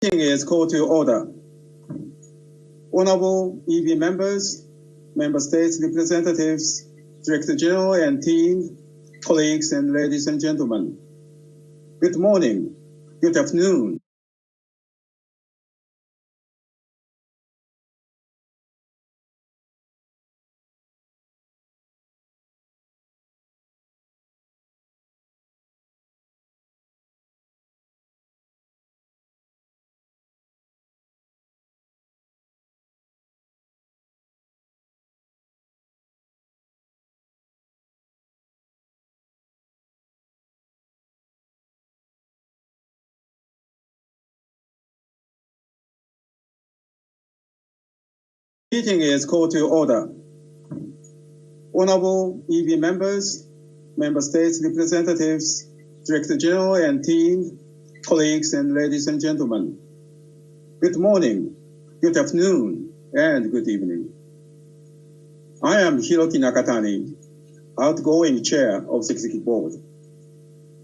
Meeting is called to order. Honorable EB members, member states representatives, Director General and team, colleagues and ladies and gentlemen. Good morning, good afternoon. Meeting is called to order. Honorable EB members, member states representatives, Director General and team, colleagues and ladies and gentlemen. Good morning, good afternoon, and good evening. I am Hiroki Nakatani, outgoing chair of the executive board.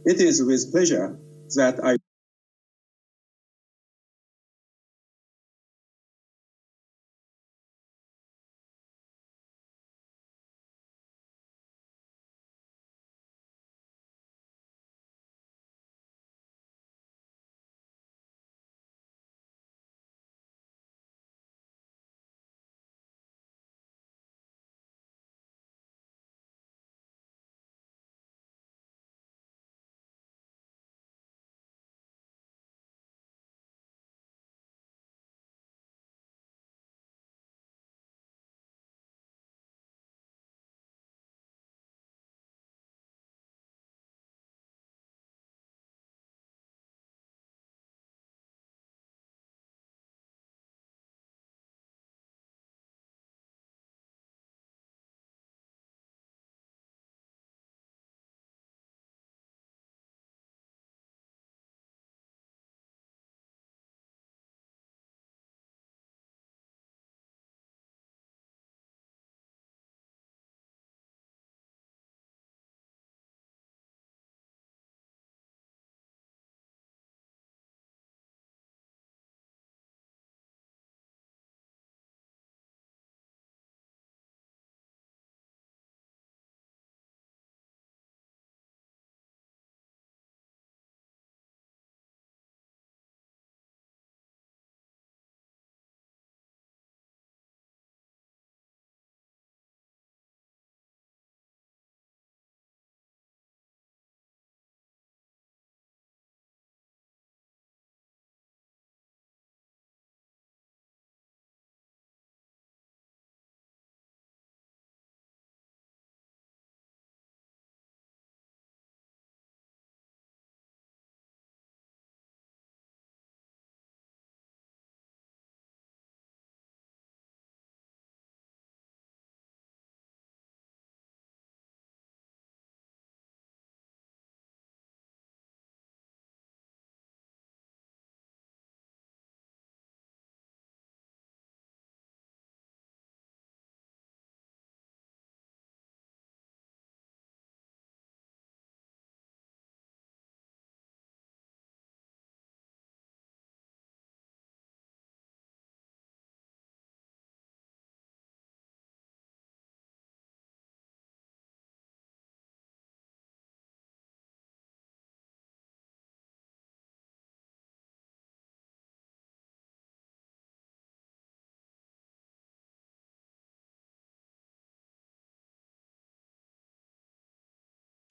It is with pleasure that I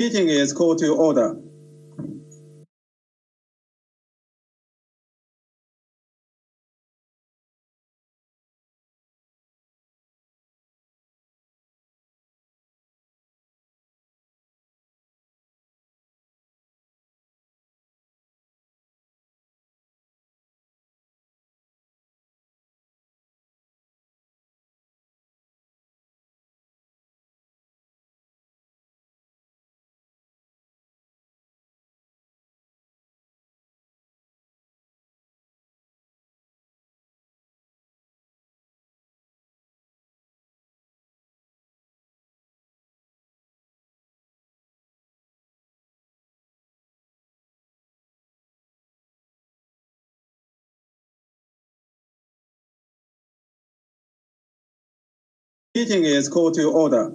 meeting is called to order. Meeting is called to order.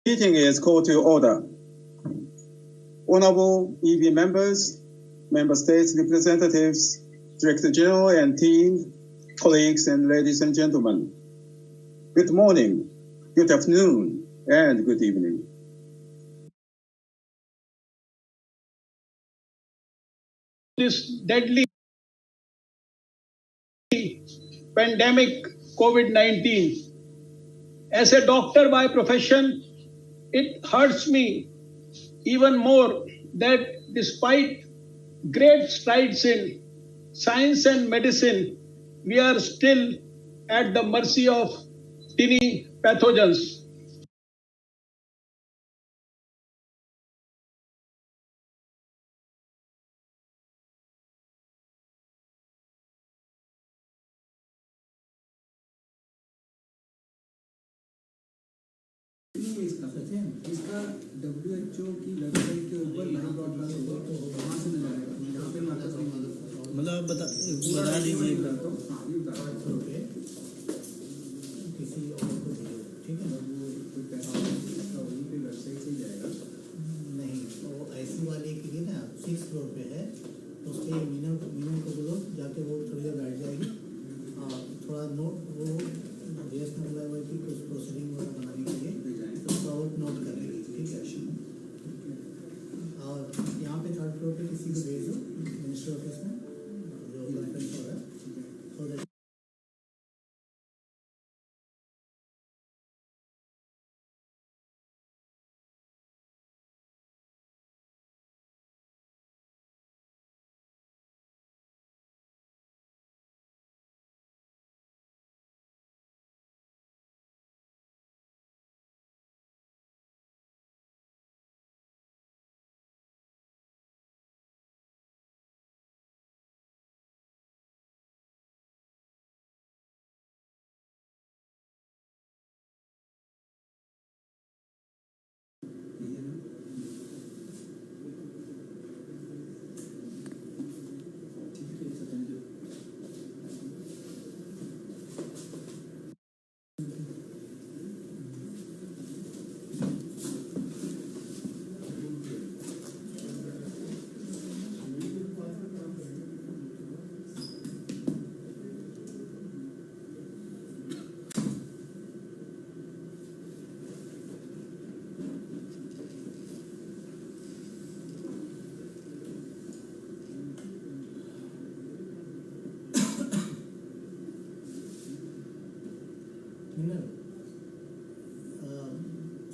Meeting is called to order. Honorable EB members, member states representatives, Director General and team, colleagues and ladies and gentlemen. Good morning, good afternoon, and good evening. This deadly pandemic COVID-19. As a doctor by profession, it hurts me even more that despite great strides in science and medicine, we are still at the mercy of tiny pathogens. इसका WHO की website के ऊपर live broadcast होगा, वहाँ से मिल जाएगा, यहाँ पे वापस नहीं मिलेगा। बता दीजिए किसी और को दीजिए, ठीक है। नहीं, वो ऐसी वाले के लिए ना 6 फ्लोर पे है, उसके मीनू को बोलो जाके, वो थोड़ी देर बैठ जाएगी और थोड़ा नोट, वो जीएस में बोला हुआ कि कुछ प्रोसीडिंग वगैरह बनाने के लिए तो उसका वो नोट कर लेगी, ठीक है। और यहाँ पे 3rd फ्लोर पे किसी को भेज दो मिनिस्टर ऑफिस में जो कॉन्फ्रेंस हो रहा है, सो दैट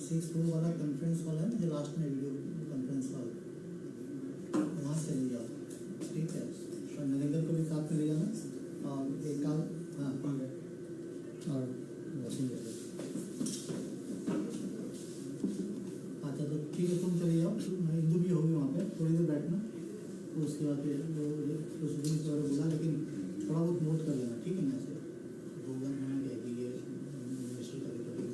सिक्स फ्लोर वाला कॉन्फ्रेंस हॉल है ना, जो लास्ट में वीडियो कॉन्फ्रेंस हॉल, वहाँ से ले जाओ, ठीक है। और नरेंद्र को भी साथ में ले जाना, और एक काम, हाँ, और वॉशिंग अच्छा, तो ठीक है, तुम चले जाओ, हिंदू भी होगी वहाँ पे, थोड़ी देर बैठना, तो उसके बाद फिर वो प्रोसीडिंग्स वगैरह बोला, लेकिन थोड़ा बहुत नोट कर लेना, ठीक है ना। ऐसे होगा होना क्या कि ये मिनिस्टर कभी कभी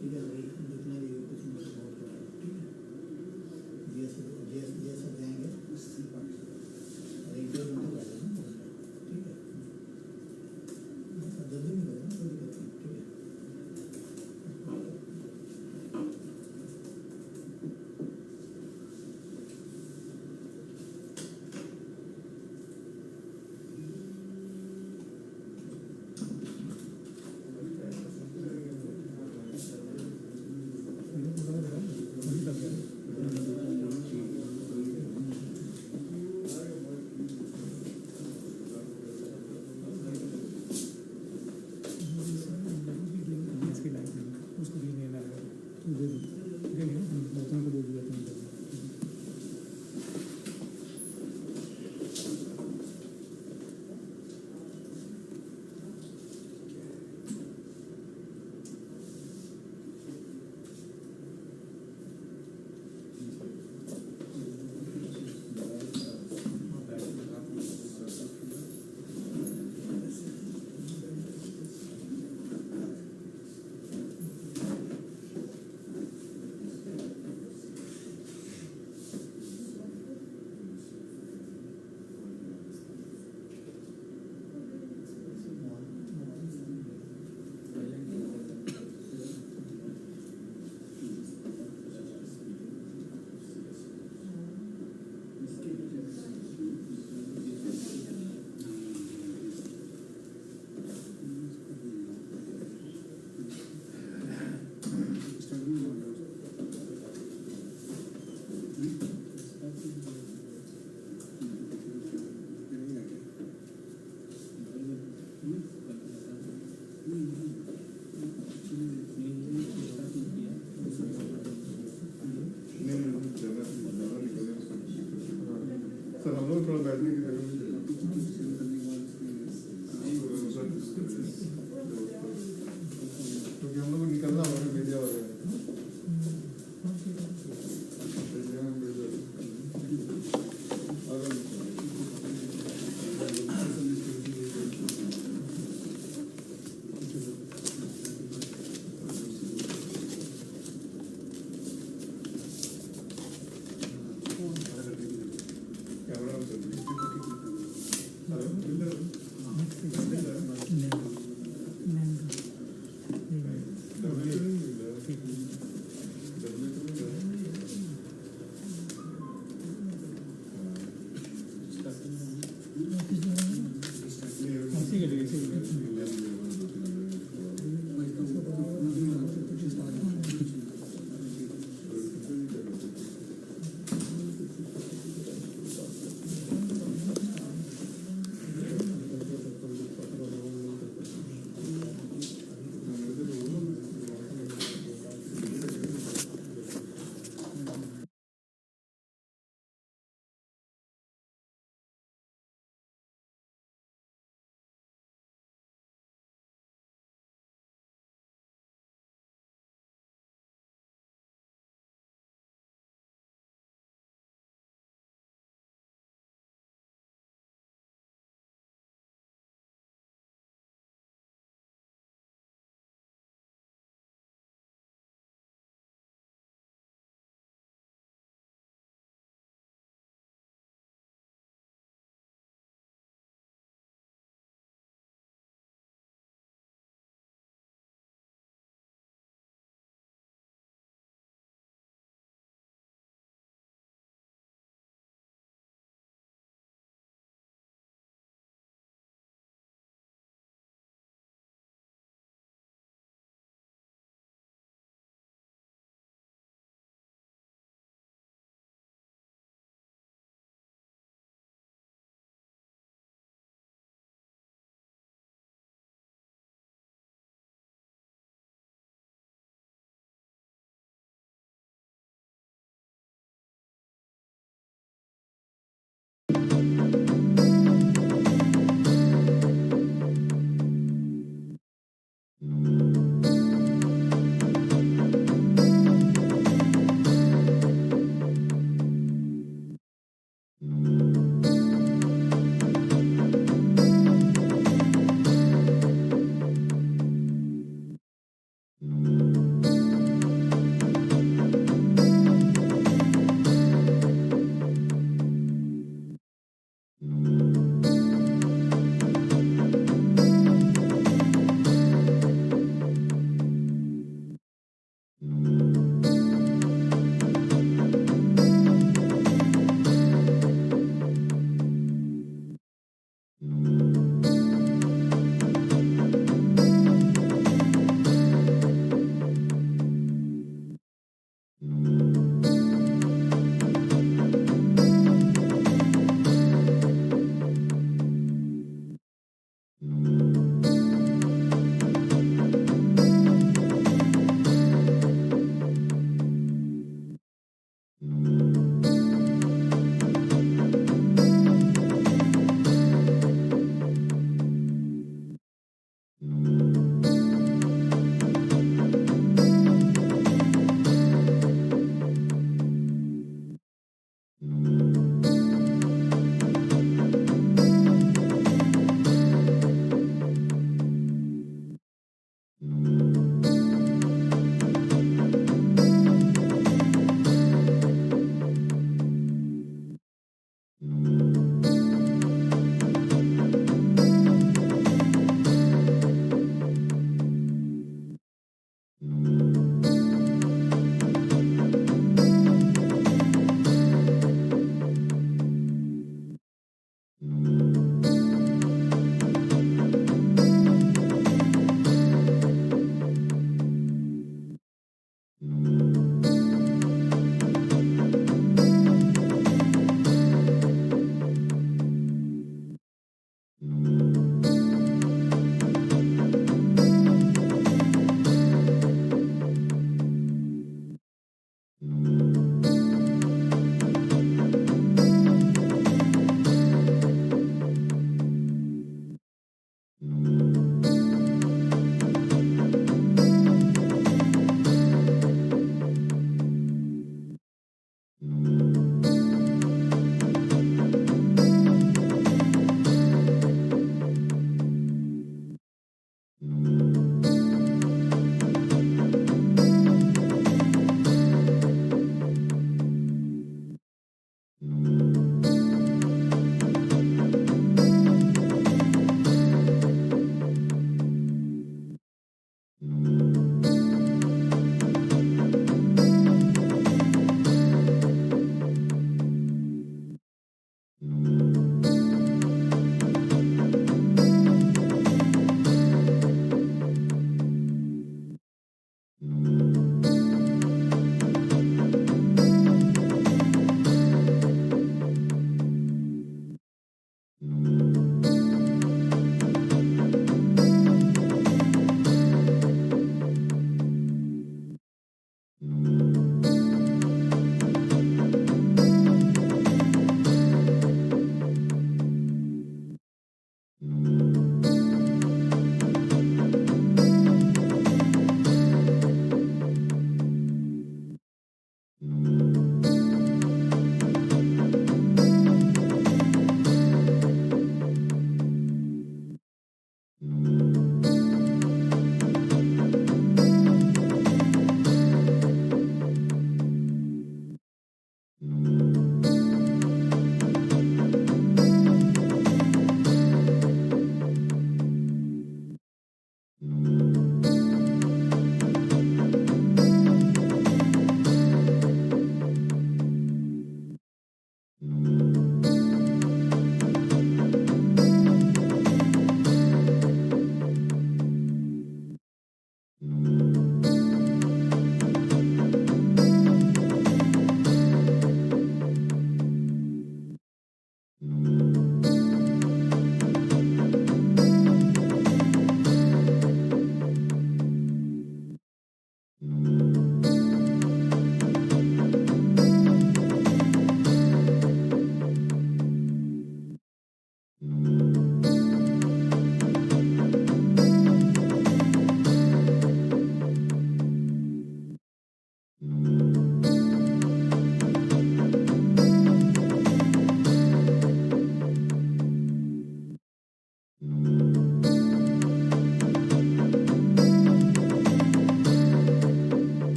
ठीक है, वही जितना भी कुछ नोट कर लेना, ठीक है। ये सब जाएंगे और 1-2 घंटे बैठ जाना, ठीक है। जल्दी नहीं करेगा, कोई दिक्कत नहीं, ठीक है। उसको भी नहीं लगा, दे दो, बर्तन को दे दिया तुम। सर हम लोग थोड़ा बैठने की जगह क्योंकि हम लोग को निकलना होगा मीडिया वगैरह। Camera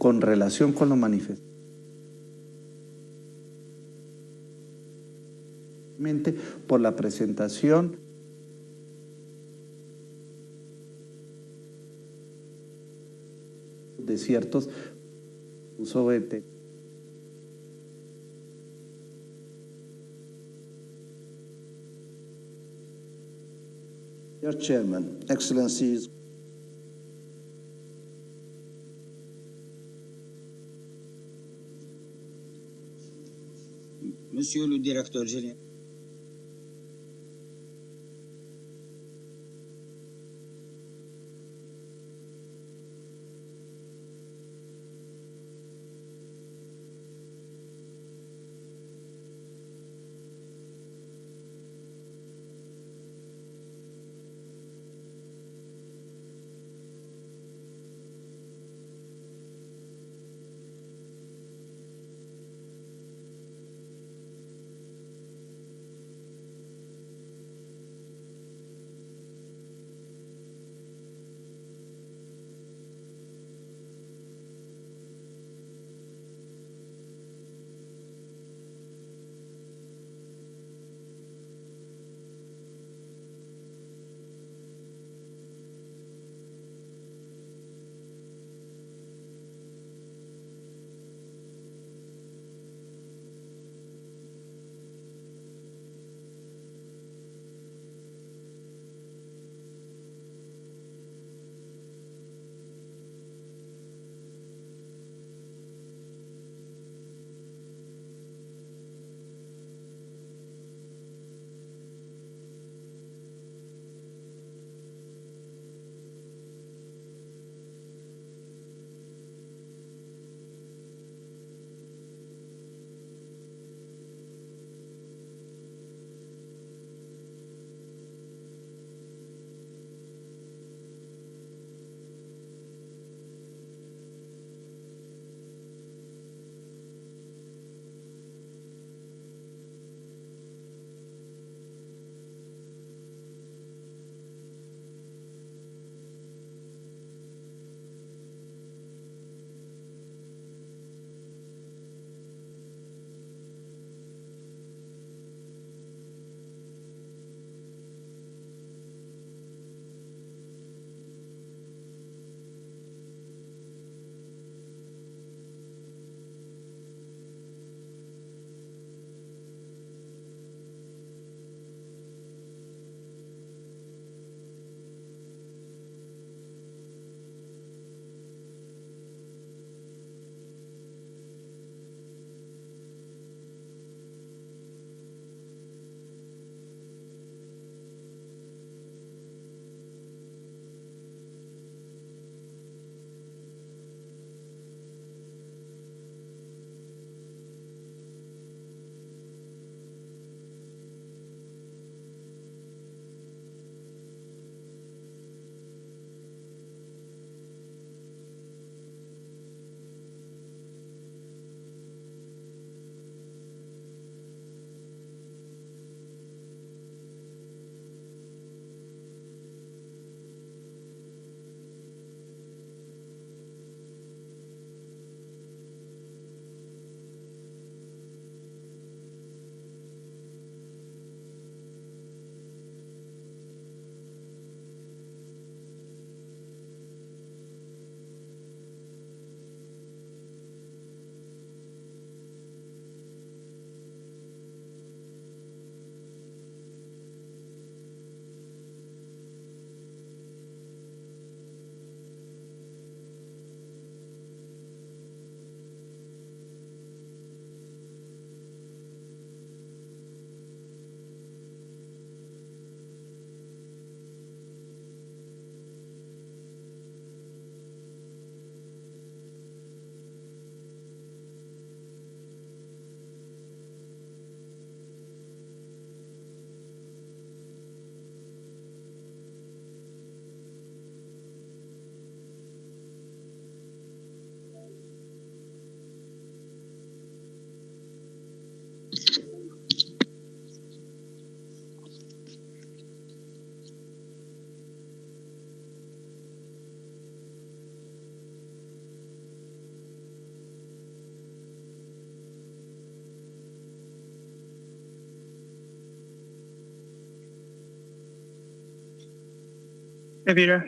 con relación con los manifestantes por la presentación de ciertos uso de Dear Chairman, Excellencies, Monsieur le Directeur Général, Evira.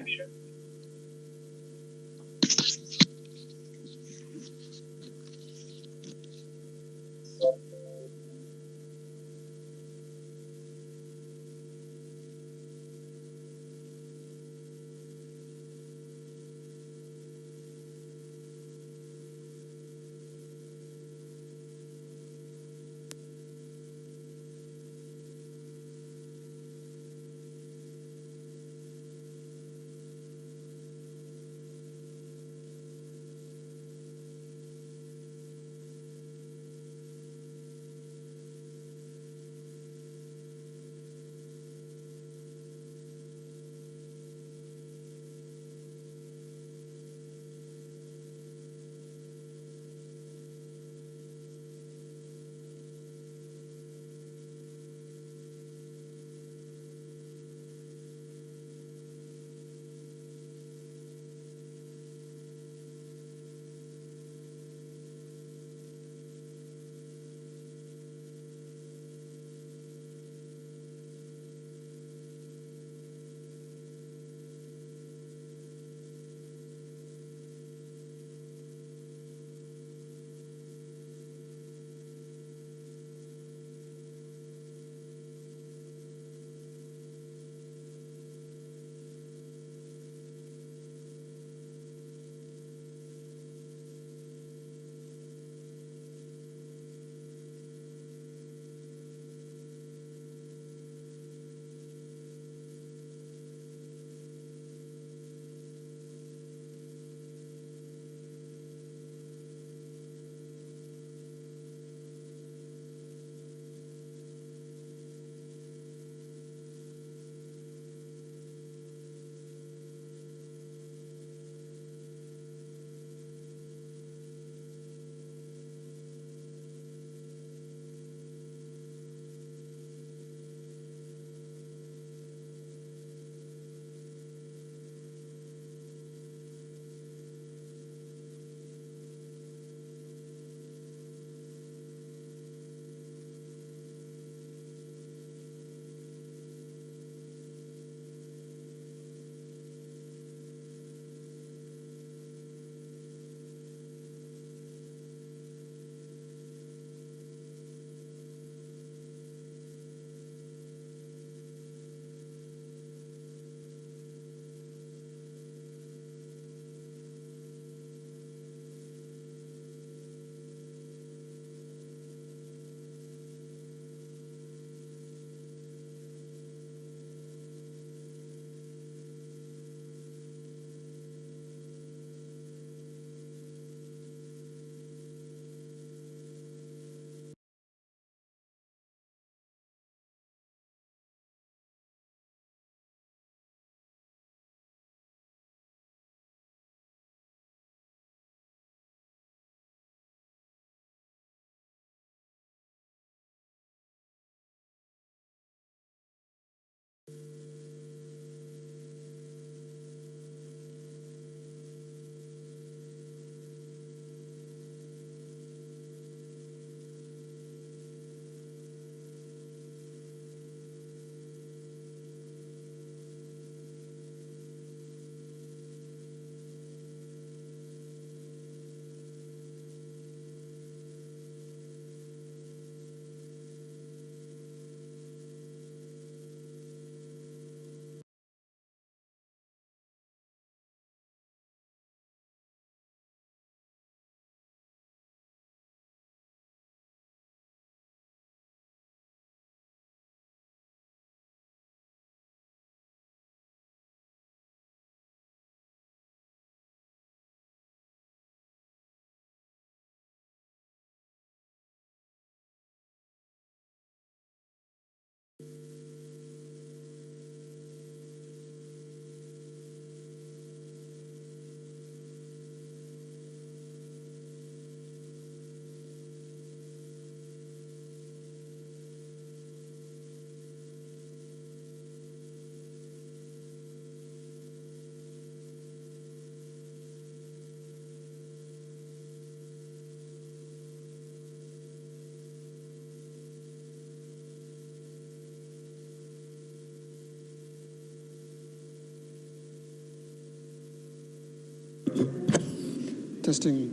Testing.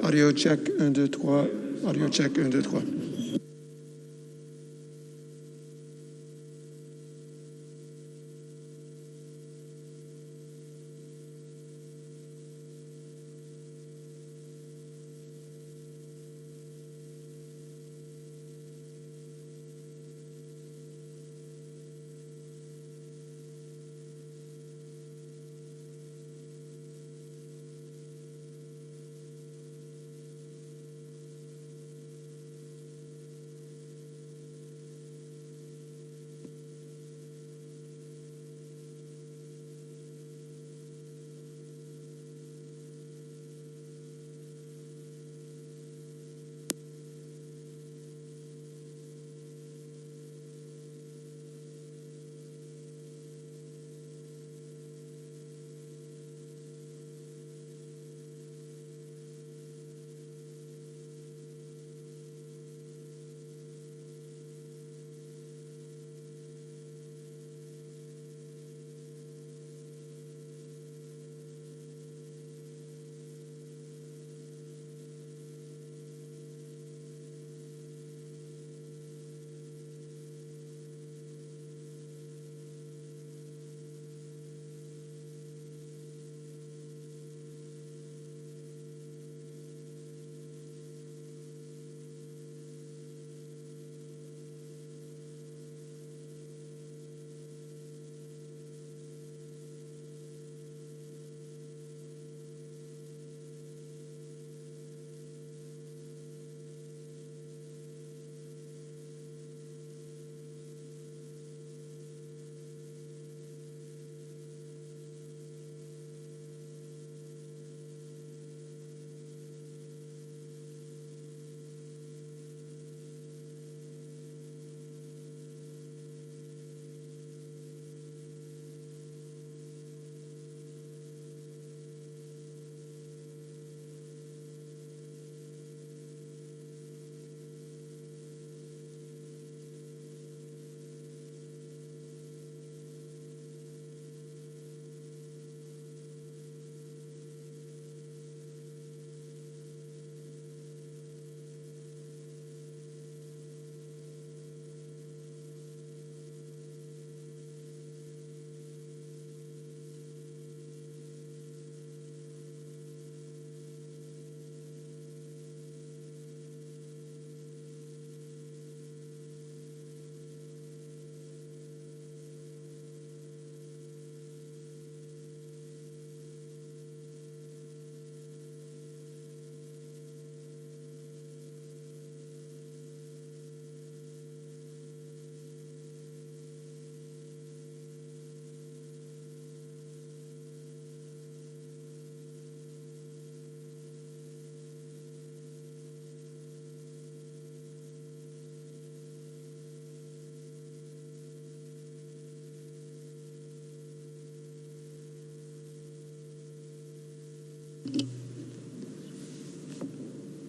Audio check 1, 2, 3. Audio check 1, 2, 3.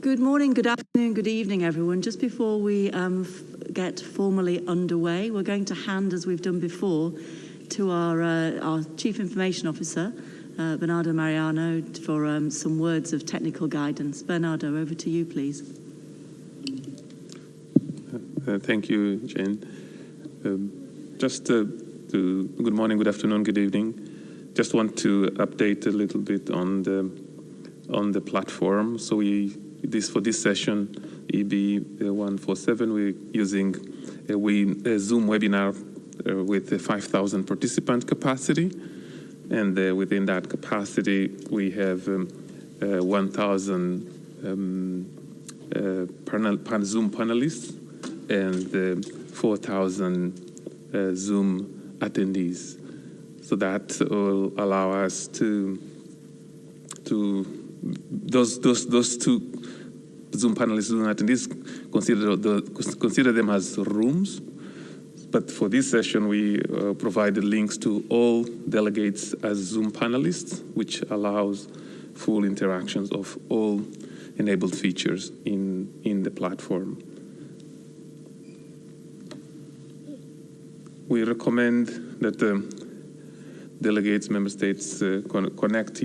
Good morning, good afternoon, good evening, everyone. Just before we get formally underway, we're going to hand, as we've done before, to our Chief Information Officer, Bernardo Mariano, for some words of technical guidance. Bernardo, over to you, please. Thank you, Jane. Good morning, good afternoon, good evening. Just want to update a little bit on the platform. So for this session, EB 147, we're using a Zoom webinar with a 5,000 participant capacity, and within that capacity, we have 1,000 Zoom panelists and 4,000 Zoom attendees. So that will allow us to those two Zoom panelists, Zoom attendees, consider them as rooms. But for this session, we provided links to all delegates as Zoom panelists, which allows full interactions of all enabled features in the platform. We recommend that delegates, member states connect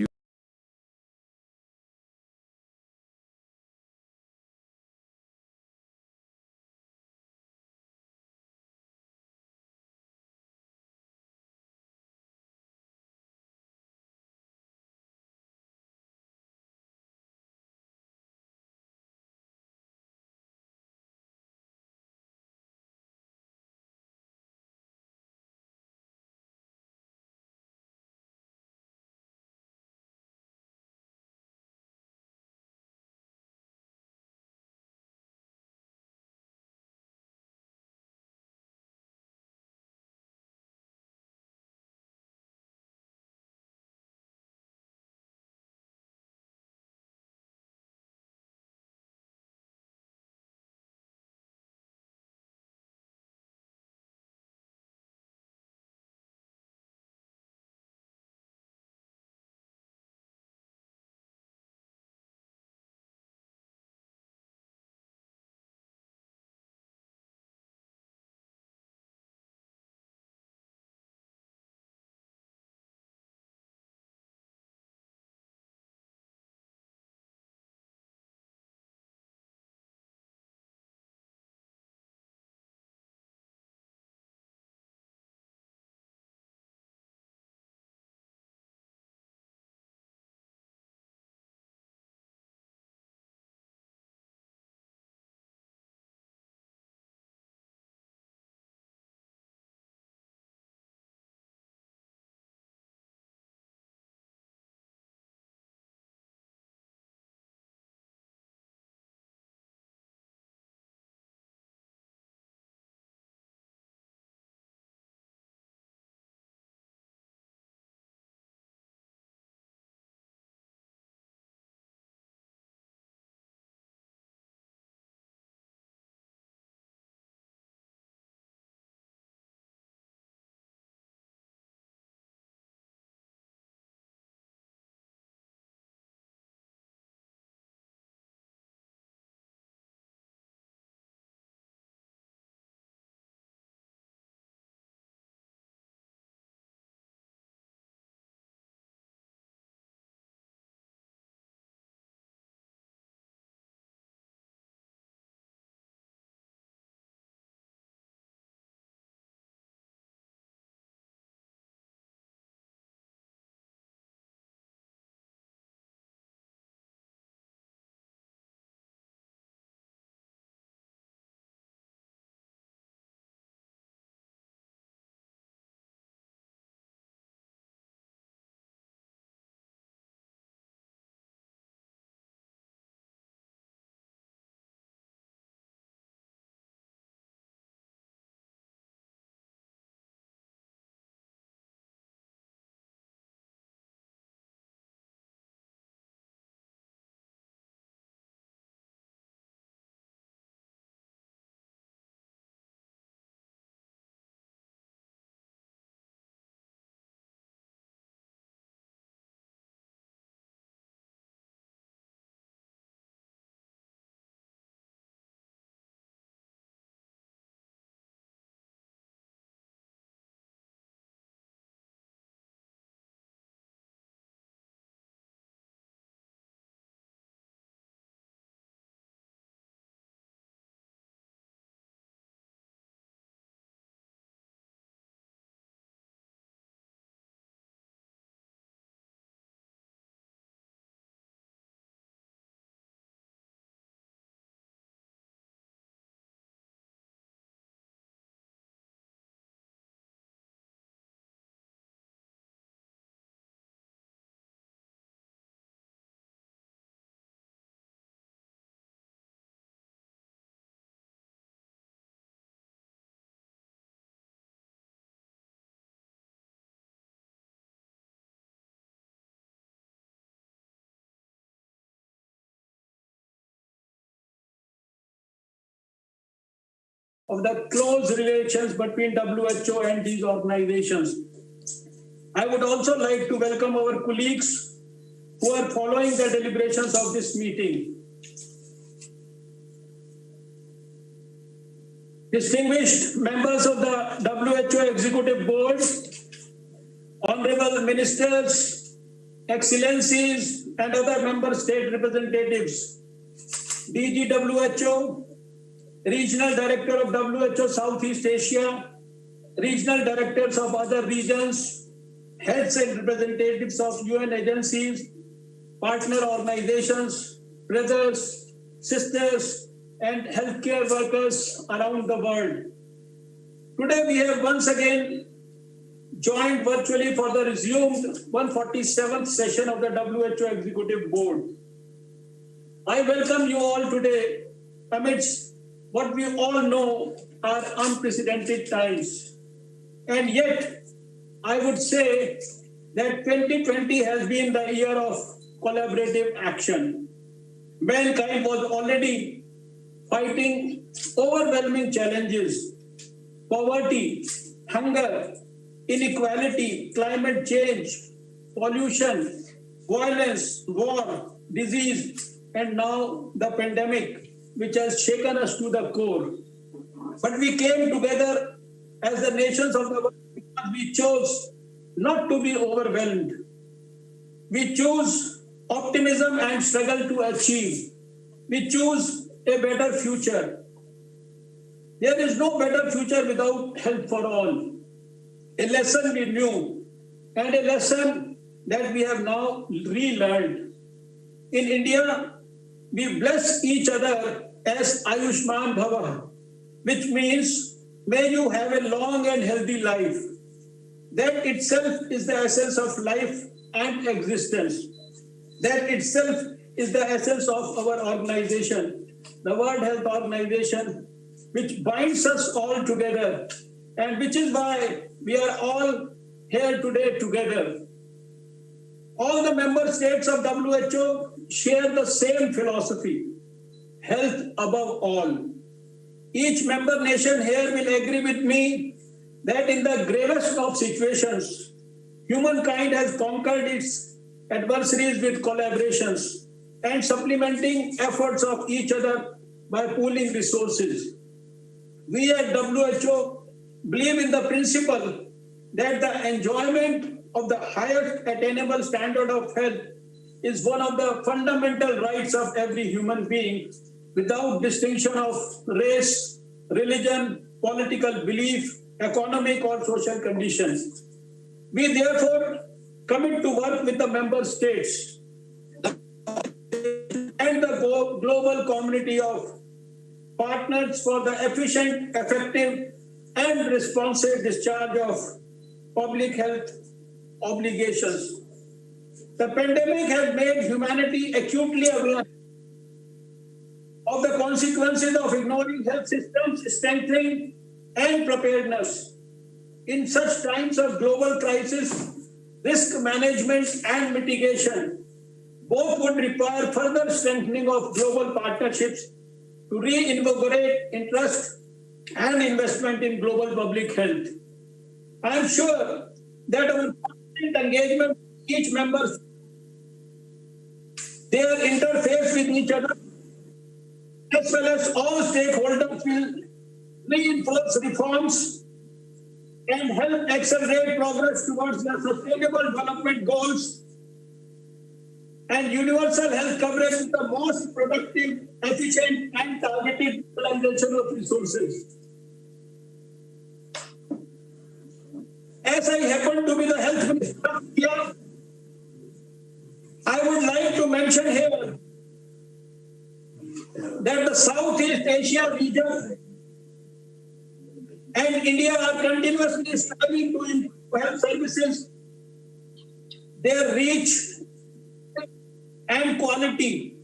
of the close relations between WHO and these organizations. I would also like to welcome our colleagues who are following the deliberations of this meeting. Distinguished members of the WHO Executive Board, honorable ministers, excellencies, and other member state representatives, DG WHO, Regional Director of WHO Southeast Asia, Regional Directors of other regions, heads and representatives of UN agencies, partner organizations, brothers, sisters, and healthcare workers around the world. Today we have once again joined virtually for the resumed 147th session of the WHO Executive Board. I welcome you all today amidst what we all know are unprecedented times. And yet, I would say that 2020 has been the year of collaborative action. Mankind was already fighting overwhelming challenges: poverty, hunger, inequality, climate change, pollution, violence, war, disease, and now the pandemic, which has shaken us to the core. But we came together as the nations of the world because we chose not to be overwhelmed. We choose optimism and struggle to achieve. We choose a better future. There is no better future without health for all. A lesson we knew and a lesson that we have now relearned. In India, we bless each other as Ayushman Bhava, which means may you have a long and healthy life. That itself is the essence of life and existence. That itself is the essence of our organization, the World Health Organization, which binds us all together, and which is why we are all here today together. All the member states of WHO share the same philosophy: health above all. Each member nation here will agree with me that in the gravest of situations, humankind has conquered its adversaries with collaborations and supplementing efforts of each other by pooling resources. We at WHO believe in the principle that the enjoyment of the highest attainable standard of health is one of the fundamental rights of every human being, without distinction of race, religion, political belief, economic or social conditions. We therefore commit to work with the member states and the global community of partners for the efficient, effective, and responsive discharge of public health obligations. The pandemic has made humanity acutely aware of the consequences of ignoring health systems, strengthening and preparedness. In such times of global crisis, risk management and mitigation both would require further strengthening of global partnerships to reinvigorate interest and investment in global public health. I am sure that our constant engagement with each member, their interface with each other, as well as all stakeholders, will reinforce reforms and help accelerate progress towards the sustainable development goals and universal health coverage with the most productive, efficient, and targeted utilization of resources. As I happen to be the health minister of India, I would like to mention here that the Southeast Asia region and India are continuously striving to improve health services, their reach and quality.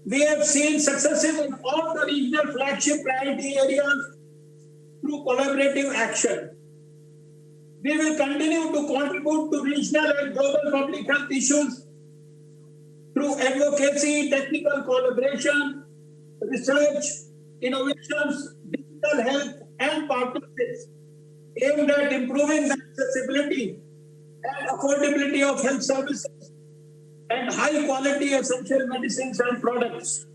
We have seen successes in all the regional flagship priority areas through collaborative action. We will continue to contribute to regional and global public health issues through advocacy, technical collaboration, research, innovations, digital health, and partnerships aimed at improving the accessibility and affordability of health services and high quality essential medicines and products.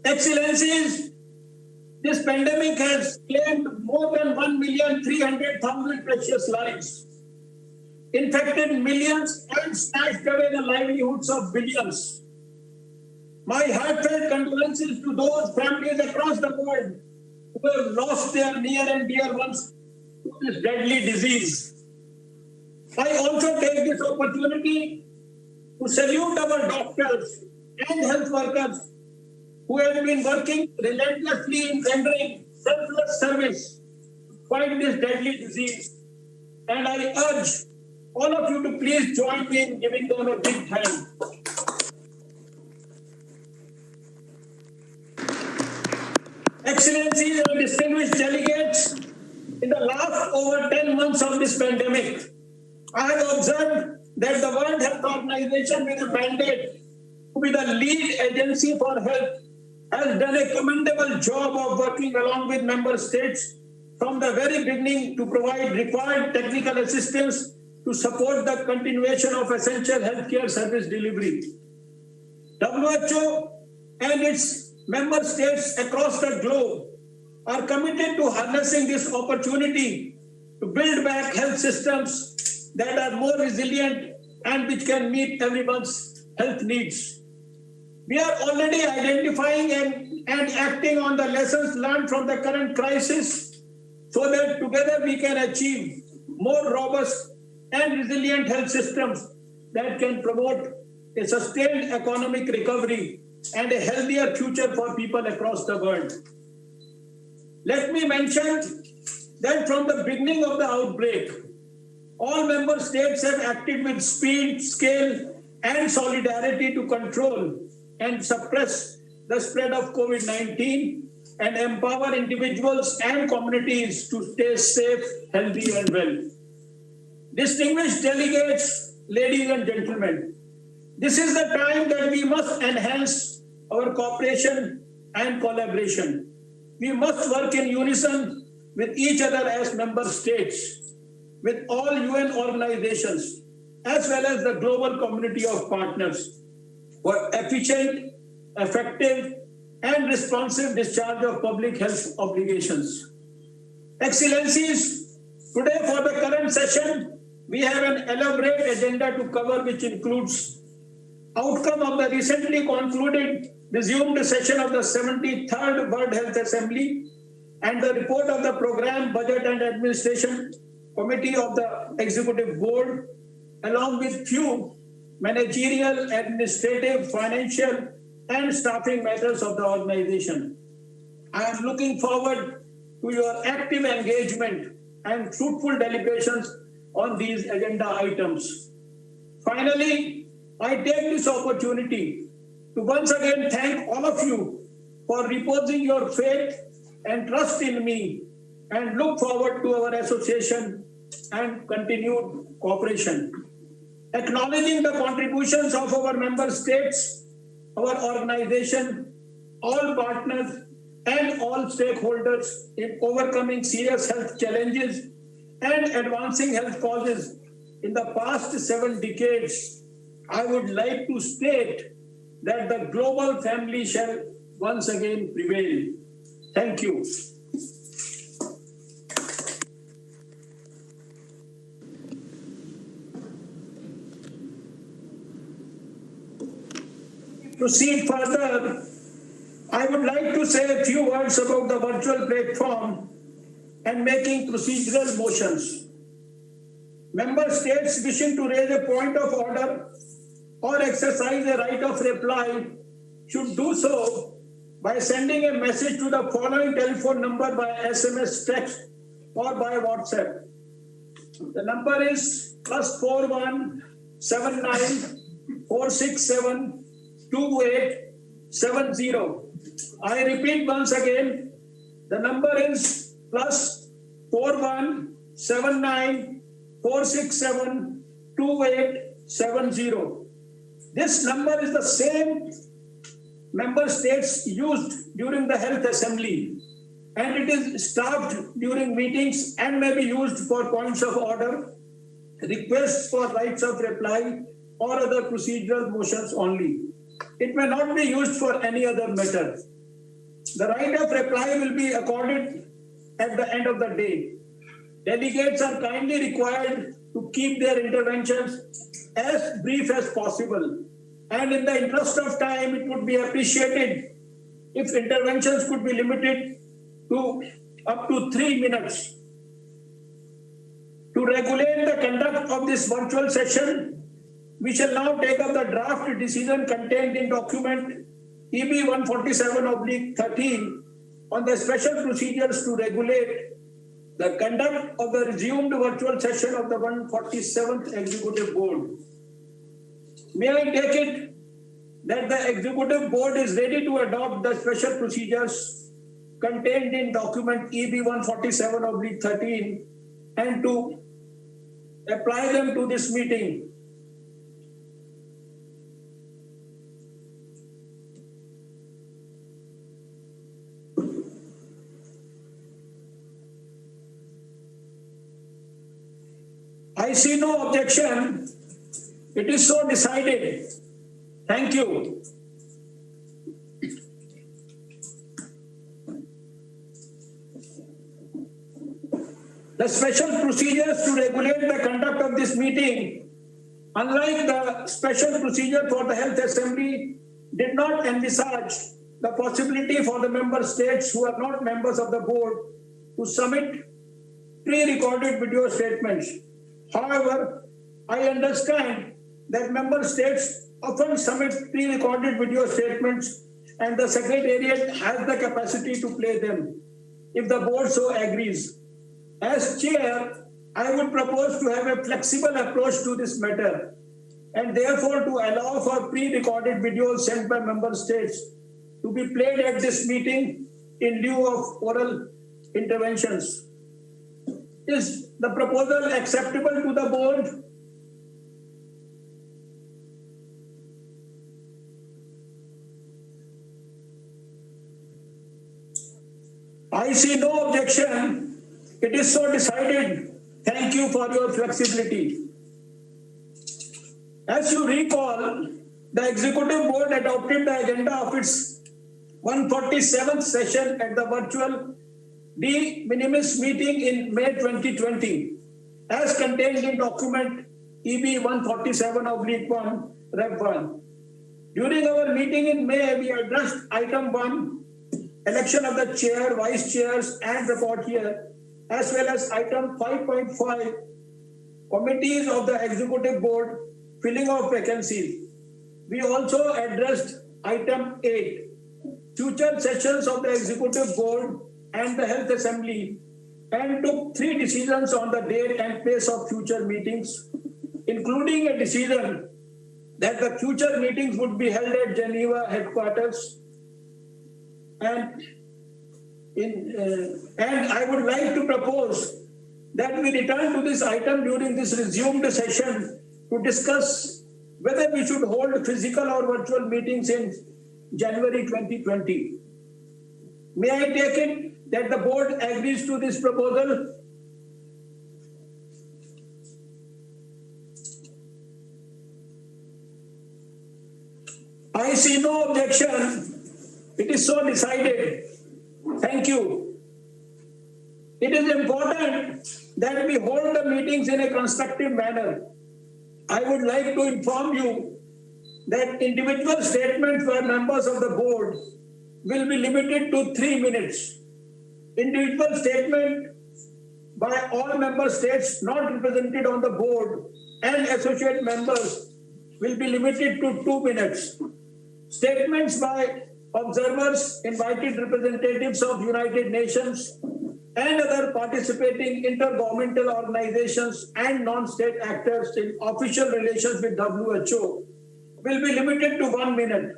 Excellencies, this pandemic has claimed more than 1,300,000 precious lives, infected millions, and snatched away the livelihoods of billions. My heartfelt condolences to those families across the world who have lost their near and dear ones to this deadly disease. I also take this opportunity to salute our doctors and health workers who have been working relentlessly in rendering selfless service to fight this deadly disease. And I urge all of you to please join me in giving them a big hand. Excellencies and distinguished delegates, in the last over 10 months of this pandemic, I have observed that the World Health Organization, with a mandate to be the lead agency for health, has done a commendable job of working along with member states from the very beginning to provide required technical assistance to support the continuation of essential healthcare service delivery. WHO and its member states across the globe are committed to harnessing this opportunity to build back health systems that are more resilient and which can meet everyone's health needs. We are already identifying and acting on the lessons learned from the current crisis so that together we can achieve more robust and resilient health systems that can promote a sustained economic recovery and a healthier future for people across the world. Let me mention that from the beginning of the outbreak, all member states have acted with speed, scale, and solidarity to control and suppress the spread of COVID-19 and empower individuals and communities to stay safe, healthy, and well. Distinguished delegates, ladies and gentlemen, this is the time that we must enhance our cooperation and collaboration. We must work in unison with each other as member states, with all UN organizations, as well as the global community of partners for efficient, effective, and responsive discharge of public health obligations. Excellencies, today for the current session, we have an elaborate agenda to cover, which includes outcome of the recently concluded resumed session of the 73rd World Health Assembly and the report of the Program, Budget and Administration Committee of the Executive Board, along with few managerial, administrative, financial, and staffing matters of the organization. I am looking forward to your active engagement and fruitful deliberations on these agenda items. Finally, I take this opportunity to once again thank all of you for reposing your faith and trust in me, and look forward to our association and continued cooperation. Acknowledging the contributions of our member states, our organization, all partners, and all stakeholders in overcoming serious health challenges and advancing health causes in the past 7 decades, I would like to state that the global family shall once again prevail. Thank you. Proceed further, I would like to say a few words about the virtual platform and making procedural motions. Member states wishing to raise a point of order or exercise a right of reply should do so by sending a message to the following telephone number by SMS, text, or by WhatsApp. The number is +41 79 467 2870. I repeat once again, the number is +41 79 467 2870. This number is the same member states used during the Health Assembly, and it is staffed during meetings and may be used for points of order, requests for rights of reply, or other procedural motions only. It may not be used for any other matter. The right of reply will be accorded at the end of the day. Delegates are kindly required to keep their interventions as brief as possible. And in the interest of time, it would be appreciated if interventions could be limited to up to 3 minutes. To regulate the conduct of this virtual session, we shall now take up the draft decision contained in document EB 147/13 on the special procedures to regulate the conduct of the resumed virtual session of the 147th Executive Board. May I take it that the Executive Board is ready to adopt the special procedures contained in document EB 147/13 and to apply them to this meeting. I see no objection. It is so decided. Thank you. The special procedures to regulate the conduct of this meeting, unlike the special procedure for the Health Assembly, did not envisage the possibility for the member states who are not members of the board to submit pre-recorded video statements. However, I understand that member states often submit pre-recorded video statements and the Secretariat has the capacity to play them if the board so agrees. As chair, I would propose to have a flexible approach to this matter and therefore to allow for pre-recorded videos sent by member states to be played at this meeting in lieu of oral interventions. Is the proposal acceptable to the board? I see no objection. It is so decided. Thank you for your flexibility. As you recall, the Executive Board adopted the agenda of its 147th session at the virtual de minimis meeting in May 2020, as contained in document EB 147/1, Rep 1. During our meeting in May, we addressed item 1, election of the chair, vice chairs, and rapporteur, as well as item 5.5, committees of the Executive Board, filling of vacancies. We also addressed item 8, future sessions of the Executive Board and the Health Assembly, and took 3 decisions on the date and place of future meetings, including a decision that the future meetings would be held at Geneva headquarters. And I would like to propose that we return to this item during this resumed session to discuss whether we should hold physical or virtual meetings in January 2020. May I take it that the board agrees to this proposal? I see no objection. It is so decided. Thank you. It is important that we hold the meetings in a constructive manner. I would like to inform you that individual statements by members of the board will be limited to 3 minutes. Individual statement by all member states not represented on the board and associate members will be limited to 2 minutes. Statements by observers, invited representatives of United Nations and other participating intergovernmental organizations and non-state actors in official relations with WHO will be limited to 1 minute.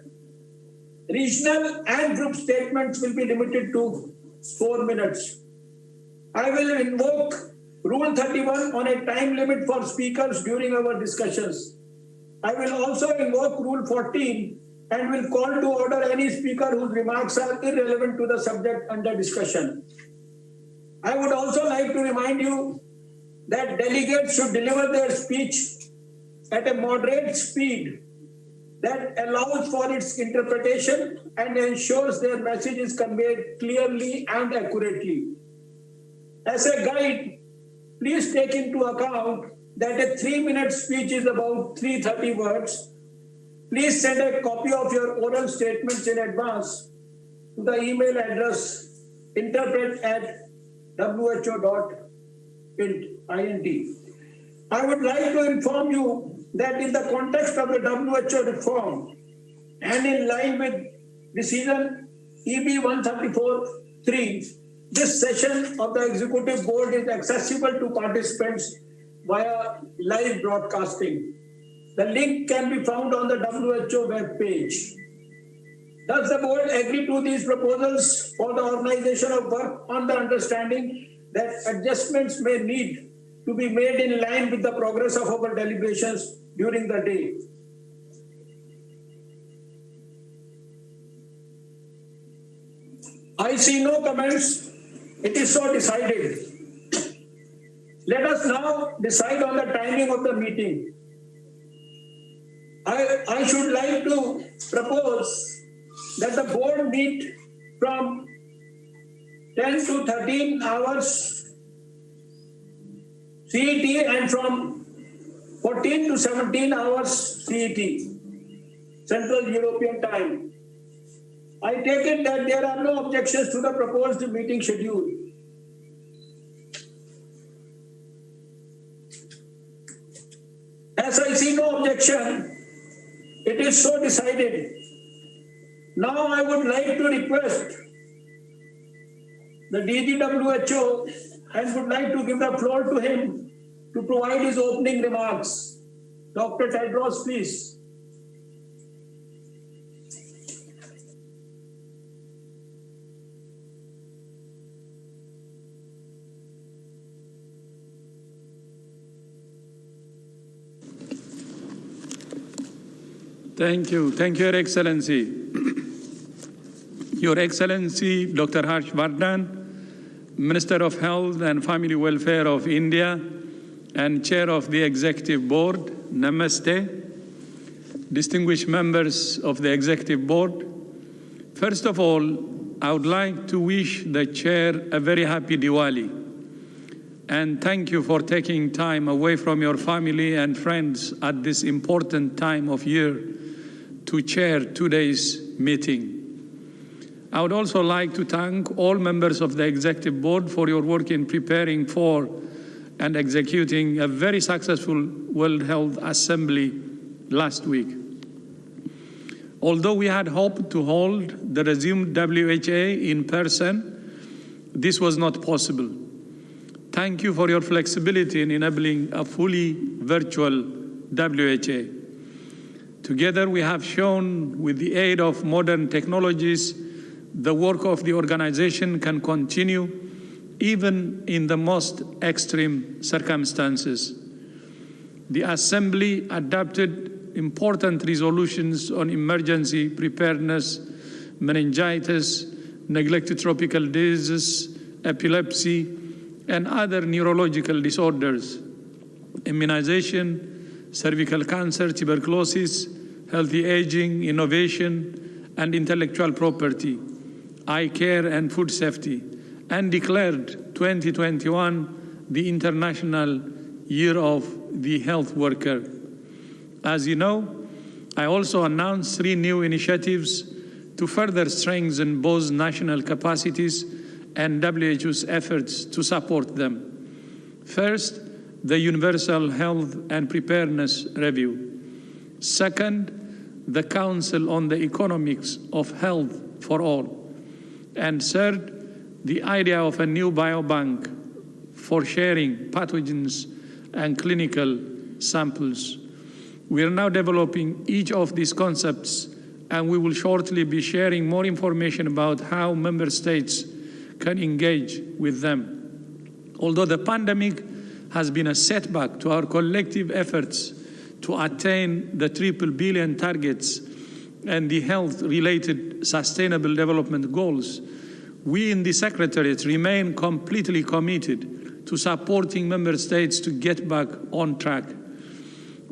Regional and group statements will be limited to 4 minutes. I will invoke Rule 31 on a time limit for speakers during our discussions. I will also invoke Rule 14 and will call to order any speaker whose remarks are irrelevant to the subject under discussion. I would also like to remind you that delegates should deliver their speech at a moderate speed that allows for its interpretation and ensures their message is conveyed clearly and accurately. As a guide, please take into account that a 3-minute speech is about 330 words. Please send a copy of your oral statements in advance to the email address interpret@who.int. I would like to inform you that in the context of the WHO reform and in line with decision EB 134-3, this session of the Executive Board is accessible to participants via live broadcasting. The link can be found on the WHO web page. Does the board agree to these proposals for the organization of work on the understanding that adjustments may need to be made in line with the progress of our deliberations during the day? I see no comments. It is so decided. Let us now decide on the timing of the meeting. I should like to propose that the board meet from 10 to 13 hours CET and from 14 to 17 hours CET, Central European Time. I take it that there are no objections to the proposed meeting schedule. As I see no objection, it is so decided. Now I would like to request the DGWHO and would like to give the floor to him to provide his opening remarks. Dr. Tedros, please. Thank you, Your Excellency. Your Excellency, Dr. Harsh Vardhan, Minister of Health and Family Welfare of India and Chair of the Executive Board, Namaste. Distinguished members of the Executive Board, first of all, I would like to wish the Chair a very happy Diwali and thank you for taking time away from your family and friends at this important time of year to chair today's meeting. I would also like to thank all members of the Executive Board for your work in preparing for and executing a very successful World Health Assembly last week. Although we had hoped to hold the resumed WHA in person, this was not possible. Thank you for your flexibility in enabling a fully virtual WHA. Together, we have shown, with the aid of modern technologies, the work of the organization can continue even in the most extreme circumstances. The Assembly adopted important resolutions on emergency preparedness, meningitis, neglected tropical diseases, epilepsy, and other neurological disorders, immunization, cervical cancer, tuberculosis, healthy aging, innovation, and intellectual property, eye care and food safety, and declared 2021 the International Year of the Health Worker. As you know, I also announced 3 new initiatives to further strengthen both national capacities and WHO's efforts to support them. First, the Universal Health and Preparedness Review. Second, the Council on the Economics of Health for All. And third, the idea of a new biobank for sharing pathogens and clinical samples. We are now developing each of these concepts, and we will shortly be sharing more information about how member states can engage with them. Although the pandemic has been a setback to our collective efforts to attain the 3 billion targets and the health-related sustainable development goals, we in the Secretariat remain completely committed to supporting Member States to get back on track.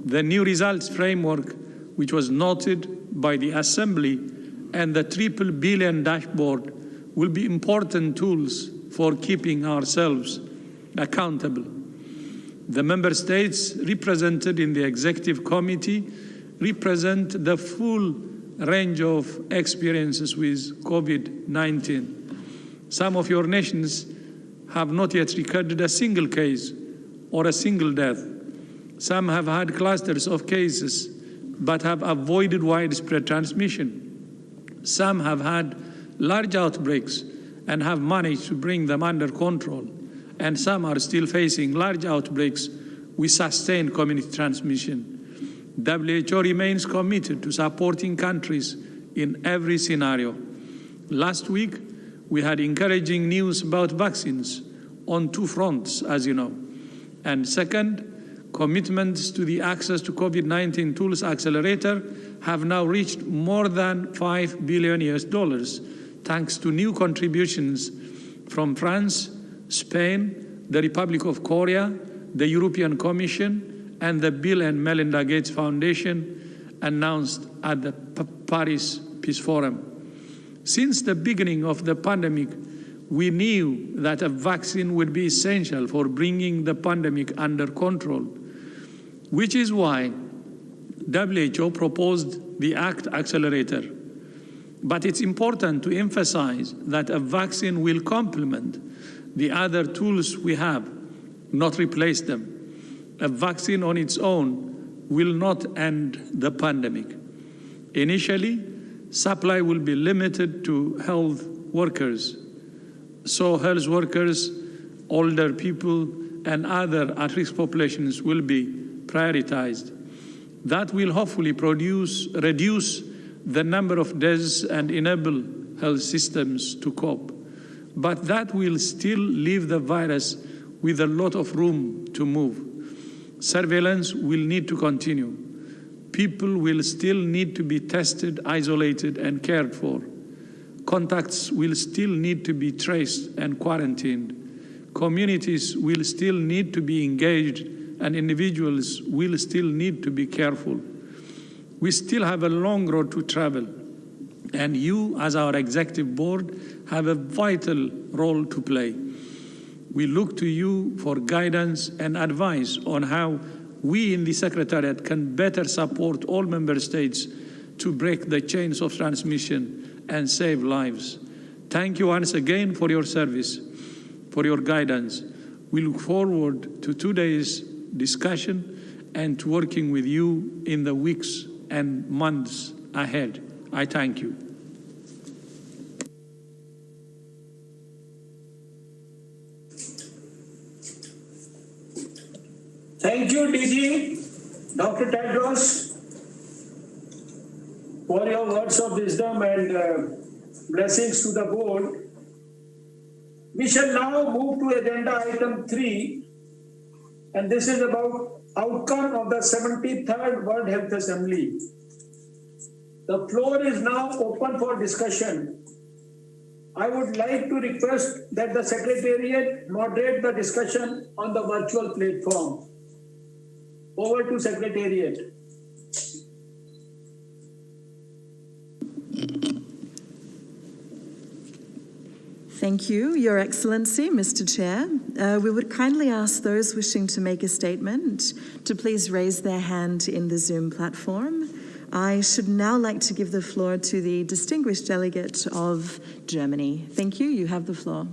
The new results framework, which was noted by the Assembly, and the triple billion dashboard will be important tools for keeping ourselves accountable. The Member States represented in the Executive Committee represent the full range of experiences with COVID-19. Some of your nations have not yet recorded a single case or a single death. Some have had clusters of cases but have avoided widespread transmission. Some have had large outbreaks and have managed to bring them under control. And some are still facing large outbreaks with sustained community transmission. WHO remains committed to supporting countries in every scenario. Last week, we had encouraging news about vaccines on two fronts, as you know. And second, commitments to the Access to COVID-19 Tools Accelerator have now reached more than $5 billion, thanks to new contributions from France, Spain, the Republic of Korea, the European Commission, and the Bill and Melinda Gates Foundation announced at the Paris Peace Forum. Since the beginning of the pandemic, we knew that a vaccine would be essential for bringing the pandemic under control, which is why WHO proposed the ACT Accelerator. But it's important to emphasize that a vaccine will complement the other tools we have, not replace them. A vaccine on its own will not end the pandemic. Initially, supply will be limited to health workers. So health workers, older people, and other at-risk populations will be prioritized. That will hopefully reduce the number of deaths and enable health systems to cope. But that will still leave the virus with a lot of room to move. Surveillance will need to continue. People will still need to be tested, isolated, and cared for. Contacts will still need to be traced and quarantined. Communities will still need to be engaged, and individuals will still need to be careful. We still have a long road to travel, and you, as our executive board, have a vital role to play. We look to you for guidance and advice on how we in the Secretariat can better support all member states to break the chains of transmission and save lives. Thank you once again for your service, for your guidance. We look forward to today's discussion and to working with you in the weeks and months ahead. I thank you. Thank you, DG, Dr. Tedros, for your words of wisdom and blessings to the board. We shall now move to agenda item 3, and this is about outcome of the 73rd World Health Assembly. The floor is now open for discussion. I would like to request that the Secretariat moderate the discussion on the virtual platform. Over to Secretariat. Thank you, Your Excellency, Mr. Chair. We would kindly ask those wishing to make a statement to please raise their hand in the Zoom platform. I should now like to give the floor to the distinguished delegate of Germany. Thank you. You have the floor.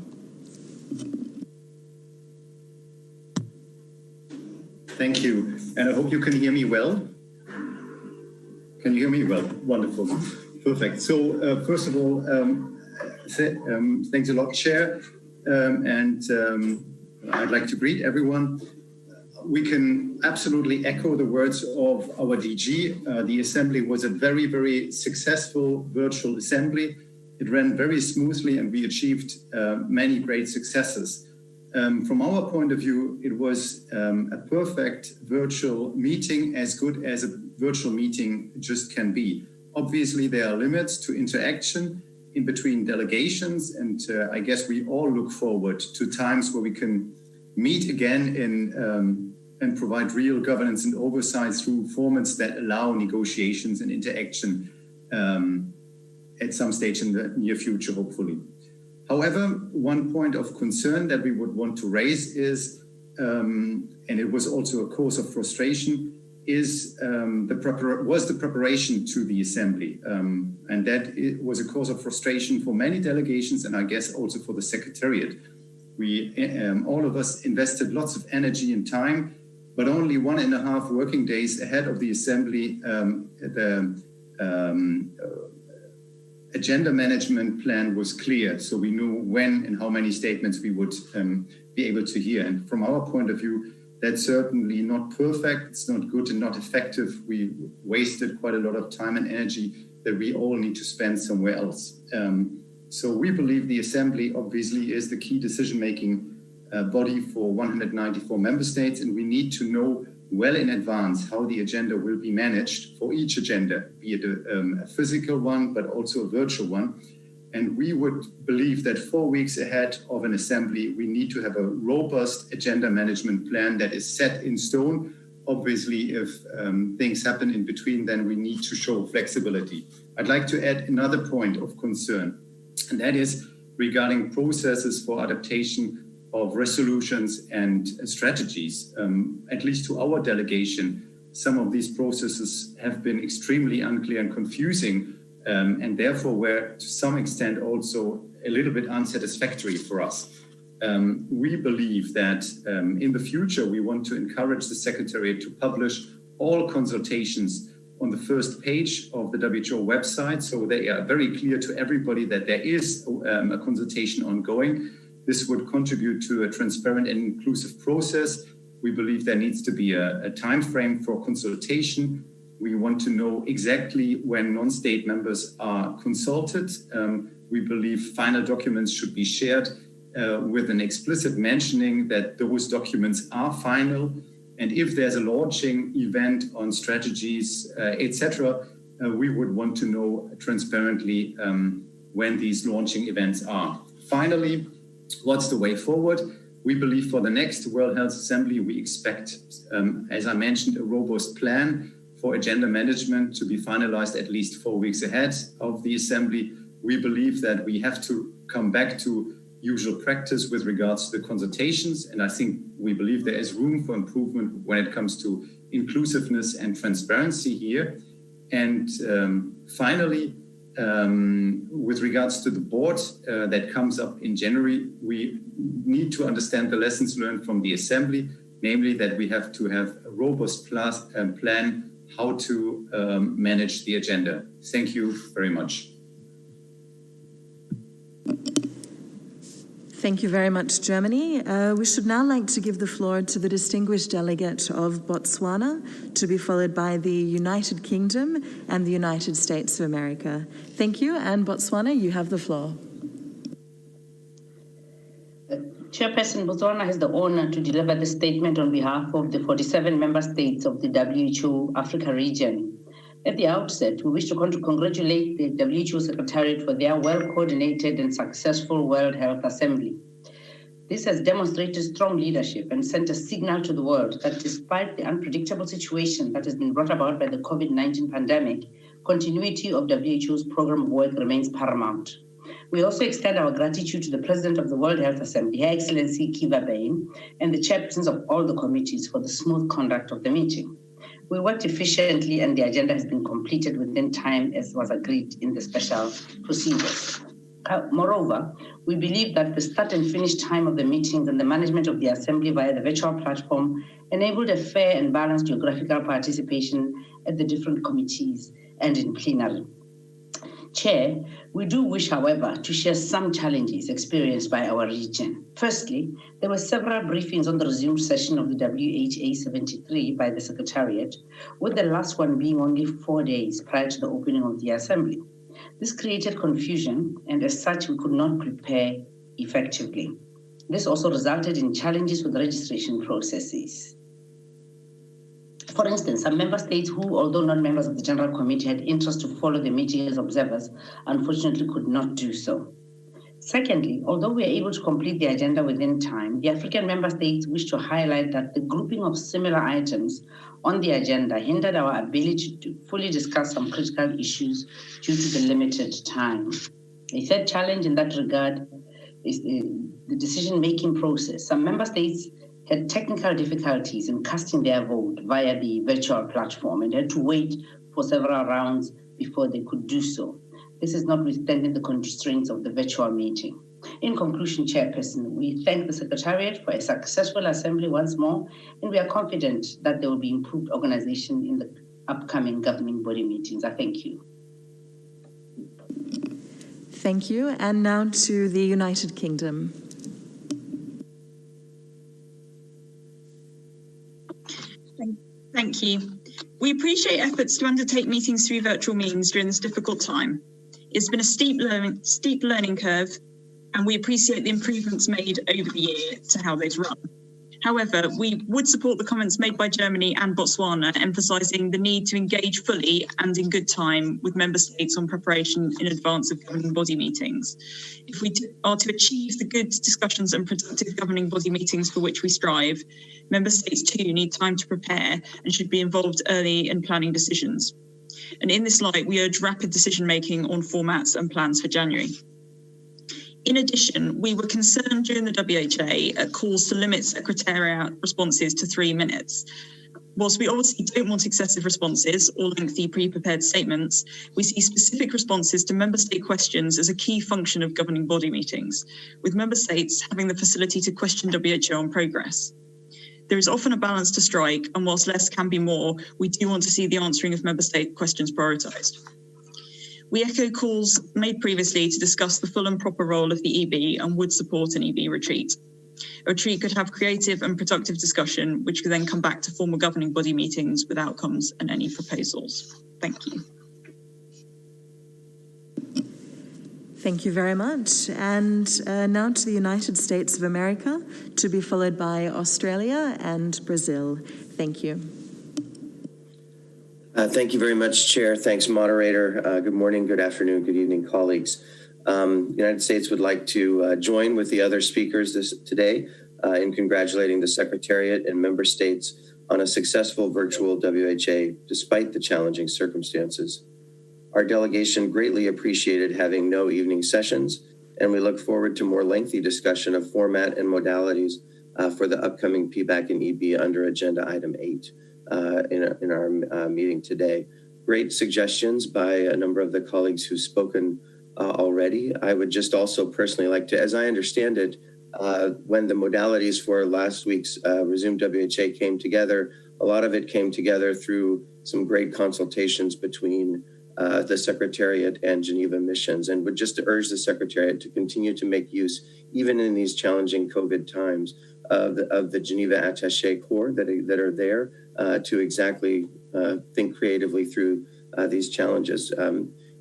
Thank you. And I hope you can hear me well. Can you hear me well? Wonderful. Perfect. So first of all, thanks a lot, Chair. I'd like to greet everyone. We can absolutely echo the words of our DG. The assembly was a very, very successful virtual assembly. It ran very smoothly and we achieved many great successes. From our point of view, it was a perfect virtual meeting, as good as a virtual meeting just can be. Obviously, there are limits to interaction in between delegations, and I guess we all look forward to times where we can meet again and provide real governance and oversight through formats that allow negotiations and interaction at some stage in the near future, hopefully. However, one point of concern that we would want to raise is, and it was also a cause of frustration, is the preparation to the assembly. And that it was a cause of frustration for many delegations, and I guess also for the Secretariat. We, all of us invested lots of energy and time, but only 1.5 working days ahead of the assembly, the agenda management plan was clear. So we knew when and how many statements we would be able to hear. And from our point of view, that's certainly not perfect. It's not good and not effective. We wasted quite a lot of time and energy that we all need to spend somewhere else. So we believe the Assembly obviously is the key decision-making body for 194 member states, and we need to know well in advance how the agenda will be managed for each agenda, be it a physical one, but also a virtual one. And we would believe that 4 weeks ahead of an assembly, we need to have a robust agenda management plan that is set in stone. Obviously, if things happen in between, then we need to show flexibility. I'd like to add another point of concern, and that is regarding processes for adaptation of resolutions and strategies. At least to our delegation, some of these processes have been extremely unclear and confusing, and therefore were to some extent also a little bit unsatisfactory for us. We believe that in the future, we want to encourage the Secretariat to publish all consultations on the first page of the WHO website, so they are very clear to everybody that there is a consultation ongoing. This would contribute to a transparent and inclusive process. We believe there needs to be a time frame for consultation. We want to know exactly when non-state members are consulted. We believe final documents should be shared with an explicit mentioning that those documents are final. And if there's a launching event on strategies, etc., we would want to know transparently when these launching events are. Finally, what's the way forward? We believe for the next World Health Assembly, we expect, as I mentioned, a robust plan for agenda management to be finalized at least 4 weeks ahead of the assembly. We believe that we have to come back to usual practice with regards to the consultations. And I think we believe there is room for improvement when it comes to inclusiveness and transparency here. And finally, with regards to the board that comes up in January, we need to understand the lessons learned from the assembly, namely that we have to have a robust plan how to manage the agenda. Thank you very much. Thank you very much, Germany. We should now like to give the floor to the distinguished delegate of Botswana, to be followed by the United Kingdom and the United States of America. Thank you, and Botswana, you have the floor. Chairperson, Botswana has the honor to deliver the statement on behalf of the 47 member states of the WHO Africa region. At the outset, we wish to congratulate the WHO Secretariat for their well-coordinated and successful World Health Assembly. This has demonstrated strong leadership and sent a signal to the world that despite the unpredictable situation that has been brought about by the COVID-19 pandemic, continuity of WHO's program of work remains paramount. We also extend our gratitude to the President of the World Health Assembly, Her Excellency Kiva Bain, and the chairpersons of all the committees for the smooth conduct of the meeting. We worked efficiently and the agenda has been completed within time as was agreed in the special procedures. Moreover, we believe that the start and finish time of the meetings and the management of the assembly via the virtual platform enabled a fair and balanced geographical participation at the different committees and in plenary. Chair, we do wish, however, to share some challenges experienced by our region. Firstly, there were several briefings on the resumed session of the WHA 73 by the Secretariat, with the last one being only 4 days prior to the opening of the Assembly. This created confusion, and as such, we could not prepare effectively. This also resulted in challenges with registration processes. For instance, some member states who, although not members of the General Committee, had interest to follow the meeting as observers, unfortunately could not do so. Secondly, although we are able to complete the agenda within time, the African member states wish to highlight that the grouping of similar items on the agenda hindered our ability to fully discuss some critical issues due to the limited time. A third challenge in that regard is the decision-making process. Some member states had technical difficulties in casting their vote via the virtual platform and had to wait for several rounds before they could do so. This is notwithstanding the constraints of the virtual meeting. In conclusion, Chairperson, we thank the Secretariat for a successful assembly once more, and we are confident that there will be improved organization in the upcoming governing body meetings. I thank you. Thank you. And now to the United Kingdom. Thank you. We appreciate efforts to undertake meetings through virtual means during this difficult time. It's been a steep learning curve, and we appreciate the improvements made over the year to how they've run. However, we would support the comments made by Germany and Botswana, emphasising the need to engage fully and in good time with member states on preparation in advance of governing body meetings. If we are to achieve the good discussions and productive governing body meetings for which we strive, member states too need time to prepare and should be involved early in planning decisions. And in this light, we urge rapid decision-making on formats and plans for January. In addition, we were concerned during the WHA at calls to limit Secretariat responses to 3 minutes. Whilst we obviously don't want excessive responses or lengthy pre-prepared statements, we see specific responses to member state questions as a key function of governing body meetings, with member states having the facility to question WHO on progress. There is often a balance to strike, and whilst less can be more, we do want to see the answering of member state questions prioritised. We echo calls made previously to discuss the full and proper role of the EB and would support an EB retreat. A retreat could have creative and productive discussion, which could then come back to formal governing body meetings with outcomes and any proposals. Thank you. Thank you very much. And now to the United States of America, to be followed by Australia and Brazil. Thank you. Thank you very much, Chair. Thanks, Moderator. Good morning, good afternoon, good evening, colleagues. The United States would like to join with the other speakers today in congratulating the Secretariat and member states on a successful virtual WHA despite the challenging circumstances. Our delegation greatly appreciated having no evening sessions, and we look forward to more lengthy discussion of format and modalities for the upcoming PBAC and EB under Agenda Item 8 in our meeting today. Great suggestions by a number of the colleagues who've spoken already. I would just also personally like to, as I understand it, when the modalities for last week's Resume WHA came together, a lot of it came together through some great consultations between the Secretariat and Geneva missions, and would just urge the Secretariat to continue to make use, even in these challenging COVID times, of the Geneva Attaché Corps that are there to exactly think creatively through these challenges.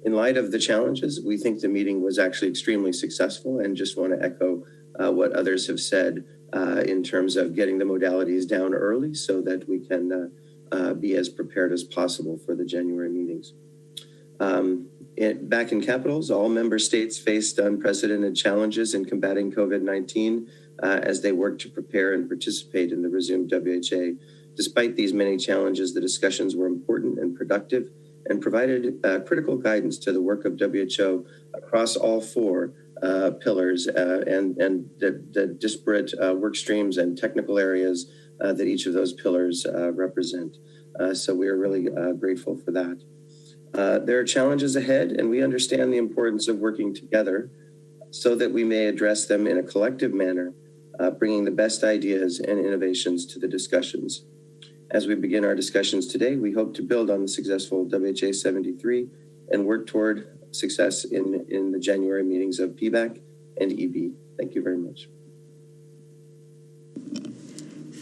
In light of the challenges, we think the meeting was actually extremely successful, and just want to echo what others have said in terms of getting the modalities down early so that we can be as prepared as possible for the January meetings. Back in capitals, all member states faced unprecedented challenges in combating COVID-19 as they worked to prepare and participate in the resumed WHA. Despite these many challenges, the discussions were important and productive and provided critical guidance to the work of WHO across all 4 pillars and the disparate work streams and technical areas that each of those pillars represent. So we are really grateful for that. There are challenges ahead, and we understand the importance of working together so that we may address them in a collective manner, bringing the best ideas and innovations to the discussions. As we begin our discussions today, we hope to build on the successful WHA 73 and work toward success in the January meetings of PBAC and EB. Thank you very much.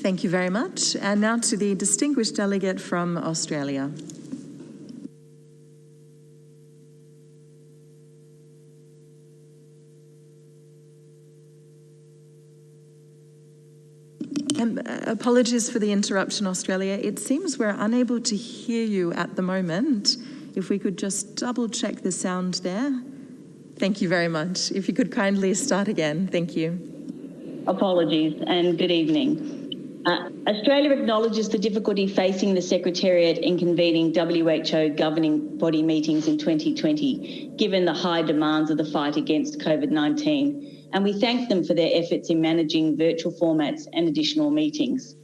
Thank you very much. And now to the distinguished delegate from Australia. Apologies for the interruption, Australia. It seems we're unable to hear you at the moment. If we could just double check the sound there. Thank you very much. If you could kindly start again. Thank you. Apologies and good evening. Australia acknowledges the difficulty facing the Secretariat in convening WHO governing body meetings in 2020, given the high demands of the fight against COVID-19, and we thank them for their efforts in managing virtual formats and additional meetings.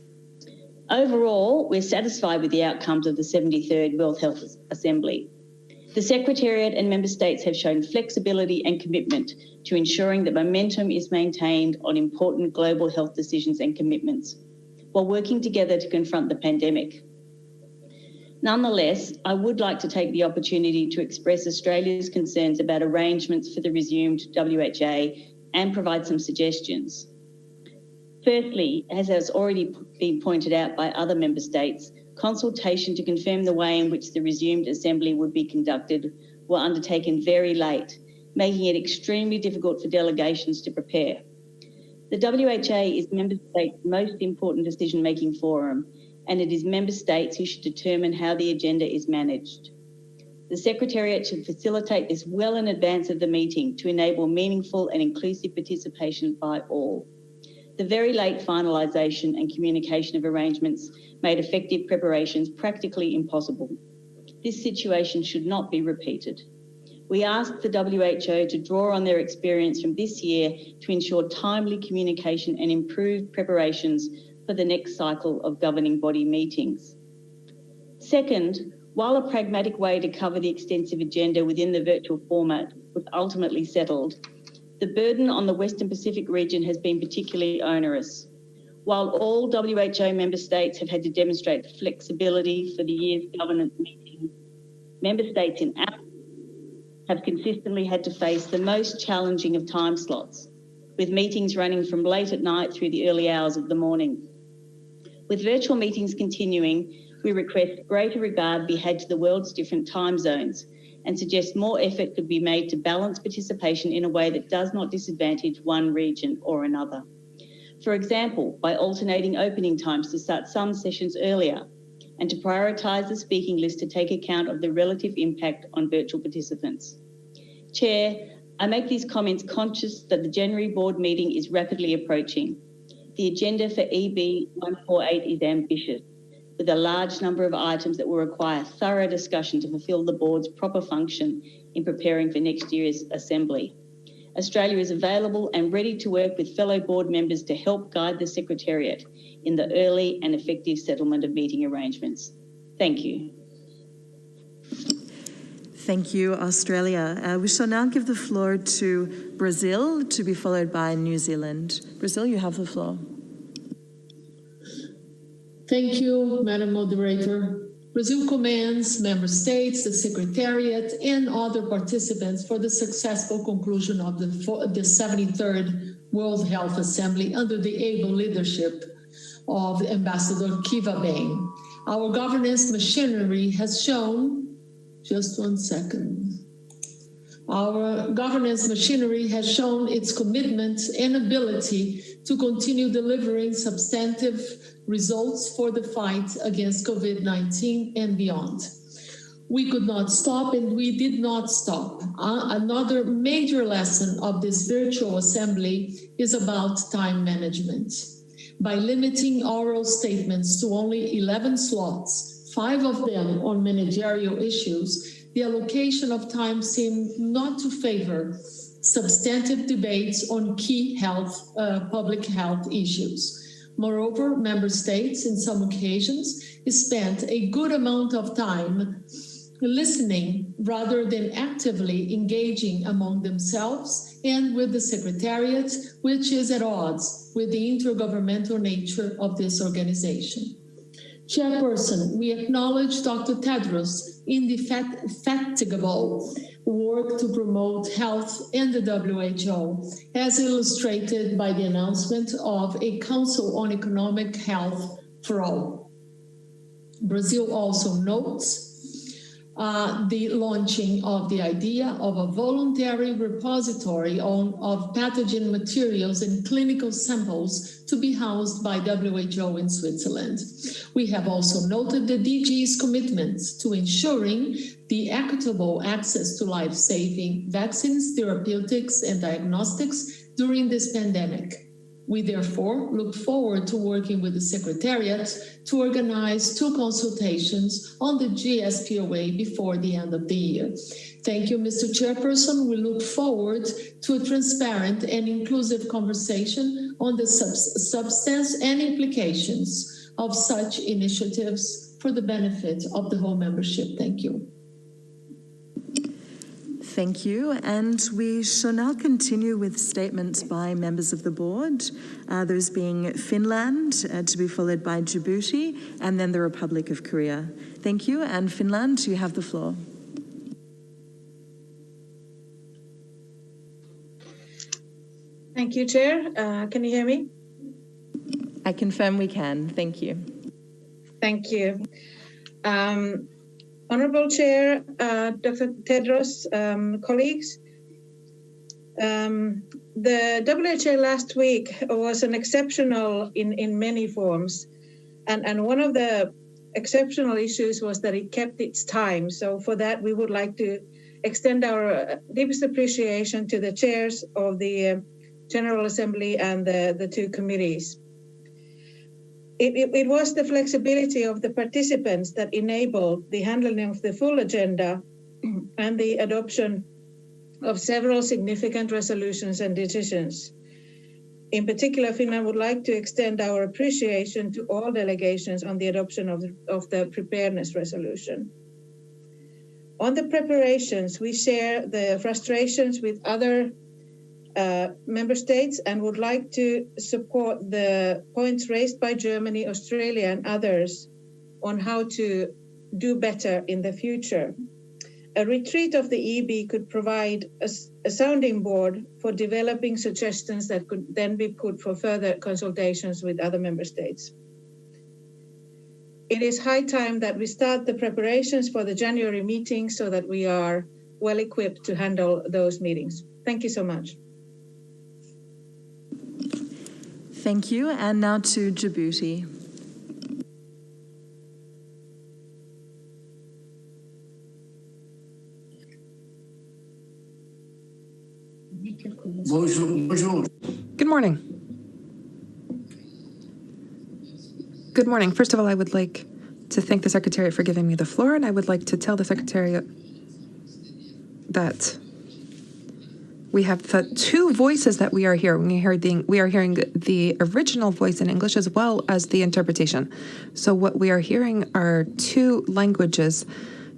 Overall, we're satisfied with the outcomes of the 73rd World Health Assembly. The Secretariat and Member States have shown flexibility and commitment to ensuring that momentum is maintained on important global health decisions and commitments, while working together to confront the pandemic. Nonetheless, I would like to take the opportunity to express Australia's concerns about arrangements for the resumed WHA and provide some suggestions. Firstly, as has already been pointed out by other member states, consultation to confirm the way in which the resumed assembly would be conducted were undertaken very late, making it extremely difficult for delegations to prepare. The WHA is member states' most important decision-making forum, and it is member states who should determine how the agenda is managed. The Secretariat should facilitate this well in advance of the meeting to enable meaningful and inclusive participation by all. The very late finalisation and communication of arrangements made effective preparations practically impossible. This situation should not be repeated. We ask the WHO to draw on their experience from this year to ensure timely communication and improved preparations for the next cycle of governing body meetings. Second, while a pragmatic way to cover the extensive agenda within the virtual format was ultimately settled, the burden on the Western Pacific region has been particularly onerous. While all WHO member states have had to demonstrate flexibility for the year's governance meetings, member states in Africa have consistently had to face the most challenging of time slots, with meetings running from late at night through the early hours of the morning. With virtual meetings continuing, we request greater regard be had to the world's different time zones and suggest more effort could be made to balance participation in a way that does not disadvantage one region or another. For example, by alternating opening times to start some sessions earlier and to prioritise the speaking list to take account of the relative impact on virtual participants. Chair, I make these comments conscious that the January board meeting is rapidly approaching. The agenda for EB 148 is ambitious, with a large number of items that will require thorough discussion to fulfil the board's proper function in preparing for next year's assembly. Australia is available and ready to work with fellow board members to help guide the Secretariat in the early and effective settlement of meeting arrangements. Thank you. Thank you, Australia. We shall now give the floor to Brazil, to be followed by New Zealand. Brazil, you have the floor. Thank you, Madam Moderator. Brazil commends member states, the Secretariat, and other participants for the successful conclusion of the 73rd World Health Assembly under the able leadership of Ambassador Kiva Bain. Our governance machinery has shown, Our governance machinery has shown its commitment and ability to continue delivering substantive results for the fight against COVID-19 and beyond. We could not stop, and we did not stop. Another major lesson of this virtual assembly is about time management. By limiting oral statements to only 11 slots, 5 of them on managerial issues, the allocation of time seemed not to favor substantive debates on key public health issues. Moreover, member states, in some occasions, spent a good amount of time listening rather than actively engaging among themselves and with the Secretariat, which is at odds with the intergovernmental nature of this organization. Chairperson, we acknowledge Dr. Tedros' indefatigable work to promote health and the WHO, as illustrated by the announcement of a Council on Economic Health for All. Brazil also notes the launching of the idea of a voluntary repository of pathogen materials and clinical samples to be housed by WHO in Switzerland. We have also noted the DG's commitment to ensuring the equitable access to life-saving vaccines, therapeutics, and diagnostics during this pandemic. We therefore look forward to working with the Secretariat to organize 2 consultations on the GSPOA before the end of the year. Thank you, Mr. Chairperson. We look forward to a transparent and inclusive conversation on the substance and implications of such initiatives for the benefit of the whole membership. Thank you. Thank you. And we shall now continue with statements by members of the board, those being Finland, to be followed by Djibouti, and then the Republic of Korea. Thank you. And Finland, you have the floor. Thank you, Chair. Can you hear me? I confirm we can. Thank you. Thank you. Honorable Chair, Dr. Tedros, colleagues, the WHO last week was an exceptional in many forms. And one of the exceptional issues was that it kept its time. So for that, we would like to extend our deepest appreciation to the chairs of the General Assembly and the 2 committees. It was the flexibility of the participants that enabled the handling of the full agenda and the adoption of several significant resolutions and decisions. In particular, Finland would like to extend our appreciation to all delegations on the adoption of the preparedness resolution. On the preparations, we share the frustrations with other member states and would like to support the points raised by Germany, Australia, and others on how to do better in the future. A retreat of the EB could provide a sounding board for developing suggestions that could then be put for further consultations with other member states. It is high time that we start the preparations for the January meeting so that we are well equipped to handle those meetings. Thank you so much. Thank you. And now to Djibouti. Bonjour. Good morning. Good morning. First of all, I would like to thank the Secretariat for giving me the floor, and I would like to tell the Secretariat that we have the 2 voices that we are hearing. We are hearing the original voice in English as well as the interpretation. So what we are hearing are 2 languages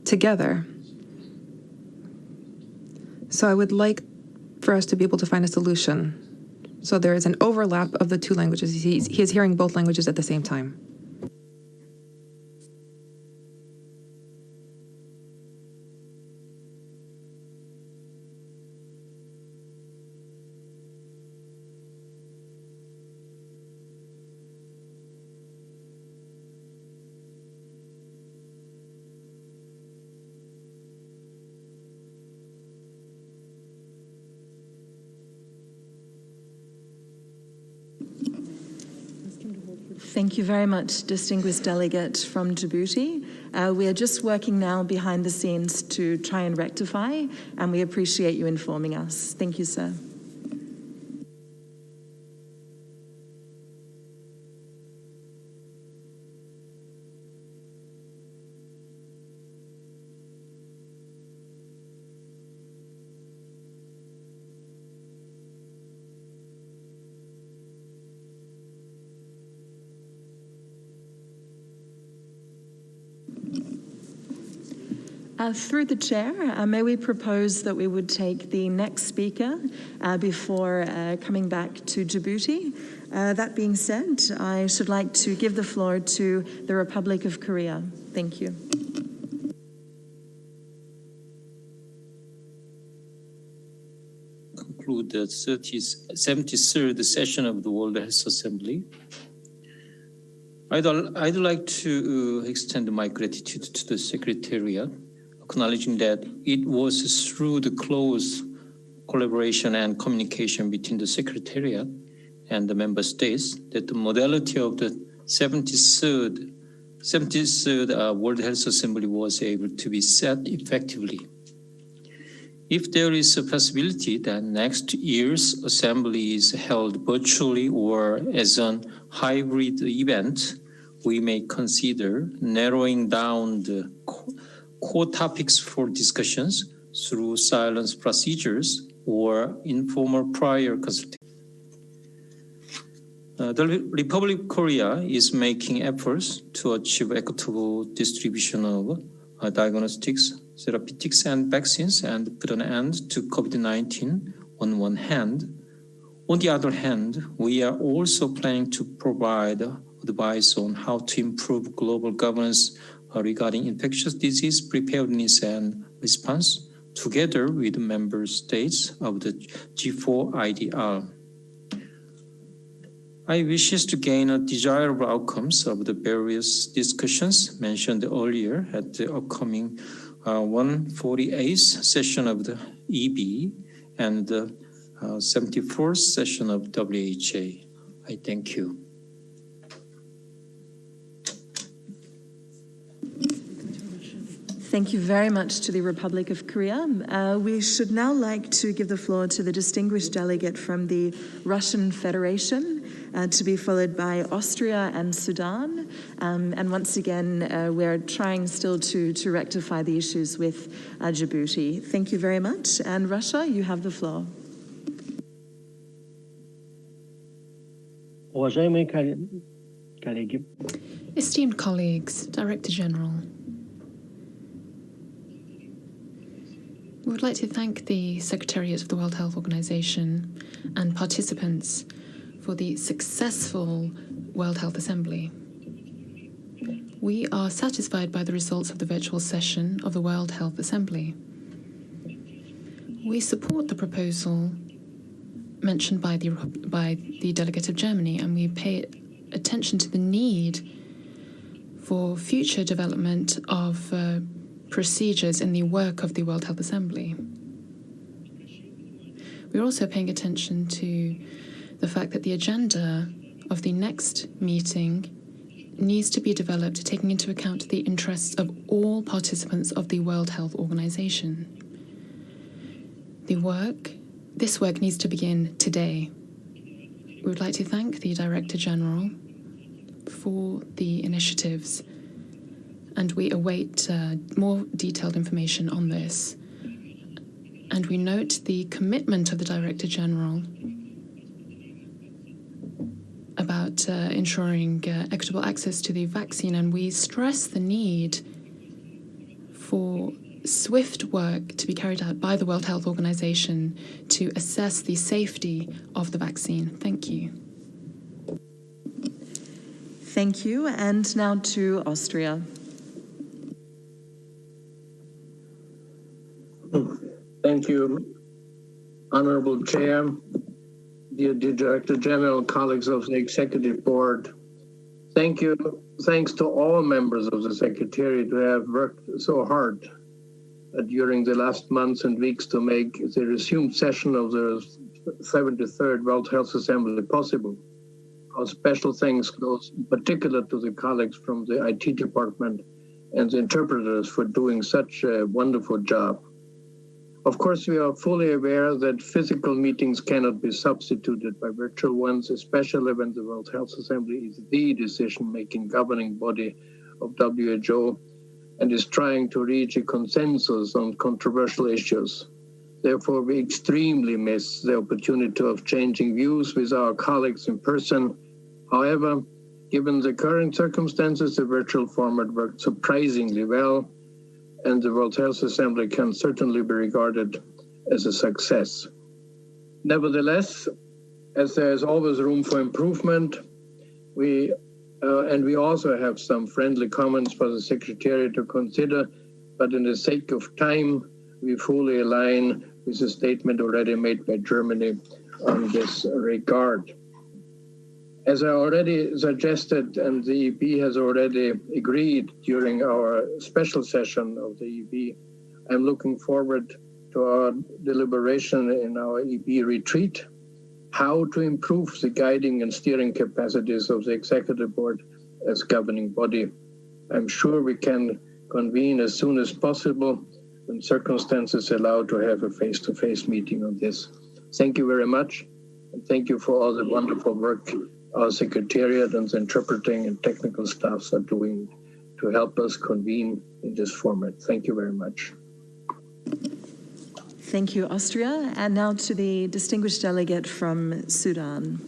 together. So I would like for us to be able to find a solution. So there is an overlap of the 2 languages. He is hearing both languages at the same time. Thank you very much, distinguished delegate from Djibouti. We are just working now behind the scenes to try and rectify, and we appreciate you informing us. Thank you, sir. Through the chair, may we propose that we would take the next speaker before coming back to Djibouti. That being said, I should like to give the floor to the Republic of Korea. Thank you. Conclude the 73rd session of the World Health Assembly. I'd like to extend my gratitude to the Secretariat acknowledging that it was through the close collaboration and communication between the Secretariat and the member states that the modality of the 73rd World Health Assembly was able to be set effectively. If there is a possibility that next year's assembly is held virtually or as a hybrid event, we may consider narrowing down the core topics for discussions through silence procedures or informal prior consultation. The Republic of Korea is making efforts to achieve equitable distribution of diagnostics, therapeutics, and vaccines and put an end to COVID-19 on one hand. On the other hand, we are also planning to provide advice on how to improve global governance regarding infectious disease preparedness and response, together with member states of the G4IDR. I wish to gain a desirable outcomes of the various discussions mentioned earlier at the upcoming 148th session of the EB and the 74th session of WHA. I thank you. Thank you very much to the Republic of Korea. We should now like to give the floor to the distinguished delegate from the Russian Federation, to be followed by Austria and Sudan. And once again, we're trying still to rectify the issues with Djibouti. Thank you very much. And Russia, you have the floor. Esteemed colleagues, Director General, we would like to thank the Secretariat of the World Health Organization and participants for the successful World Health Assembly. We are satisfied by the results of the virtual session of the World Health Assembly. We support the proposal mentioned by the delegate of Germany, and we pay attention to the need for future development of procedures in the work of the World Health Assembly. We're also paying attention to the fact that the agenda of the next meeting needs to be developed taking into account the interests of all participants of the World Health Organization. This work needs to begin today. We would like to thank the Director General for the initiatives, and we await more detailed information on this. And we note the commitment of the Director General about ensuring equitable access to the vaccine, and we stress the need for swift work to be carried out by the World Health Organization to assess the safety of the vaccine. Thank you. Thank you. And now to Austria. Thank you, Honorable Chair, dear Director General, colleagues of the Executive Board. Thanks to all members of the Secretariat who have worked so hard during the last months and weeks to make the resumed session of the 73rd World Health Assembly possible. Our special thanks goes in particular to the colleagues from the IT department and the interpreters for doing such a wonderful job. Of course, we are fully aware that physical meetings cannot be substituted by virtual ones, especially when the World Health Assembly is the decision-making governing body of WHO and is trying to reach a consensus on controversial issues. Therefore, we extremely miss the opportunity of changing views with our colleagues in person. However, given the current circumstances, the virtual format worked surprisingly well, and the World Health Assembly can certainly be regarded as a success. Nevertheless, as there is always room for improvement, we also have some friendly comments for the Secretariat to consider, but in the sake of time, we fully align with the statement already made by Germany on this regard. As I already suggested, and the EP has already agreed during our special session of the EP, I'm looking forward to our deliberation in our EB retreat, how to improve the guiding and steering capacities of the Executive Board as governing body. I'm sure we can convene as soon as possible when circumstances allow to have a face-to-face meeting on this. Thank you very much, and thank you for all the wonderful work our Secretariat and the interpreting and technical staffs are doing to help us convene in this format. Thank you very much. Thank you, Austria. And now to the distinguished delegate from Sudan.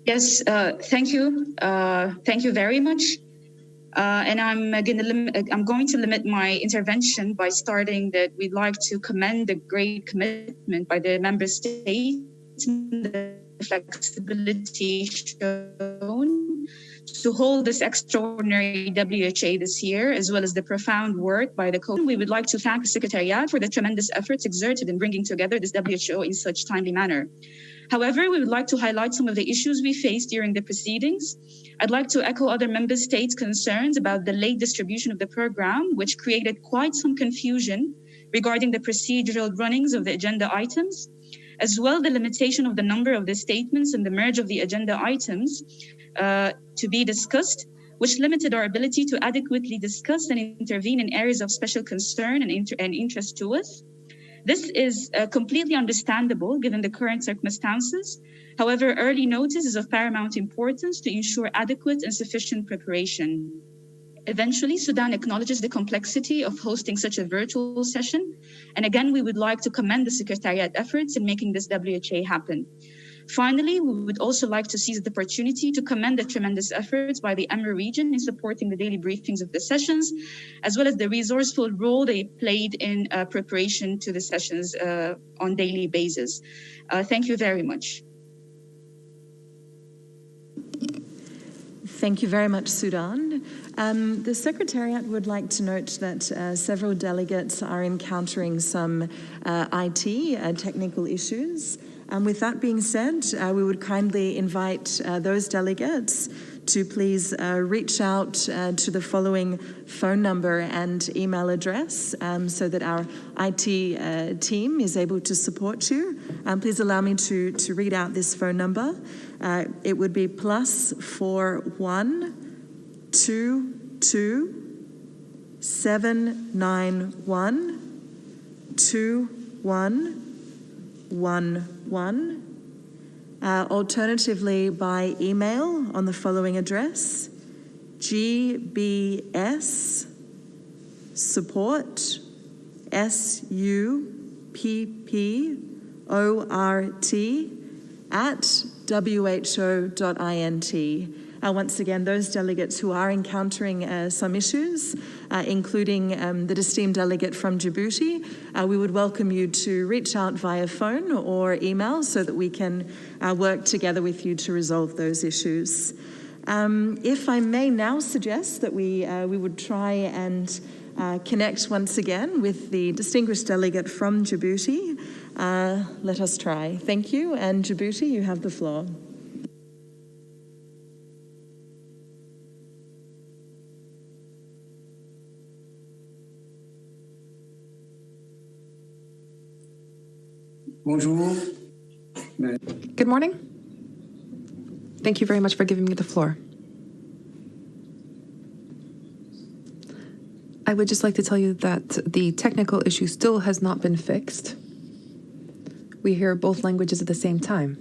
Yes, thank you. Thank you very much. And I'm going to limit my intervention by starting that we'd like to commend the great commitment by the member states and the flexibility shown to hold this extraordinary WHA this year, as well as the profound work by the We would like to thank the Secretariat for the tremendous efforts exerted in bringing together this WHO in such timely manner. However, we would like to highlight some of the issues we faced during the proceedings. I'd like to echo other member states' concerns about the late distribution of the program, which created quite some confusion regarding the procedural runnings of the agenda items, as well the limitation of the number of the statements and the merge of the agenda items to be discussed, which limited our ability to adequately discuss and intervene in areas of special concern and interest to us. This is completely understandable given the current circumstances. However, early notice is of paramount importance to ensure adequate and sufficient preparation. Eventually, Sudan acknowledges the complexity of hosting such a virtual session. And again, we would like to commend the Secretariat efforts in making this WHA happen. Finally, we would also like to seize the opportunity to commend the tremendous efforts by the Emir region in supporting the daily briefings of the sessions, as well as the resourceful role they played in preparation to the sessions on daily basis. Thank you very much. Thank you very much, Sudan. The Secretariat would like to note that several delegates are encountering some IT technical issues. With that being said, we would kindly invite those delegates to please reach out to the following phone number and email address so that our IT team is able to support you. Please allow me to read out this phone number. It would be +41 22 791 2111. Alternatively, by email on the following address: gbs support support@who.int. Once again, those delegates who are encountering some issues, including the esteemed delegate from Djibouti, we would welcome you to reach out via phone or email so that we can work together with you to resolve those issues. If I may now suggest that we would try and connect once again with the distinguished delegate from Djibouti. Let us try. Thank you. And Djibouti, you have the floor. Bonjour. Good morning. Thank you very much for giving me the floor. I would just like to tell you that the technical issue still has not been fixed. We hear both languages at the same time.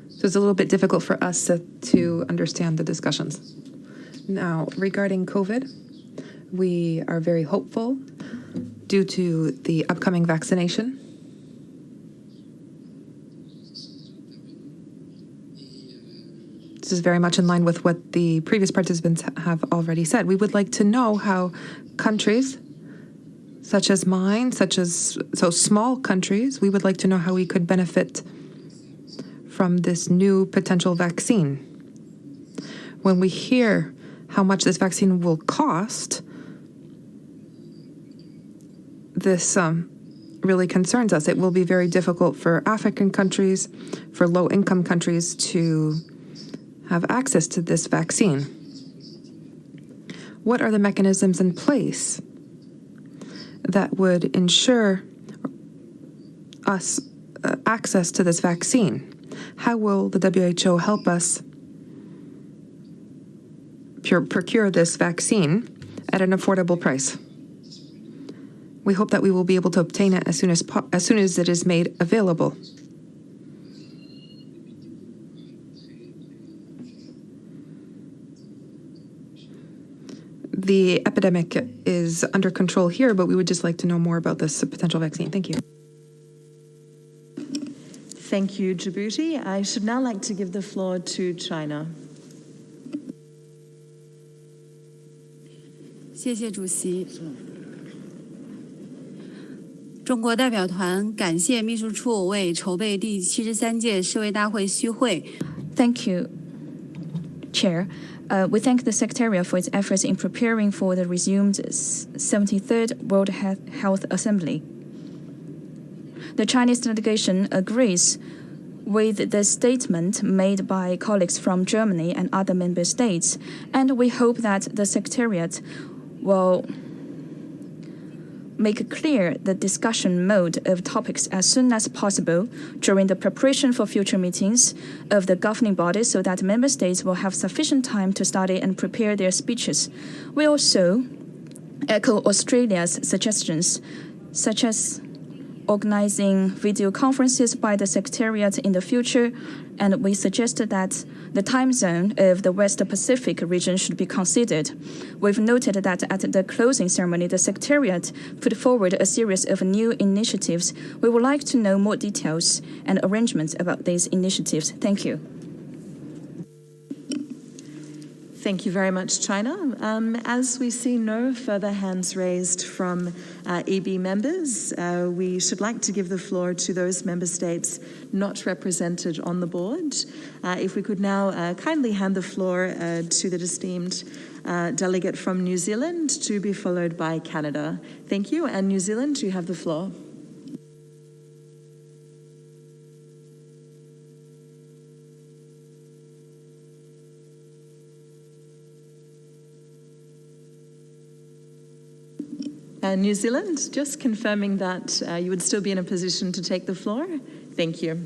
So it's a little bit difficult for us to understand the discussions. Now, regarding COVID, we are very hopeful due to the upcoming vaccination. This is very much in line with what the previous participants have already said. We would like to know how countries such as mine, so small countries, we would like to know how we could benefit from this new potential vaccine. When we hear how much this vaccine will cost, this really concerns us. It will be very difficult for African countries, for low-income countries to have access to this vaccine. What are the mechanisms in place that would ensure us access to this vaccine? How will the WHO help us procure this vaccine at an affordable price? We hope that we will be able to obtain it as soon as it is made available. The epidemic is under control here, but we would just like to know more about this potential vaccine. Thank you. Thank you, Djibouti. I should now like to give the floor to China. 谢谢主席。中国代表团感谢秘书处为筹备第73届世卫大会续会。Thank you, Chair. We thank the Secretariat for its efforts in preparing for the resumed 73rd World Health Assembly. The Chinese delegation agrees with the statement made by colleagues from Germany and other member states, and we hope that the Secretariat will make clear the discussion mode of topics as soon as possible during the preparation for future meetings of the governing body so that member states will have sufficient time to study and prepare their speeches. We also echo Australia's suggestions, such as organizing video conferences by the Secretariat in the future, and we suggested that the time zone of the West Pacific region should be considered. We've noted that at the closing ceremony, the Secretariat put forward a series of new initiatives. We would like to know more details and arrangements about these initiatives. Thank you. Thank you very much, China. As we see no further hands raised from EB members, we should like to give the floor to those member states not represented on the board. If we could now kindly hand the floor to the esteemed delegate from New Zealand, to be followed by Canada. Thank you. And New Zealand, you have the floor. New Zealand, just confirming that you would still be in a position to take the floor. Thank you.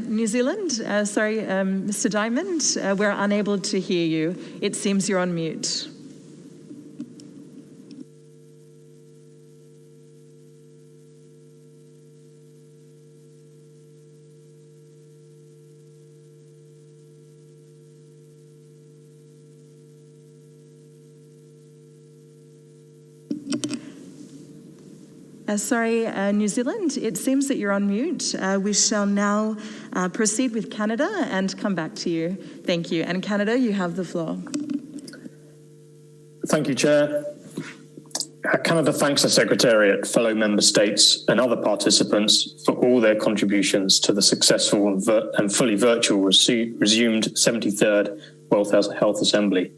New Zealand, sorry, Mr. Diamond, we're unable to hear you. It seems you're on mute. Sorry, New Zealand, it seems that you're on mute. We shall now proceed with Canada and come back to you. Thank you. And Canada, you have the floor. Thank you, Chair. Canada thanks the Secretariat, fellow member states and other participants for all their contributions to the successful and fully virtual resumed 73rd World Health Assembly.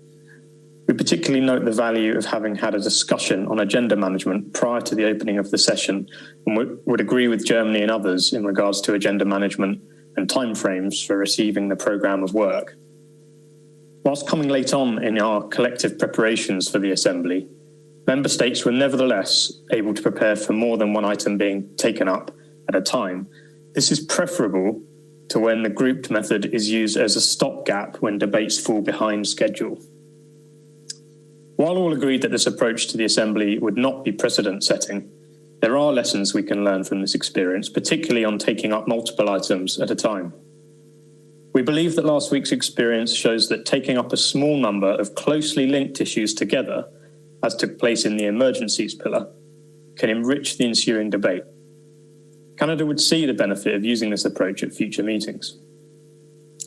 We particularly note the value of having had a discussion on agenda management prior to the opening of the session, and would agree with Germany and others in regards to agenda management and timeframes for receiving the programme of work. Whilst coming late on in our collective preparations for the Assembly, member states were nevertheless able to prepare for more than one item being taken up at a time. This is preferable to when the grouped method is used as a stopgap when debates fall behind schedule. While all agreed that this approach to the Assembly would not be precedent-setting, there are lessons we can learn from this experience, particularly on taking up multiple items at a time. We believe that last week's experience shows that taking up a small number of closely linked issues together, as took place in the emergencies pillar, can enrich the ensuing debate. Canada would see the benefit of using this approach at future meetings.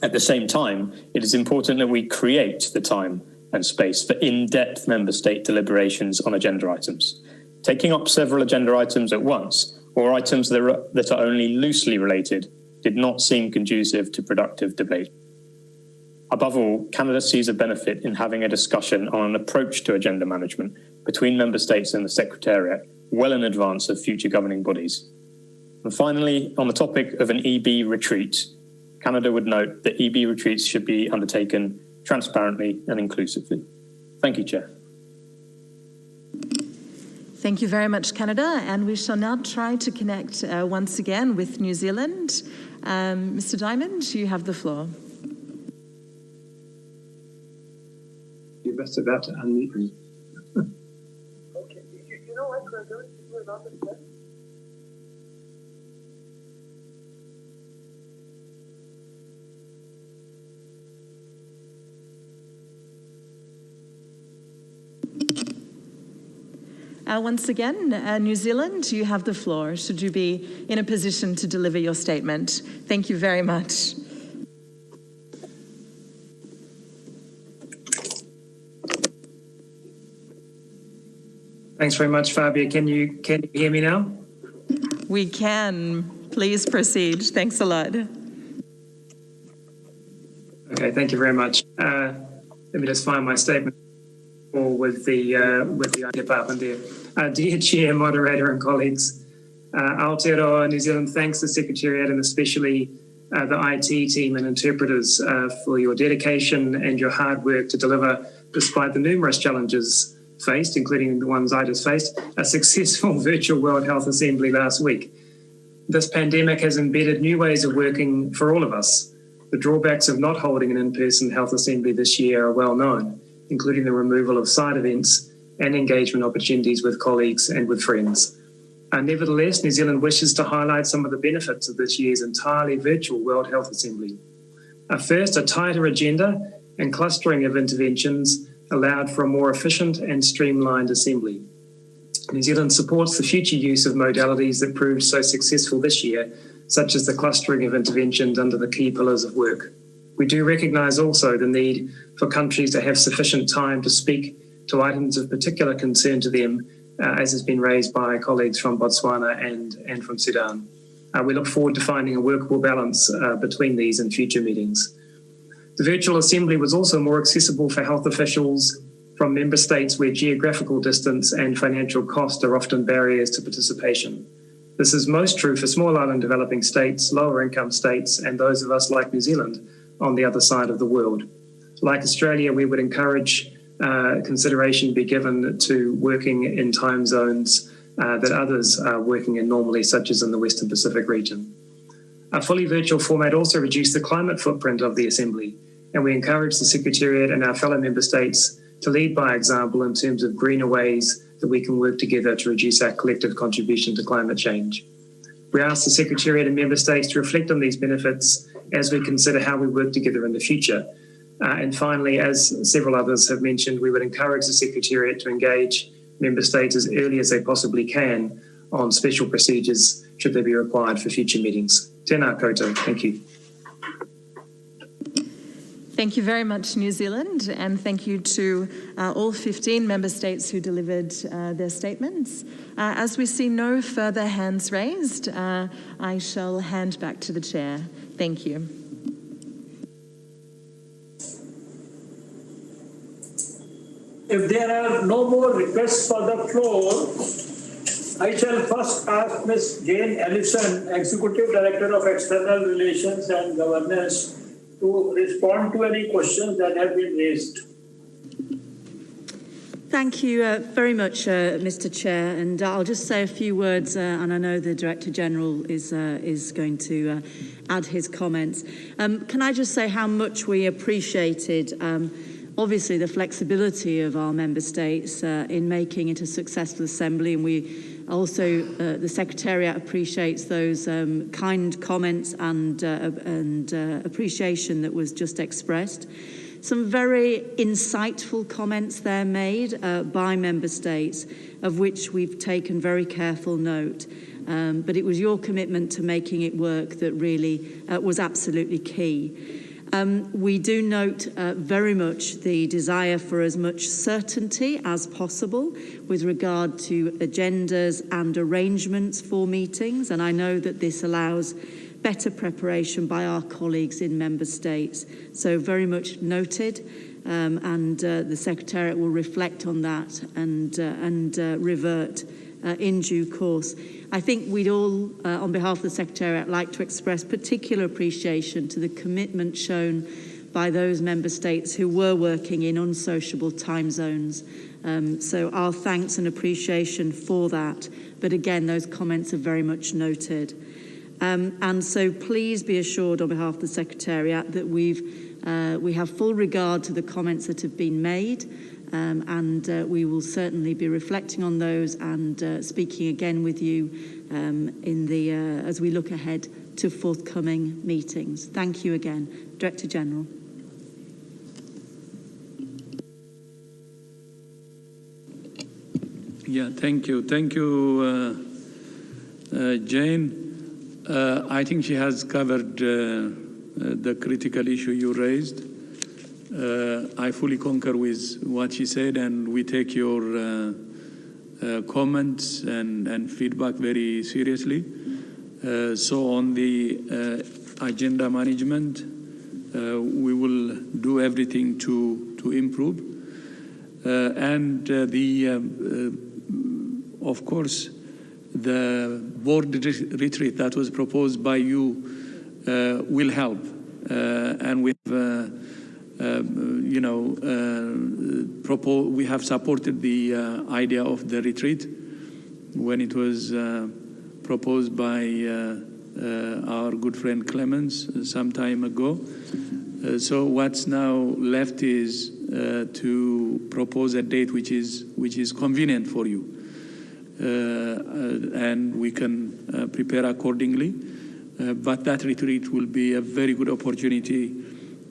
At the same time, it is important that we create the time and space for in-depth member state deliberations on agenda items. Taking up several agenda items at once, or items that are only loosely related, did not seem conducive to productive debate. Above all, Canada sees a benefit in having a discussion on an approach to agenda management between member states and the Secretariat well in advance of future governing bodies. And finally, on the topic of an EB retreat, Canada would note that EB retreats should be undertaken transparently and inclusively. Thank you, Chair. Thank you very much, Canada. And we shall now try to connect once again with New Zealand. Mr. Diamond, you have the floor. You're best about to unmute me. Okay. You know what? We're going to do another step. Once again, New Zealand, you have the floor, should you be in a position to deliver your statement. Thank you very much. Thanks very much, Fabia. Can you hear me now? We can. Please proceed. Thanks a lot. Okay, thank you very much. Let me just find my statement with the department there. Dear Chair, Moderator and colleagues, Aotearoa New Zealand thanks the Secretariat and especially the IT team and interpreters for your dedication and your hard work to deliver, despite the numerous challenges faced, including the ones I just faced, a successful virtual World Health Assembly last week. This pandemic has embedded new ways of working for all of us. The drawbacks of not holding an in-person health assembly this year are well known, including the removal of side events and engagement opportunities with colleagues and with friends. Nevertheless, New Zealand wishes to highlight some of the benefits of this year's entirely virtual World Health Assembly. First, a tighter agenda and clustering of interventions allowed for a more efficient and streamlined assembly. New Zealand supports the future use of modalities that proved so successful this year, such as the clustering of interventions under the key pillars of work. We do recognise also the need for countries to have sufficient time to speak to items of particular concern to them, as has been raised by colleagues from Botswana and from Sudan. We look forward to finding a workable balance between these in future meetings. The virtual assembly was also more accessible for health officials from member states where geographical distance and financial cost are often barriers to participation. This is most true for small island developing states, lower income states, and those of us like New Zealand on the other side of the world. Like Australia, we would encourage consideration be given to working in time zones that others are working in normally, such as in the Western Pacific region. A fully virtual format also reduced the climate footprint of the Assembly, and we encourage the Secretariat and our fellow member states to lead by example in terms of greener ways that we can work together to reduce our collective contribution to climate change. We ask the Secretariat and member states to reflect on these benefits as we consider how we work together in the future. And finally, as several others have mentioned, we would encourage the Secretariat to engage member states as early as they possibly can on special procedures should they be required for future meetings. Tēnā koutou. Thank you. Thank you very much, New Zealand, and thank you to all 15 member states who delivered their statements. As we see no further hands raised, I shall hand back to the chair. Thank you. If there are no more requests for the floor, I shall first ask Ms. Jane Ellison, Executive Director of External Relations and Governance, to respond to any questions that have been raised. Thank you very much, Mr. Chair. And I'll just say a few words, and I know the Director General is going to add his comments. Can I just say how much we appreciated obviously the flexibility of our member states in making it a successful assembly, and we also the Secretariat appreciates those kind comments and appreciation that was just expressed. Some very insightful comments there made by member states, of which we've taken very careful note. But it was your commitment to making it work that really was absolutely key. We do note very much the desire for as much certainty as possible with regard to agendas and arrangements for meetings, and I know that this allows better preparation by our colleagues in member states. So very much noted, and the Secretariat will reflect on that and revert in due course. I think we'd all, on behalf of the Secretariat, like to express particular appreciation to the commitment shown by those member states who were working in unsociable time zones. So our thanks and appreciation for that. But again, those comments are very much noted. And so please be assured on behalf of the Secretariat that we have full regard to the comments that have been made, and we will certainly be reflecting on those and speaking again with you as we look ahead to forthcoming meetings. Thank you again, Director General. Yeah, thank you. Thank you, Jane. I think she has covered the critical issue you raised. I fully concur with what she said, and we take your comments and feedback very seriously. So on the agenda management, we will do everything to improve. Of course, the board retreat that was proposed by you will help, and we have supported the idea of the retreat when it was proposed by our good friend Clemens some time ago. So what's now left is to propose a date which is convenient for you, and we can prepare accordingly. But that retreat will be a very good opportunity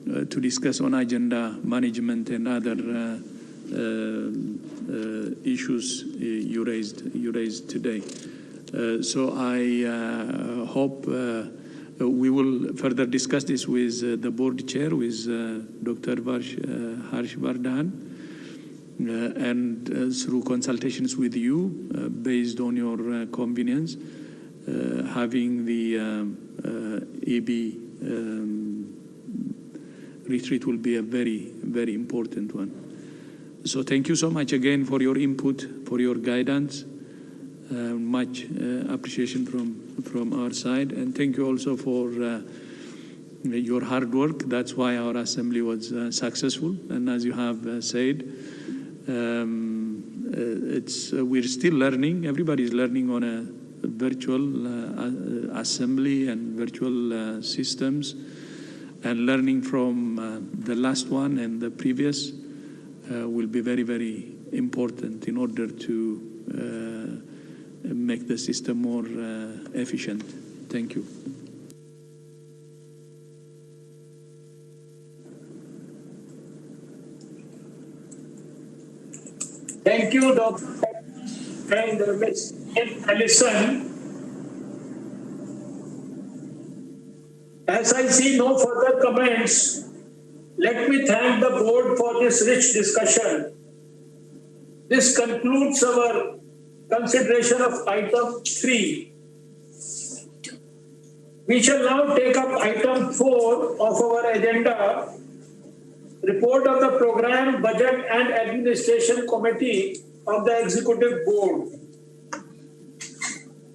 to discuss on agenda management and other issues you raised today. So I hope we will further discuss this with the board chair, with Dr. Harsh Vardhan, and through consultations with you, based on your convenience, having the EB retreat will be a very, very important one. So thank you so much again for your input, for your guidance. Much appreciation from our side, and thank you also for your hard work. That's why our assembly was successful. And as you have said, we're still learning. Everybody's learning on a virtual assembly and virtual systems, and learning from the last one and the previous will be very, very important in order to make the system more efficient. Thank you. Thank you, Dr. and Ms. Allison. As I see no further comments, let me thank the board for this rich discussion. This concludes our consideration of item 3. We shall now take up item 4 of our agenda, report of the Program, Budget and Administration Committee of the Executive Board.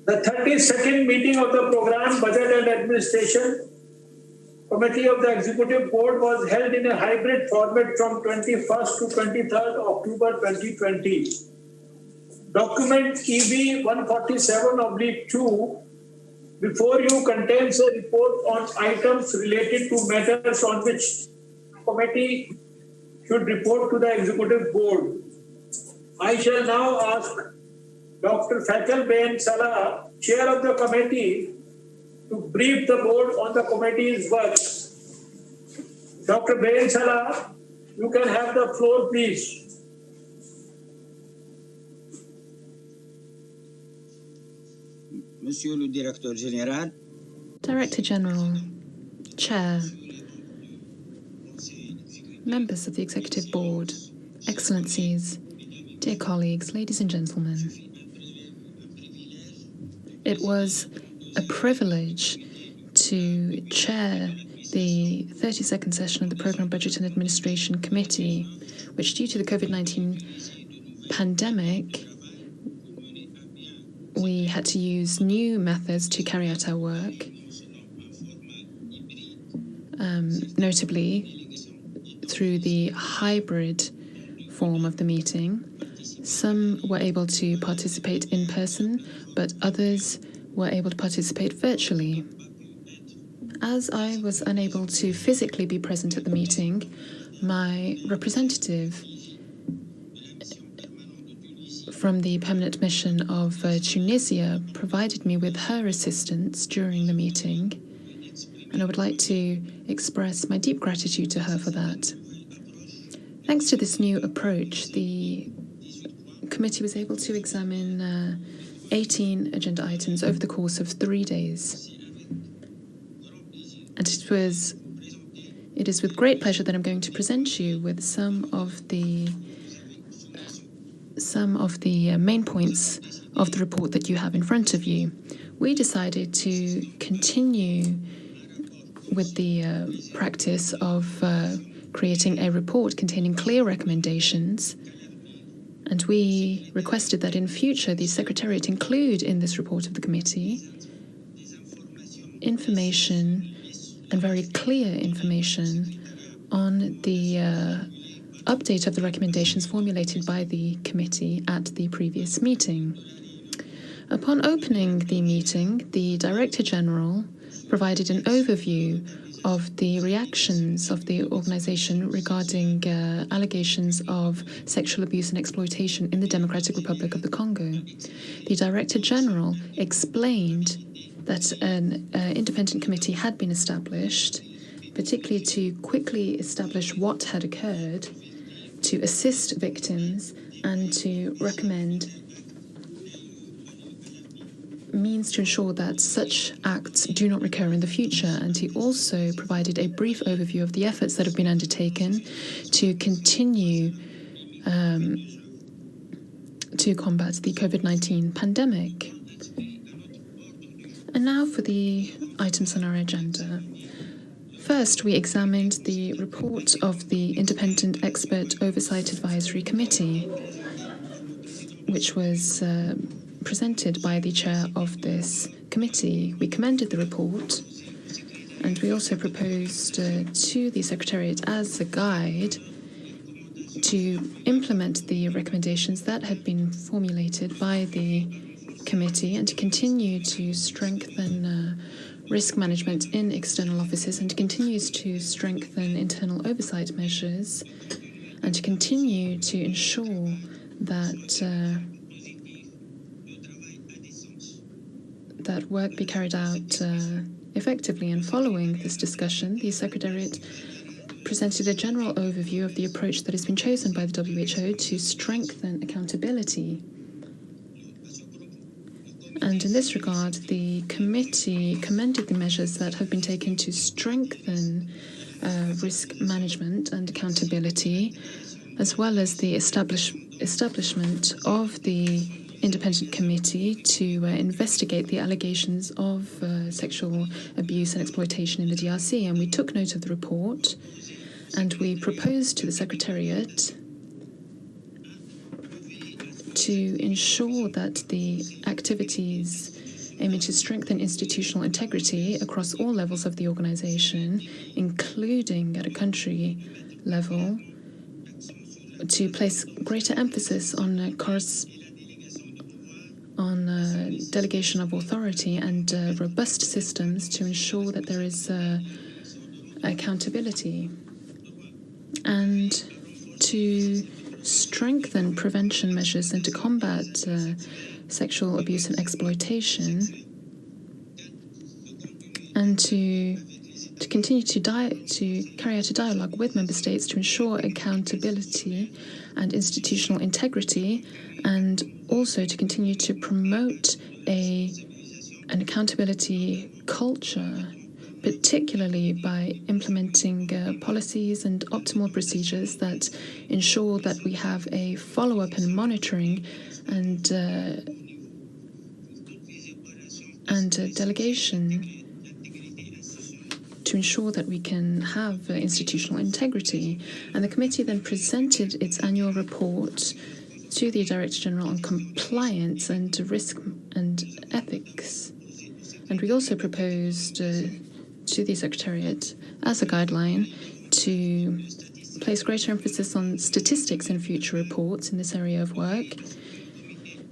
The 32nd meeting of the Program, Budget and Administration Committee of the Executive Board was held in a hybrid format from 21st to 23rd October 2020. Document EB 147/2 before you contains a report on items related to matters on which the committee should report to the Executive Board. I shall now ask Dr. Faisal Bin Salah, Chair of the committee, to brief the board on the committee's work. Dr. Bin Salah, you can have the floor, please. Monsieur le Directeur Général. Director General, Chair, members of the Executive Board, Excellencies, dear colleagues, ladies and gentlemen. It was a privilege to chair the 32nd session of the Programme Budget and Administration Committee, which, due to the COVID-19 pandemic, we had to use new methods to carry out our work, notably through the hybrid form of the meeting. Some were able to participate in person, but others were able to participate virtually. As I was unable to physically be present at the meeting, my representative from the permanent mission of Tunisia provided me with her assistance during the meeting, and I would like to express my deep gratitude to her for that. Thanks to this new approach, the committee was able to examine 18 agenda items over the course of 3 days. And it is with great pleasure that I'm going to present you with some of the main points of the report that you have in front of you. We decided to continue with the practice of creating a report containing clear recommendations, and we requested that in future the Secretariat include in this report of the committee information, and very clear information, on the update of the recommendations formulated by the committee at the previous meeting. Upon opening the meeting, the Director General provided an overview of the reactions of the organization regarding allegations of sexual abuse and exploitation in the Democratic Republic of the Congo. The Director General explained that an independent committee had been established, particularly to quickly establish what had occurred, to assist victims, and to recommend means to ensure that such acts do not recur in the future. And he also provided a brief overview of the efforts that have been undertaken to continue to combat the COVID-19 pandemic. And now for the items on our agenda. First, we examined the report of the Independent Expert Oversight Advisory Committee, which was presented by the chair of this committee. We commended the report, and we also proposed to the Secretariat as a guide to implement the recommendations that had been formulated by the committee, and to continue to strengthen risk management in external offices, and to continue to strengthen internal oversight measures, and to continue to ensure that that work be carried out effectively. And following this discussion, the Secretariat presented a general overview of the approach that has been chosen by the WHO to strengthen accountability. And in this regard, the committee commended the measures that have been taken to strengthen risk management and accountability, as well as the establishment of the independent committee to investigate the allegations of sexual abuse and exploitation in the DRC. And we took note of the report, and we proposed to the Secretariat to ensure that the activities aiming to strengthen institutional integrity across all levels of the organization, including at a country level, to place greater emphasis on delegation of authority and robust systems to ensure that there is accountability, and to strengthen prevention measures and to combat sexual abuse and exploitation, and to continue to carry out a dialogue with member states to ensure accountability and institutional integrity, and also to continue to promote an accountability culture, particularly by implementing policies and optimal procedures that ensure that we have a follow-up and monitoring and delegation to ensure that we can have institutional integrity. And the committee then presented its annual report to the Director General on compliance and risk and ethics. And we also proposed to the Secretariat as a guideline to place greater emphasis on statistics in future reports in this area of work,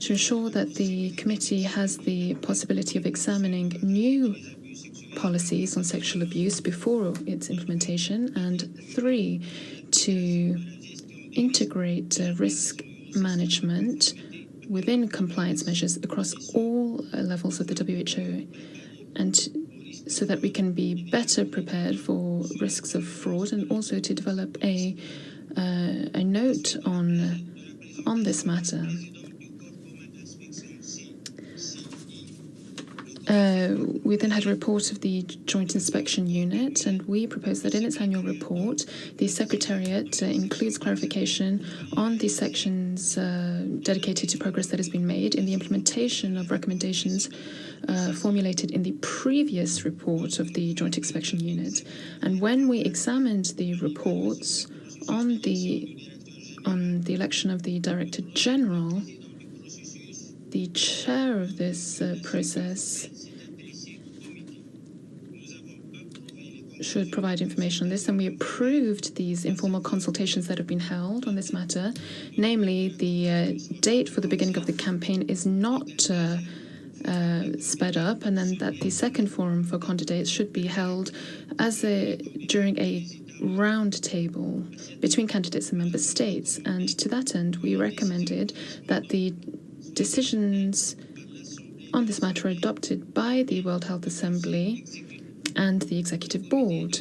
to ensure that the committee has the possibility of examining new policies on sexual abuse before its implementation, and 3, to integrate risk management within compliance measures across all levels of the WHO, and so that we can be better prepared for risks of fraud, and also to develop a note on this matter. We then had a report of the Joint Inspection Unit, and we proposed that in its annual report, the Secretariat includes clarification on the sections dedicated to progress that has been made in the implementation of recommendations formulated in the previous report of the Joint Inspection Unit. And when we examined the reports on the election of the Director General, the chair of this process should provide information on this, and we approved these informal consultations that have been held on this matter. Namely, the date for the beginning of the campaign is not sped up, and then that the second forum for candidates should be held during a round table between candidates and member states. And to that end, we recommended that the decisions on this matter are adopted by the World Health Assembly and the Executive Board.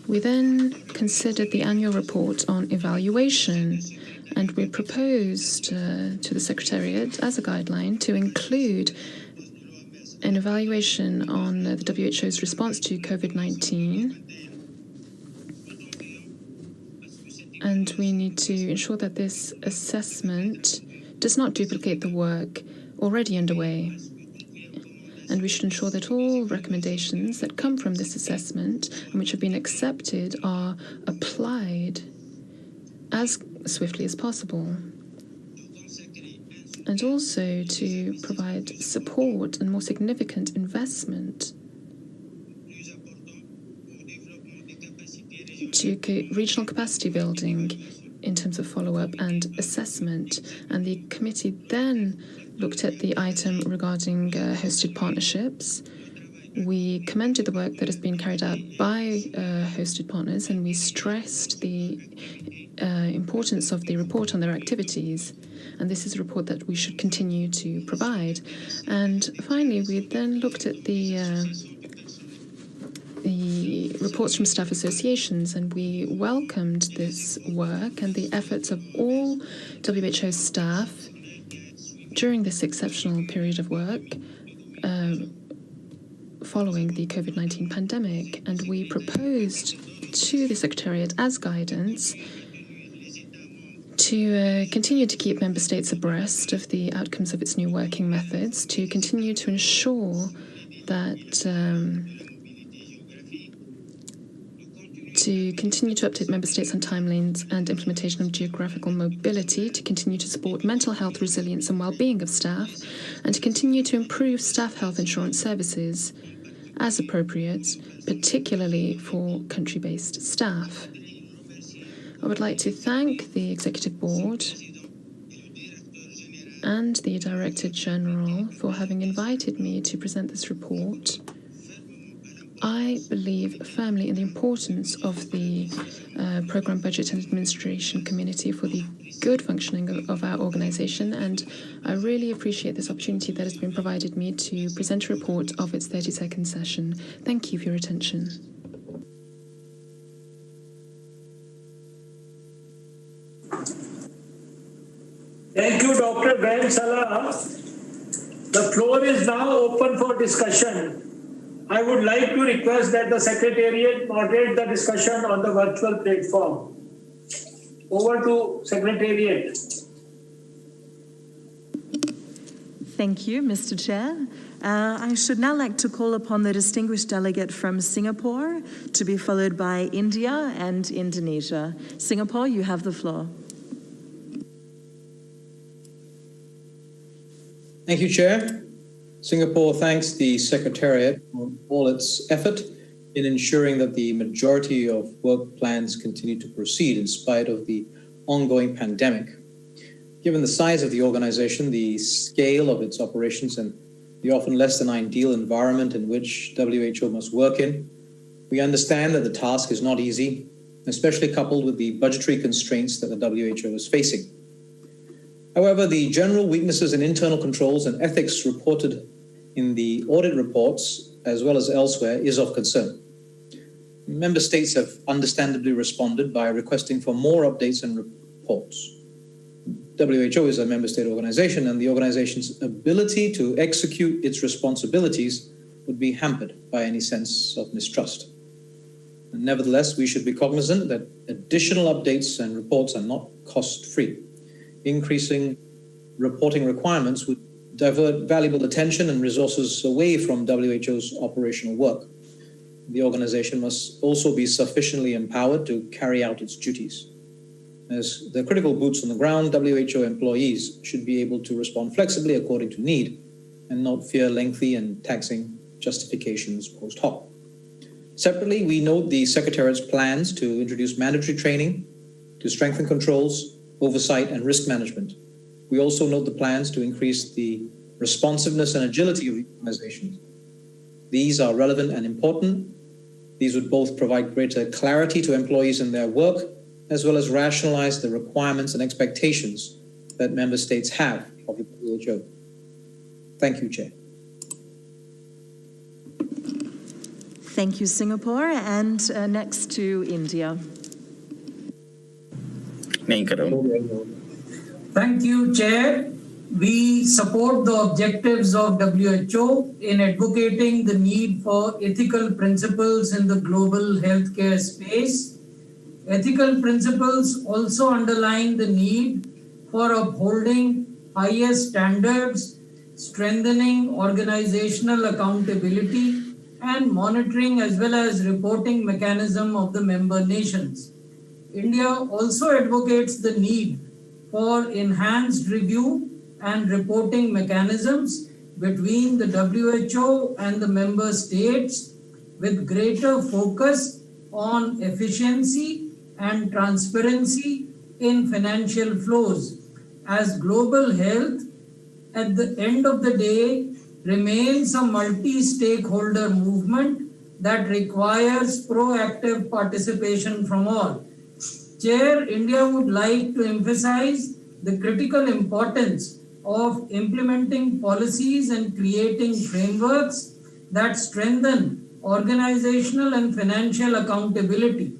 We then considered the annual report on evaluation, and we proposed to the Secretariat as a guideline to include an evaluation on the WHO's response to COVID-19. And we need to ensure that this assessment does not duplicate the work already underway. And we should ensure that all recommendations that come from this assessment and which have been accepted are applied as swiftly as possible. And also to provide support and more significant investment to regional capacity building in terms of follow-up and assessment. And the committee then looked at the item regarding hosted partnerships. We commended the work that has been carried out by hosted partners, and we stressed the importance of the report on their activities. And this is a report that we should continue to provide. And finally, we then looked at the reports from staff associations, and we welcomed this work and the efforts of all WHO staff during this exceptional period of work following the COVID-19 pandemic. And we proposed to the Secretariat as guidance to continue to keep member states abreast of the outcomes of its new working methods, to continue to ensure that to continue to update member states on timelines and implementation of geographical mobility, to continue to support mental health, resilience and well-being of staff, and to continue to improve staff health insurance services as appropriate, particularly for country-based staff. I would like to thank the Executive Board and the Director General for having invited me to present this report. I believe firmly in the importance of the Programme Budget and Administration Committee for the good functioning of our organisation, and I really appreciate this opportunity that has been provided me to present a report of its 32nd session. Thank you for your attention. Thank you, Dr. Ben Salah. The floor is now open for discussion. I would like to request that the Secretariat moderate the discussion on the virtual platform. Over to Secretariat. Thank you, Mr. Chair. I should now like to call upon the distinguished delegate from Singapore to be followed by India and Indonesia. Singapore, you have the floor. Thank you, Chair. Singapore thanks the Secretariat for all its effort in ensuring that the majority of work plans continue to proceed in spite of the ongoing pandemic. Given the size of the organization, the scale of its operations, and the often less than ideal environment in which WHO must work in, we understand that the task is not easy, especially coupled with the budgetary constraints that the WHO is facing. However, the general weaknesses in internal controls and ethics reported in the audit reports, as well as elsewhere, is of concern. Member states have understandably responded by requesting for more updates and reports. WHO is a member state organization, and the organization's ability to execute its responsibilities would be hampered by any sense of mistrust. And nevertheless, we should be cognizant that additional updates and reports are not cost-free. Increasing reporting requirements would divert valuable attention and resources away from WHO's operational work. The organization must also be sufficiently empowered to carry out its duties. As the critical boots on the ground, WHO employees should be able to respond flexibly according to need and not fear lengthy and taxing justifications post hoc. Separately, we note the Secretariat's plans to introduce mandatory training, to strengthen controls, oversight, and risk management. We also note the plans to increase the responsiveness and agility of the organization. These are relevant and important. These would both provide greater clarity to employees in their work, as well as rationalize the requirements and expectations that member states have of the WHO. Thank you, Chair. Thank you, Singapore. And next to India. Thank you, Chair. We support the objectives of WHO in advocating the need for ethical principles in the global healthcare space. Ethical principles also underline the need for upholding higher standards, strengthening organizational accountability, and monitoring as well as reporting mechanism of the member nations. India also advocates the need for enhanced review and reporting mechanisms between the WHO and the member states with greater focus on efficiency and transparency in financial flows, as global health at the end of the day remains a multi-stakeholder movement that requires proactive participation from all. Chair, India would like to emphasize the critical importance of implementing policies and creating frameworks that strengthen organizational and financial accountability.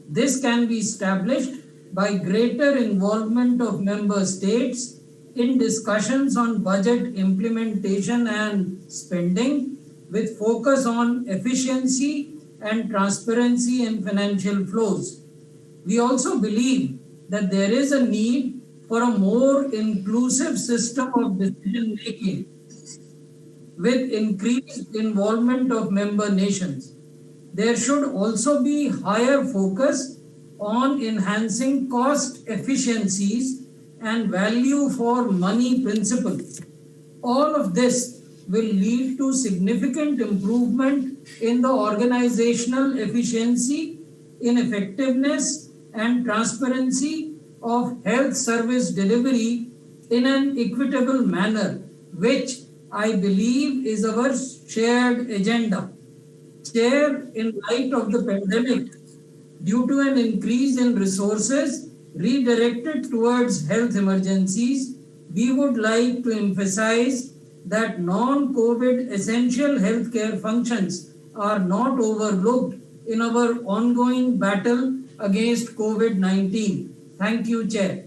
This can be established by greater involvement of member states in discussions on budget implementation and spending, with focus on efficiency and transparency in financial flows. We also believe that there is a need for a more inclusive system of decision making with increased involvement of member nations. There should also be higher focus on enhancing cost efficiencies and value for money principles. All of this will lead to significant improvement in the organizational efficiency, in effectiveness and transparency of health service delivery in an equitable manner, which I believe is our shared agenda. Chair, in light of the pandemic, due to an increase in resources redirected towards health emergencies, we would like to emphasize that non-COVID essential healthcare functions are not overlooked in our ongoing battle against COVID-19. Thank you, Chair.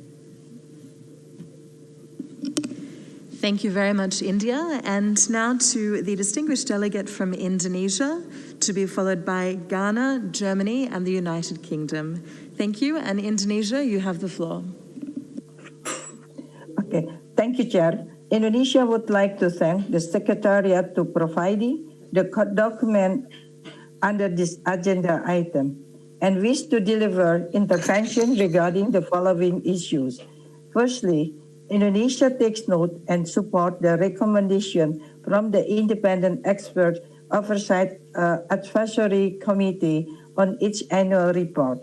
Thank you very much, India. And now to the distinguished delegate from Indonesia, to be followed by Ghana, Germany, and the United Kingdom. Thank you. And Indonesia, you have the floor. Okay. Thank you, Chair. Indonesia would like to thank the Secretariat for providing the document under this agenda item and wish to deliver intervention regarding the following issues. Firstly, Indonesia takes note and support the recommendation from the Independent Expert Oversight Advisory Committee on its annual report.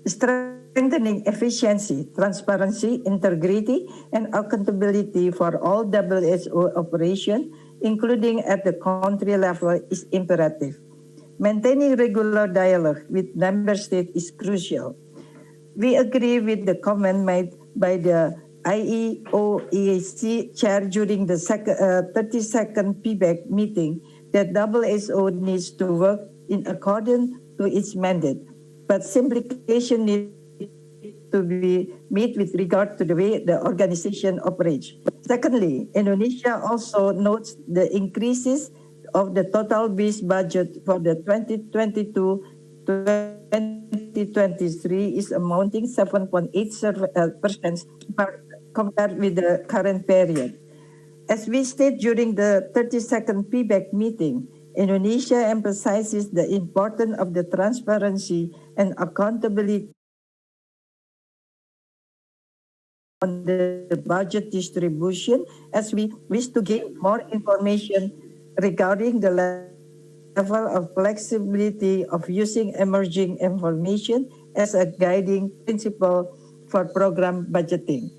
Strengthening efficiency, transparency, integrity, and accountability for all WHO operations, including at the country level, is imperative. Maintaining regular dialogue with member states is crucial. We agree with the comment made by the IEOEAC chair during the 32nd PBAC meeting that WHO needs to work in accordance to its mandate, but simplification needs to be made with regard to the way the organization operates. Secondly, Indonesia also notes the increases of the total base budget for the 2022-2023 is amounting 7.8% compared with the current period. As we stated during the 32nd PBAC meeting, Indonesia emphasizes the importance of the transparency and accountability on the budget distribution, as we wish to gain more information regarding the level of flexibility of using emerging information as a guiding principle for program budgeting.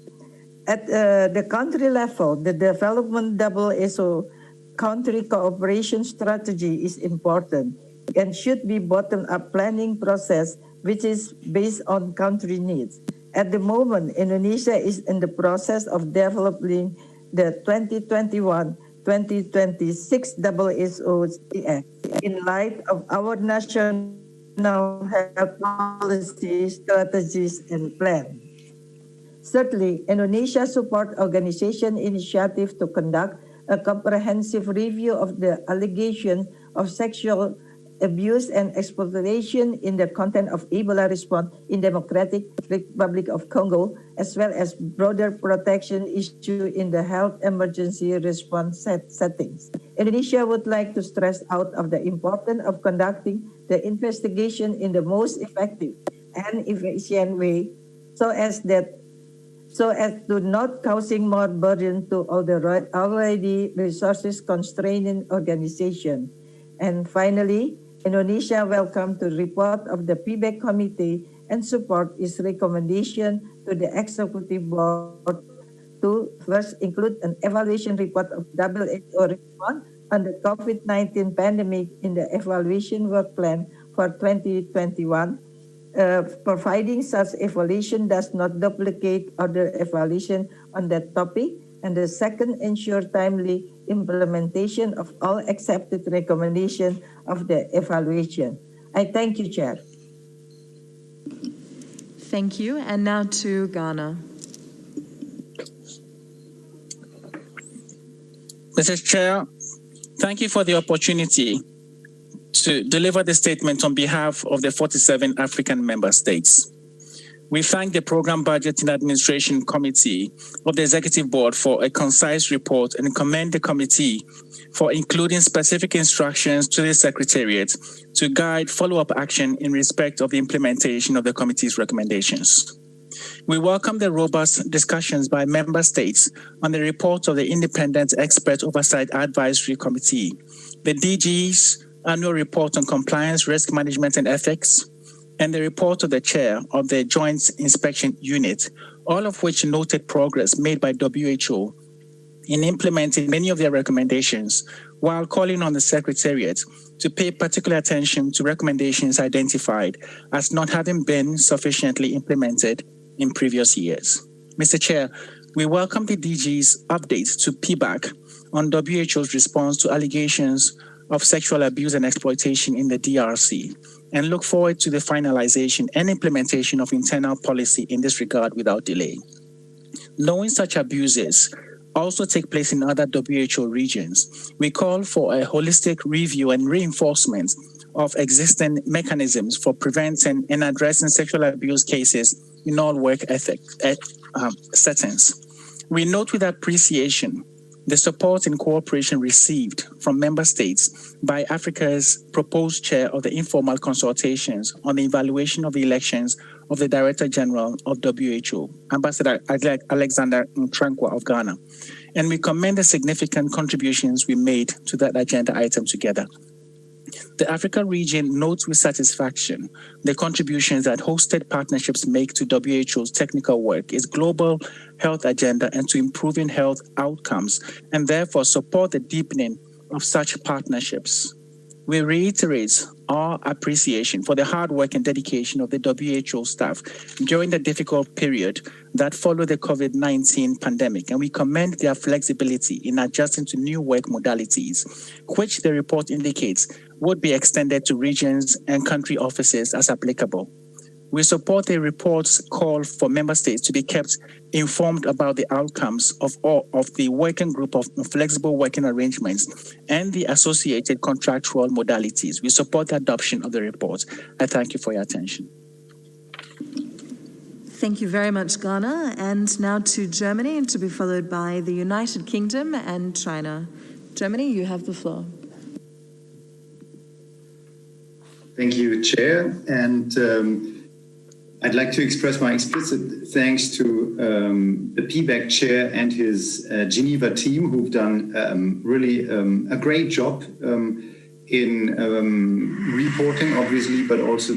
At the country level, the development WHO country cooperation strategy is important and should be bottom-up planning process which is based on country needs. At the moment, Indonesia is in the process of developing the 2021-2026 WHO CF in light of our national health policy, strategies, and plan. Thirdly, Indonesia support organization initiative to conduct a comprehensive review of the allegation of sexual abuse and exploitation in the content of Ebola response in Democratic Republic of Congo, as well as broader protection issue in the health emergency response settings. Indonesia would like to stress out of the importance of conducting the investigation in the most effective and efficient way so as to not causing more burden to all the already resources constraining organization. And finally, Indonesia welcomes the report of the PBAC committee and support its recommendation to the executive board to first include an evaluation report of WHO response on the COVID-19 pandemic in the evaluation work plan for 2021. Providing such evaluation does not duplicate other evaluation on that topic. And the second, ensure timely implementation of all accepted recommendations of the evaluation. I thank you, Chair. Thank you. And now to Ghana. Mr. Chair, thank you for the opportunity to deliver the statement on behalf of the 47 African member states. We thank the Program Budget and Administration Committee of the Executive Board for a concise report and commend the committee for including specific instructions to the Secretariat to guide follow-up action in respect of the implementation of the committee's recommendations. We welcome the robust discussions by member states on the report of the Independent Expert Oversight Advisory Committee, the DG's annual report on compliance, risk management, and ethics, and the report of the chair of the Joint Inspection Unit, all of which noted progress made by WHO in implementing many of their recommendations, while calling on the Secretariat to pay particular attention to recommendations identified as not having been sufficiently implemented in previous years. Mr. Chair, we welcome the DG's updates to PBAC on WHO's response to allegations of sexual abuse and exploitation in the DRC, and look forward to the finalization and implementation of internal policy in this regard without delay. Knowing such abuses also take place in other WHO regions, we call for a holistic review and reinforcement of existing mechanisms for preventing and addressing sexual abuse cases in all work ethic settings. We note with appreciation the support and cooperation received from member states by Africa's proposed chair of the informal consultations on the evaluation of the elections of the Director General of WHO, Ambassador Alexander Ntrankwa of Ghana. And we commend the significant contributions we made to that agenda item together. The Africa region notes with satisfaction the contributions that hosted partnerships make to WHO's technical work, its global health agenda, and to improving health outcomes, and therefore support the deepening of such partnerships. We reiterate our appreciation for the hard work and dedication of the WHO staff during the difficult period that followed the COVID-19 pandemic, and we commend their flexibility in adjusting to new work modalities, which the report indicates would be extended to regions and country offices as applicable. We support the report's call for member states to be kept informed about the outcomes of the working group of flexible working arrangements and the associated contractual modalities. We support the adoption of the report. I thank you for your attention. Thank you very much, Ghana. And now to Germany, to be followed by the United Kingdom and China. Germany, you have the floor. Thank you, Chair. And I'd like to express my explicit thanks to the PBAC Chair and his Geneva team, who've done really a great job in reporting, obviously, but also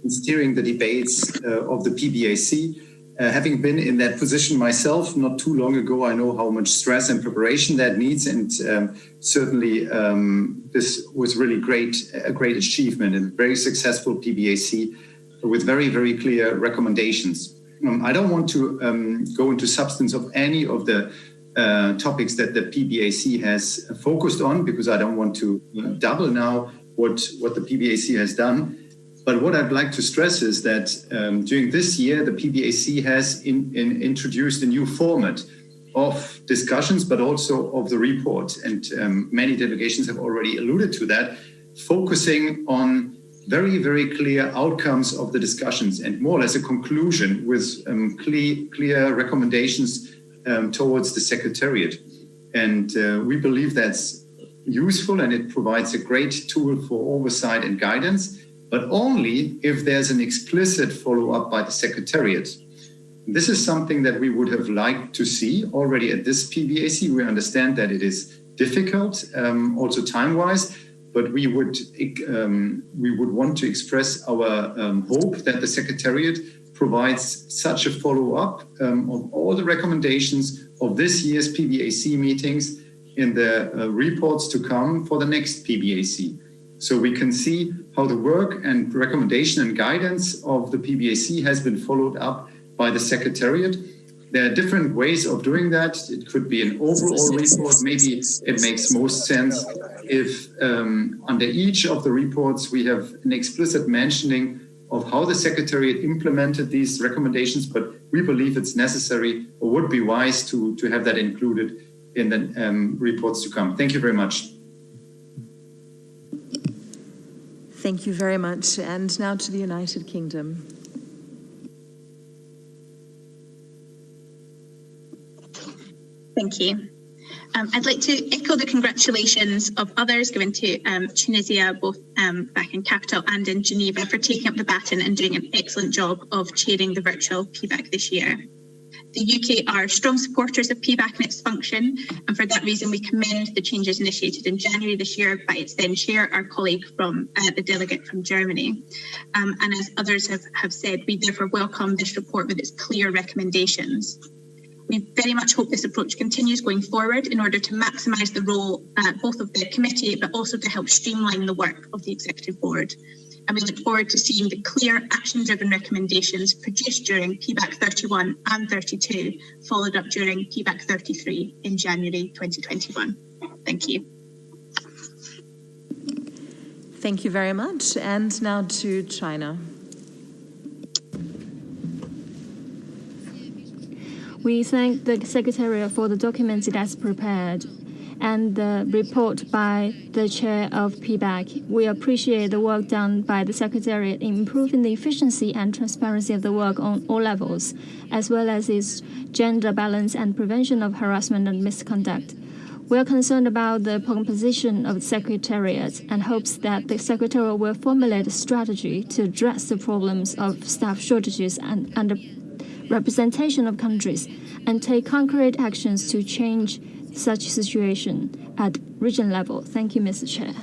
steering the debates of the PBAC. Having been in that position myself not too long ago, I know how much stress and preparation that needs, and certainly this was really a great achievement and very successful PBAC with very, very clear recommendations. I don't want to go into substance of any of the topics that the PBAC has focused on, because I don't want to double now what the PBAC has done. But what I'd like to stress is that during this year, the PBAC has introduced a new format of discussions, but also of the report. And many delegations have already alluded to that, focusing on very, very clear outcomes of the discussions and more or less a conclusion with clear recommendations towards the Secretariat. And we believe that's useful, and it provides a great tool for oversight and guidance, but only if there's an explicit follow-up by the Secretariat. This is something that we would have liked to see already at this PBAC. We understand that it is difficult, also time-wise, but we would want to express our hope that the Secretariat provides such a follow-up of all the recommendations of this year's PBAC meetings in the reports to come for the next PBAC. So we can see how the work and recommendation and guidance of the PBAC has been followed up by the Secretariat. There are different ways of doing that. It could be an overall report. Maybe it makes most sense if under each of the reports we have an explicit mentioning of how the Secretariat implemented these recommendations, but we believe it's necessary or would be wise to have that included in the reports to come. Thank you very much. Thank you very much. And now to the United Kingdom. Thank you. I'd like to echo the congratulations of others going to Tunisia, both back in capital and in Geneva, for taking up the baton and doing an excellent job of chairing the virtual PBAC this year. The UK are strong supporters of PBAC and its function, and for that reason we commend the changes initiated in January this year by its then chair, our colleague from the delegate from Germany. And as others have said, we therefore welcome this report with its clear recommendations. We very much hope this approach continues going forward in order to maximise the role both of the committee, but also to help streamline the work of the Executive Board. And we look forward to seeing the clear action-driven recommendations produced during PBAC 31 and 32, followed up during PBAC 33 in January 2021. Thank you. Thank you very much. And now to China. We thank the Secretariat for the documents it has prepared, and the report by the chair of PBAC. We appreciate the work done by the Secretariat in improving the efficiency and transparency of the work on all levels, as well as its gender balance and prevention of harassment and misconduct. We are concerned about the composition of the Secretariat and hopes that the Secretariat will formulate a strategy to address the problems of staff shortages and underrepresentation of countries and take concrete actions to change such situation at region level. Thank you, Mr. Chair.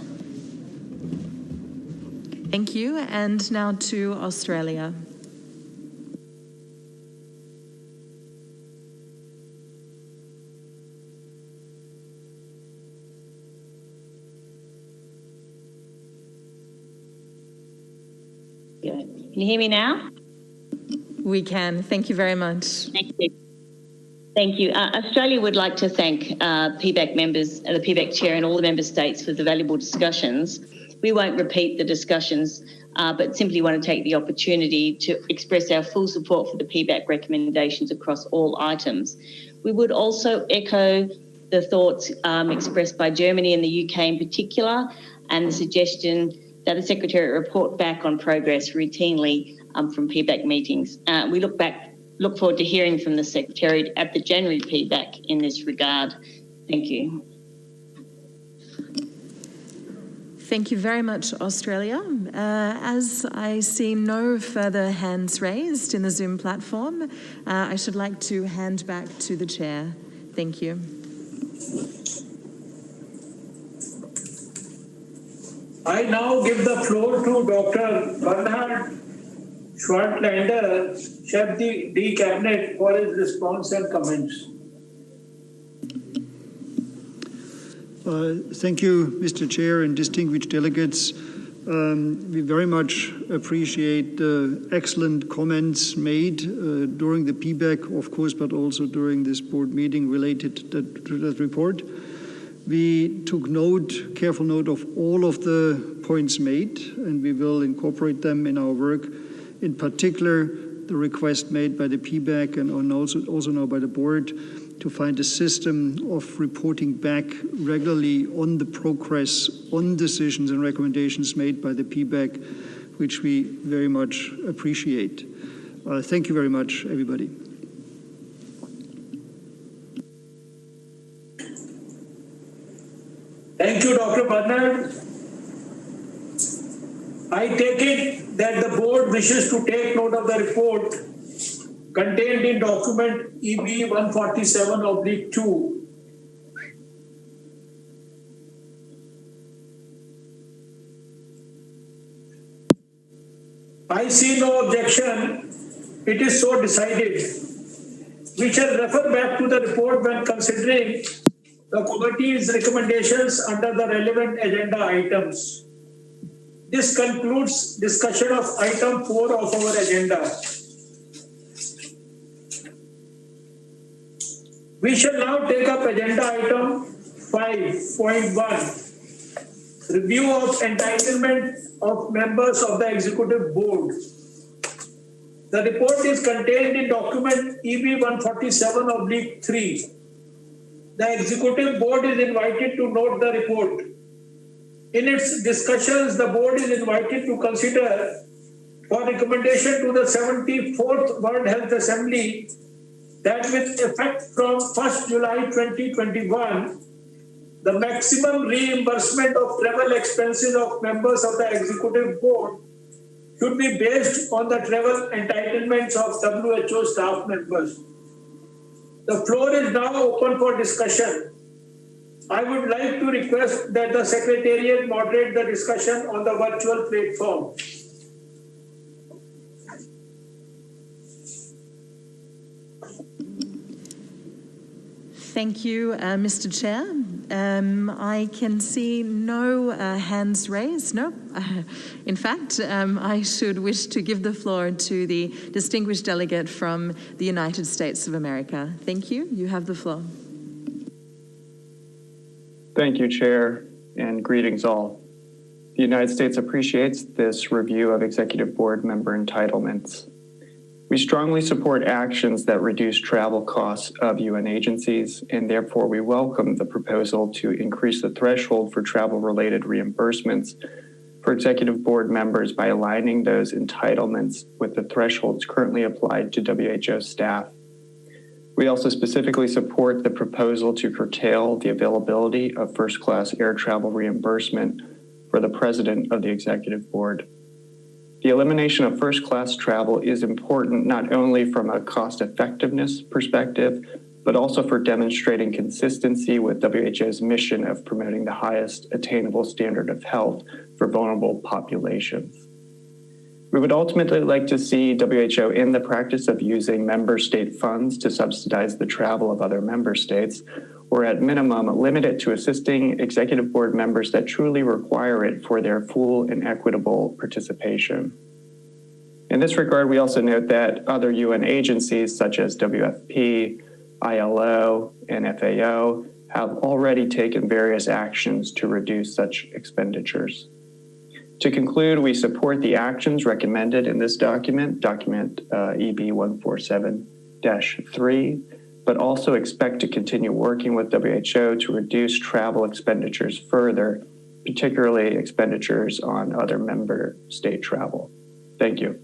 Thank you. And now to Australia. Can you hear me now? We can. Thank you very much. Thank you. Thank you. Australia would like to thank PBAC members, the PBAC chair and all the member states for the valuable discussions. We won't repeat the discussions, but simply want to take the opportunity to express our full support for the PBAC recommendations across all items. We would also echo the thoughts expressed by Germany and the UK in particular, and the suggestion that the Secretariat report back on progress routinely from PBAC meetings. We look forward to hearing from the Secretariat at the January PBAC in this regard. Thank you. Thank you very much, Australia. As I see no further hands raised in the Zoom platform, I should like to hand back to the chair. Thank you. I now give the floor to Dr. Vardhan Schwartlander, Chef D Cabinet, for his response and comments. Thank you, Mr. Chair and distinguished delegates. We very much appreciate the excellent comments made during the PBAC, of course, but also during this board meeting related to that report. We took careful note of all of the points made, and we will incorporate them in our work. In particular, the request made by the PBAC and also now by the board to find a system of reporting back regularly on the progress on decisions and recommendations made by the PBAC, which we very much appreciate. Thank you very much, everybody. Thank you, Dr. Bernard. I take it that the board wishes to take note of the report contained in document EB 147/2. I see no objection. It is so decided. We shall refer back to the report when considering the committee's recommendations under the relevant agenda items. This concludes discussion of item 4 of our agenda. We shall now take up agenda item 5.1, review of entitlement of members of the Executive Board. The report is contained in document EB 147/3. The Executive Board is invited to note the report. In its discussions, the Board is invited to consider for recommendation to the 74th World Health Assembly that with effect from 1st July 2021, the maximum reimbursement of travel expenses of members of the Executive Board should be based on the travel entitlements of WHO staff members. The floor is now open for discussion. I would like to request that the Secretariat moderate the discussion on the virtual platform. Thank you, Mr. Chair. I can see no hands raised. No. In fact, I should wish to give the floor to the distinguished delegate from the United States of America. Thank you. You have the floor. Thank you, Chair, and greetings all. The United States appreciates this review of Executive Board member entitlements. We strongly support actions that reduce travel costs of UN agencies, and therefore we welcome the proposal to increase the threshold for travel-related reimbursements for executive board members by aligning those entitlements with the thresholds currently applied to WHO staff. We also specifically support the proposal to curtail the availability of first-class air travel reimbursement for the president of the executive board. The elimination of first-class travel is important not only from a cost-effectiveness perspective, but also for demonstrating consistency with WHO's mission of promoting the highest attainable standard of health for vulnerable populations. We would ultimately like to see WHO in the practice of using member state funds to subsidize the travel of other member states, or at minimum, limit it to assisting executive board members that truly require it for their full and equitable participation. In this regard, we also note that other UN agencies such as WFP, ILO, and FAO have already taken various actions to reduce such expenditures. To conclude, we support the actions recommended in this document EB 147-3, but also expect to continue working with WHO to reduce travel expenditures further, particularly expenditures on other member state travel. Thank you.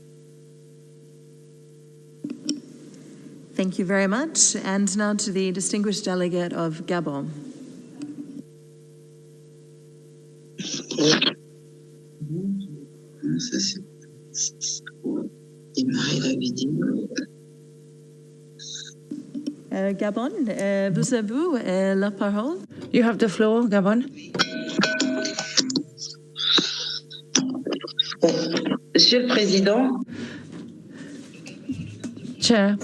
Thank you very much. And now to the distinguished delegate of Gabon. Gabon, vous avez la parole. You have the floor, Gabon. Monsieur le Président. Chair,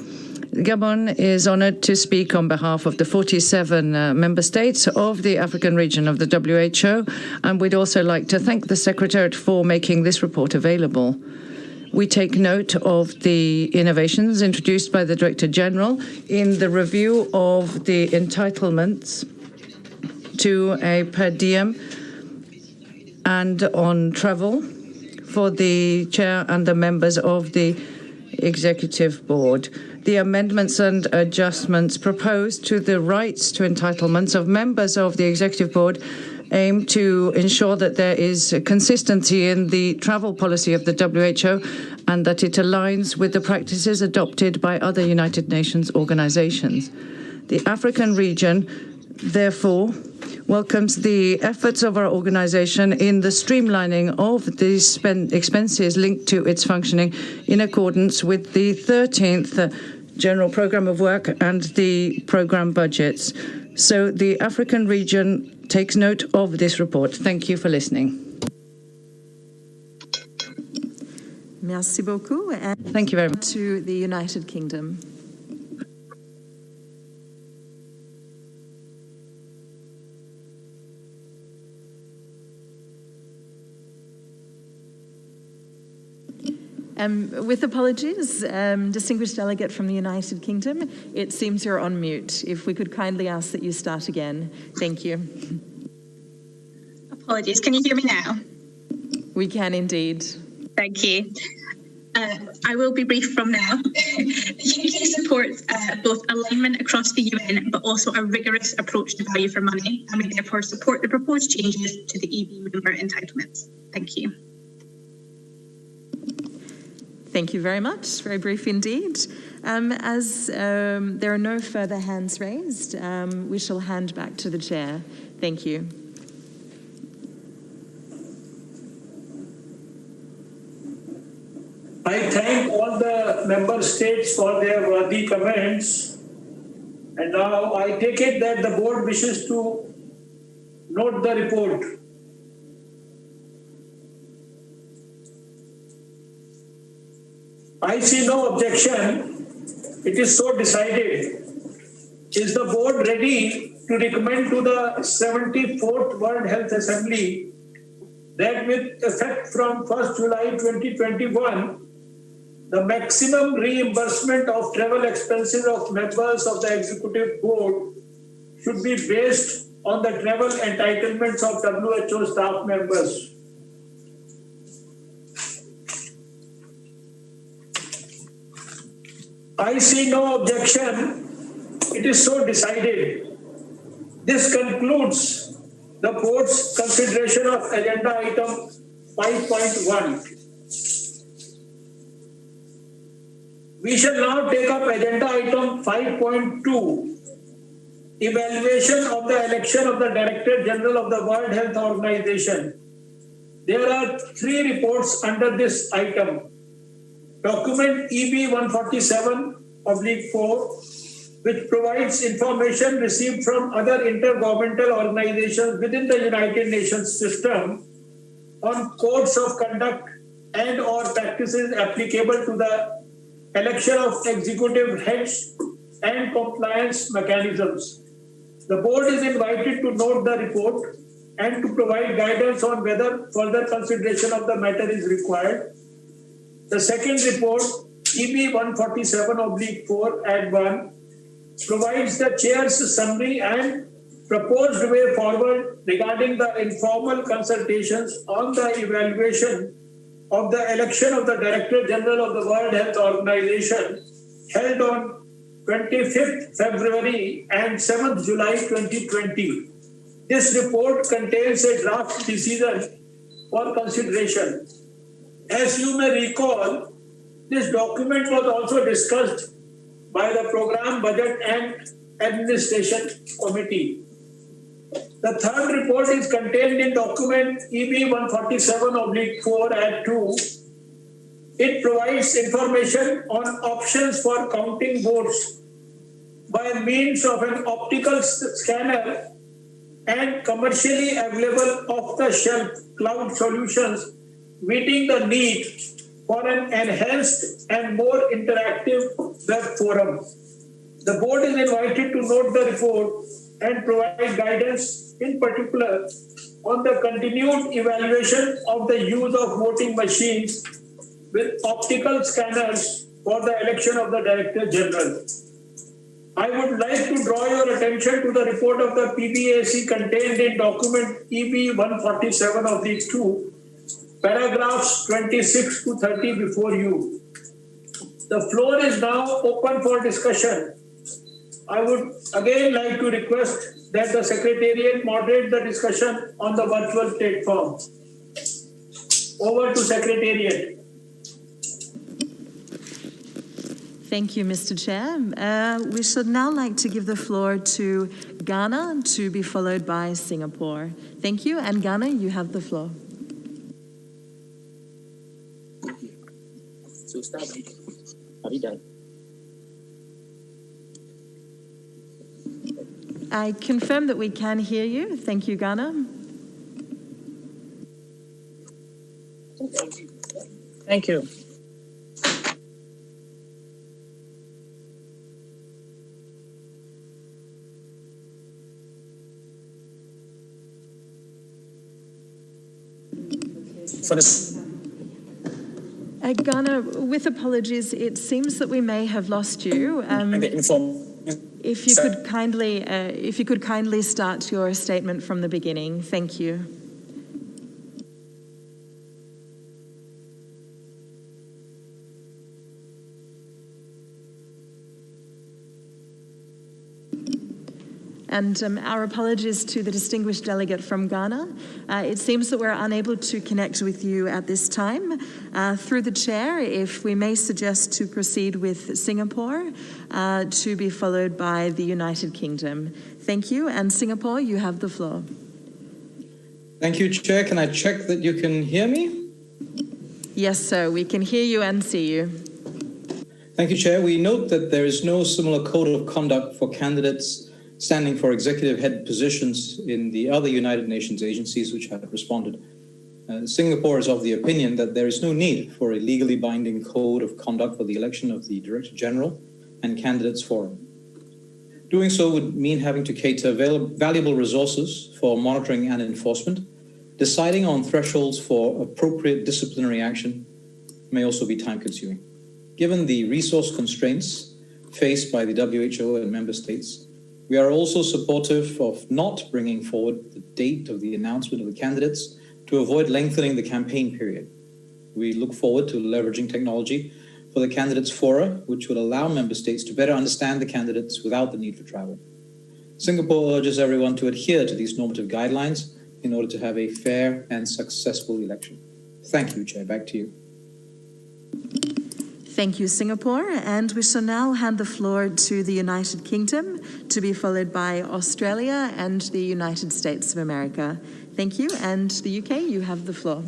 Gabon is honored to speak on behalf of the 47 member states of the African region of the WHO, and we'd also like to thank the Secretariat for making this report available. We take note of the innovations introduced by the Director General in the review of the entitlements to a per diem and on travel for the Chair and the members of the Executive Board. The amendments and adjustments proposed to the rights to entitlements of members of the Executive Board aim to ensure that there is consistency in the travel policy of the WHO and that it aligns with the practices adopted by other United Nations organizations. The African region, therefore, welcomes the efforts of our organization in the streamlining of these expenses linked to its functioning in accordance with the 13th General Program of Work and the program budgets. So the African region takes note of this report. Thank you for listening. Merci beaucoup. And thank you very much. To the United Kingdom. With apologies, distinguished delegate from the United Kingdom, it seems you're on mute. If we could kindly ask that you start again. Thank you. Apologies. Can you hear me now? We can indeed. Thank you. I will be brief from now. The UK supports both alignment across the UN, but also a rigorous approach to value for money, and we therefore support the proposed changes to the EB member entitlements. Thank you. Thank you very much. Very brief indeed. As there are no further hands raised, we shall hand back to the chair. Thank you. I thank all the member states for their worthy comments. And now I take it that the board wishes to note the report. I see no objection. It is so decided. Is the board ready to recommend to the 74th World Health Assembly that with effect from 1st July 2021, the maximum reimbursement of travel expenses of members of the Executive Board should be based on the travel entitlements of WHO staff members? I see no objection. It is so decided. This concludes the board's consideration of agenda item 5.1. We shall now take up agenda item 5.2, evaluation of the election of the Director General of the World Health Organization. There are 3 reports under this item. Document EB 147/4, which provides information received from other intergovernmental organizations within the United Nations system on codes of conduct and or practices applicable to the election of executive heads and compliance mechanisms. The board is invited to note the report and to provide guidance on whether further consideration of the matter is required. The second report, EB 147/4 Add 1, provides the chair's summary and proposed way forward regarding the informal consultations on the evaluation of the election of the Director General of the World Health Organization held on 25th February and 7th July 2020. This report contains a draft decision for consideration. As you may recall, this document was also discussed by the Program, Budget and Administration Committee. The third report is contained in document EB 147/4 Add 2. It provides information on options for counting votes by means of an optical scanner and commercially available off-the-shelf cloud solutions, meeting the need for an enhanced and more interactive web forum. The board is invited to note the report and provide guidance, in particular, on the continued evaluation of the use of voting machines with optical scanners for the election of the Director General. I would like to draw your attention to the report of the PBAC contained in document EB 147/2, paragraphs 26 to 30 before you. The floor is now open for discussion. I would again like to request that the Secretariat moderate the discussion on the virtual platform. Over to Secretariat. Thank you, Mr. Chair. We should now like to give the floor to Ghana, to be followed by Singapore. Thank you, and Ghana, you have the floor. So start. Are we done? I confirm that we can hear you. Thank you, Ghana. Thank you. For this. Ghana, with apologies, it seems that we may have lost you. If you could kindly start your statement from the beginning. Thank you. And our apologies to the distinguished delegate from Ghana. It seems that we're unable to connect with you at this time. Through the chair, if we may suggest to proceed with Singapore, to be followed by the United Kingdom. Thank you, and Singapore, you have the floor. Thank you, Chair. Can I check that you can hear me? Yes, sir, we can hear you and see you. Thank you, Chair. We note that there is no similar code of conduct for candidates standing for executive head positions in the other United Nations agencies which have responded. Singapore is of the opinion that there is no need for a legally binding code of conduct for the election of the Director General and candidates for him. Doing so would mean having to cater valuable resources for monitoring and enforcement. Deciding on thresholds for appropriate disciplinary action may also be time-consuming. Given the resource constraints faced by the WHO and member states, we are also supportive of not bringing forward the date of the announcement of the candidates to avoid lengthening the campaign period. We look forward to leveraging technology for the candidates fora, which will allow member states to better understand the candidates without the need for travel. Singapore urges everyone to adhere to these normative guidelines in order to have a fair and successful election. Thank you, Chair. Back to you. Thank you, Singapore. And we shall now hand the floor to the United Kingdom, to be followed by Australia and the United States of America. Thank you. And the UK, you have the floor.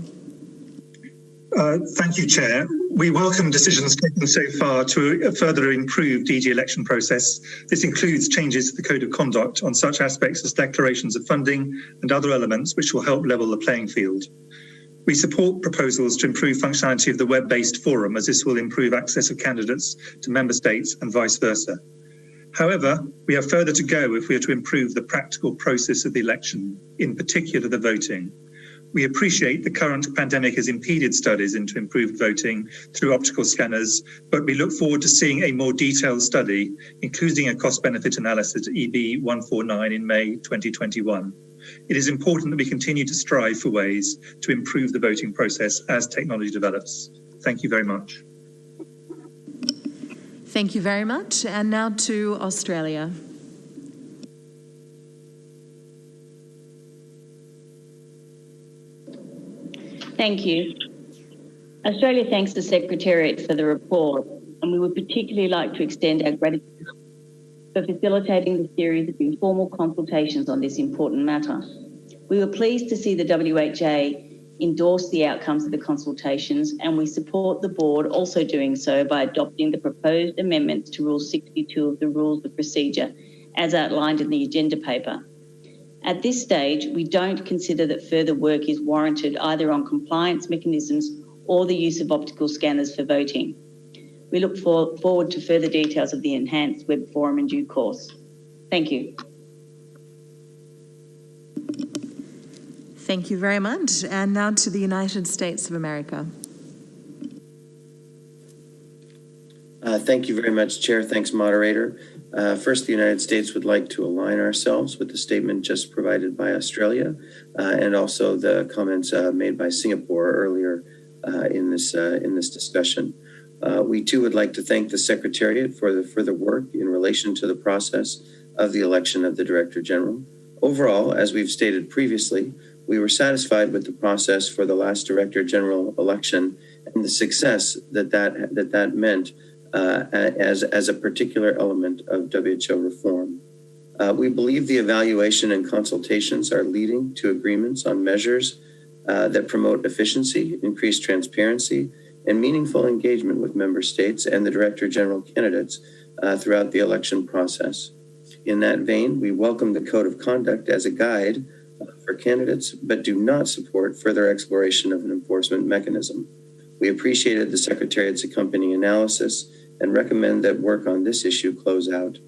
Thank you, Chair. We welcome decisions taken so far to further improve DG election process. This includes changes to the Code of Conduct on such aspects as declarations of funding and other elements which will help level the playing field. We support proposals to improve functionality of the web-based forum, as this will improve access of candidates to member states and vice versa. However, we have further to go if we are to improve the practical process of the election, in particular the voting. We appreciate the current pandemic has impeded studies into improved voting through optical scanners, but we look forward to seeing a more detailed study, including a cost-benefit analysis at EB 149 in May 2021. It is important that we continue to strive for ways to improve the voting process as technology develops. Thank you very much. Thank you very much. And now to Australia. Thank you. Australia thanks the Secretariat for the report, and we would particularly like to extend our gratitude for facilitating the series of informal consultations on this important matter. We were pleased to see the WHA endorse the outcomes of the consultations, and we support the board also doing so by adopting the proposed amendments to Rule 62 of the Rules of Procedure as outlined in the agenda paper. At this stage, we don't consider that further work is warranted either on compliance mechanisms or the use of optical scanners for voting. We look forward to further details of the enhanced web forum in due course. Thank you. Thank you very much. And now to the United States of America. Thank you very much, Chair. Thanks, Moderator. First, the United States would like to align ourselves with the statement just provided by Australia and also the comments made by Singapore earlier in this discussion. We too would like to thank the Secretariat for the further work in relation to the process of the election of the Director General. Overall, as we've stated previously, we were satisfied with the process for the last Director General election and the success that meant as a particular element of WHO reform. We believe the evaluation and consultations are leading to agreements on measures that promote efficiency, increased transparency, and meaningful engagement with member states and the Director General candidates throughout the election process. In that vein, we welcome the Code of Conduct as a guide for candidates, but do not support further exploration of an enforcement mechanism. We appreciated the Secretariat's accompanying analysis and recommend that work on this issue close out.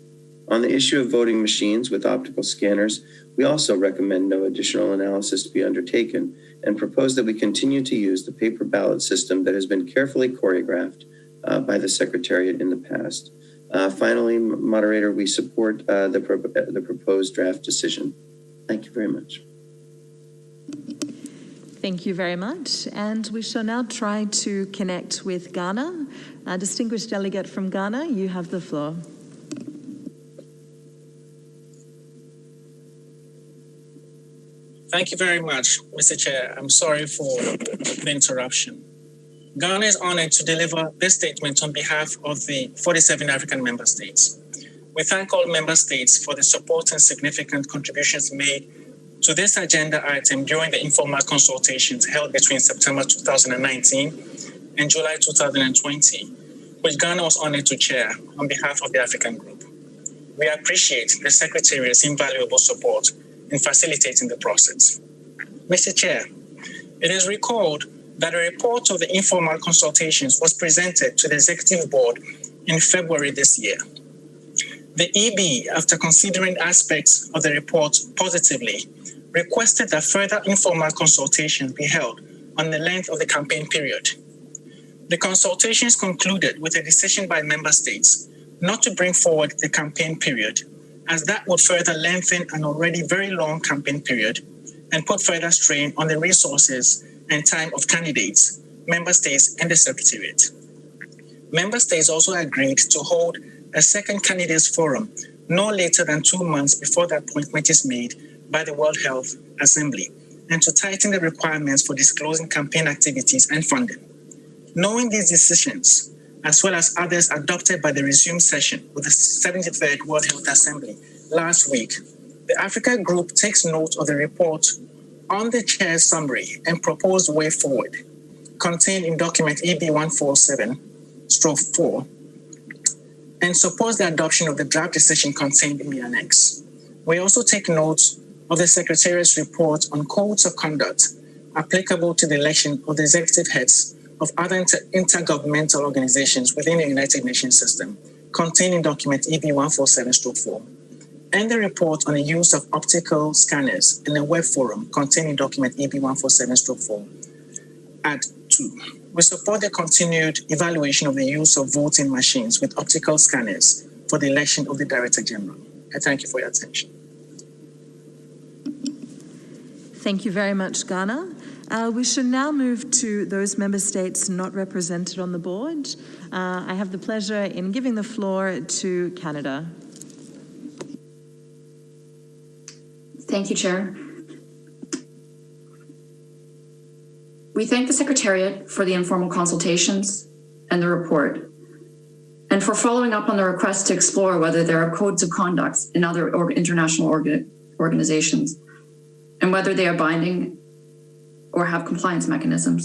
On the issue of voting machines with optical scanners, we also recommend no additional analysis to be undertaken and propose that we continue to use the paper ballot system that has been carefully choreographed by the Secretariat in the past. Finally, Moderator, we support the proposed draft decision. Thank you very much. Thank you very much. And we shall now try to connect with Ghana. A distinguished delegate from Ghana, you have the floor. Thank you very much, Mr. Chair. I'm sorry for the interruption. Ghana is honored to deliver this statement on behalf of the 47 African member states. We thank all member states for the support and significant contributions made to this agenda item during the informal consultations held between September 2019 and July 2020, which Ghana was honored to chair on behalf of the African Group. We appreciate the Secretariat's invaluable support in facilitating the process. Mr. Chair, it is recalled that a report of the informal consultations was presented to the Executive Board in February this year. The EB, after considering aspects of the report positively, requested that further informal consultations be held on the length of the campaign period. The consultations concluded with a decision by member states not to bring forward the campaign period, as that would further lengthen an already very long campaign period and put further strain on the resources and time of candidates, member states, and the Secretariat. Member states also agreed to hold a second candidates forum no later than 2 months before the appointment is made by the World Health Assembly, and to tighten the requirements for disclosing campaign activities and funding. Knowing these decisions, as well as others adopted by the resumed session with the 73rd World Health Assembly last week, the Africa Group takes note of the report on the chair's summary and proposed way forward contained in document EB 147/4 and supports the adoption of the draft decision contained in the annex. We also take note of the Secretariat's report on codes of conduct applicable to the election of the executive heads of other intergovernmental organizations within the United Nations system, contained in document EB 147/4, and the report on the use of optical scanners in a web forum, contained in document EB 147/4, Add 2. We support the continued evaluation of the use of voting machines with optical scanners for the election of the Director General. I thank you for your attention. Thank you very much, Ghana. We should now move to those member states not represented on the board. I have the pleasure in giving the floor to Canada. Thank you, Chair. We thank the Secretariat for the informal consultations and the report, and for following up on the request to explore whether there are codes of conduct in other international organizations, and whether they are binding or have compliance mechanisms.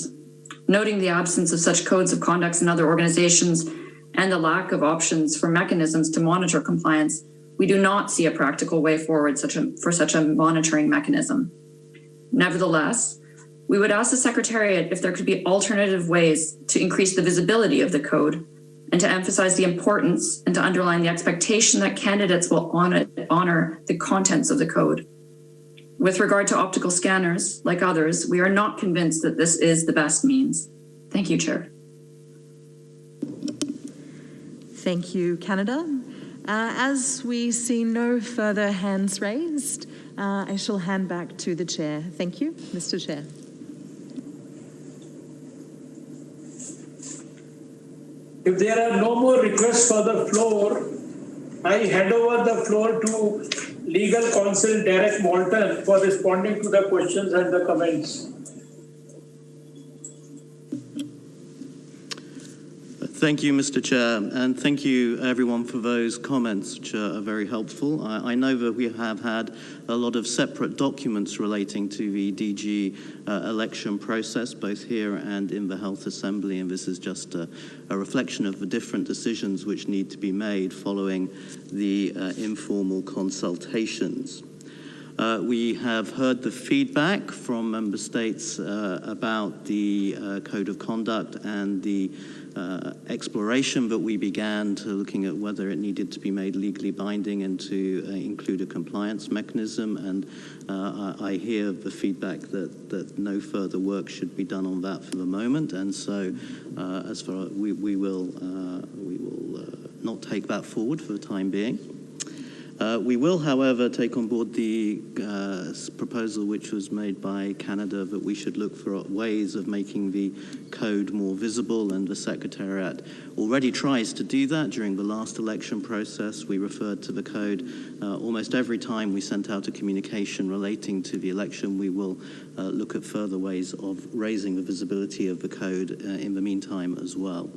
Noting the absence of such codes of conduct in other organizations and the lack of options for mechanisms to monitor compliance, we do not see a practical way forward for such a monitoring mechanism. Nevertheless, we would ask the Secretariat if there could be alternative ways to increase the visibility of the code and to emphasize the importance and to underline the expectation that candidates will honor the contents of the code. With regard to optical scanners, like others, we are not convinced that this is the best means. Thank you, Chair. Thank you, Canada. As we see no further hands raised, I shall hand back to the Chair. Thank you, Mr. Chair. If there are no more requests for the floor, I hand over the floor to Legal Counsel Derek Moulton for responding to the questions and the comments. Thank you, Mr. Chair, and thank you everyone for those comments, which are very helpful. I know that we have had a lot of separate documents relating to the DG election process, both here and in the Health Assembly, and this is just a reflection of the different decisions which need to be made following the informal consultations. We have heard the feedback from member states about the code of conduct and the exploration that we began to looking at whether it needed to be made legally binding and to include a compliance mechanism. And I hear the feedback that no further work should be done on that for the moment. And so, as far as we will not take that forward for the time being. We will, however, take on board the proposal which was made by Canada that we should look for ways of making the code more visible, and the Secretariat already tries to do that. During the last election process, we referred to the code almost every time we sent out a communication relating to the election. We will look at further ways of raising the visibility of the code in the meantime as well.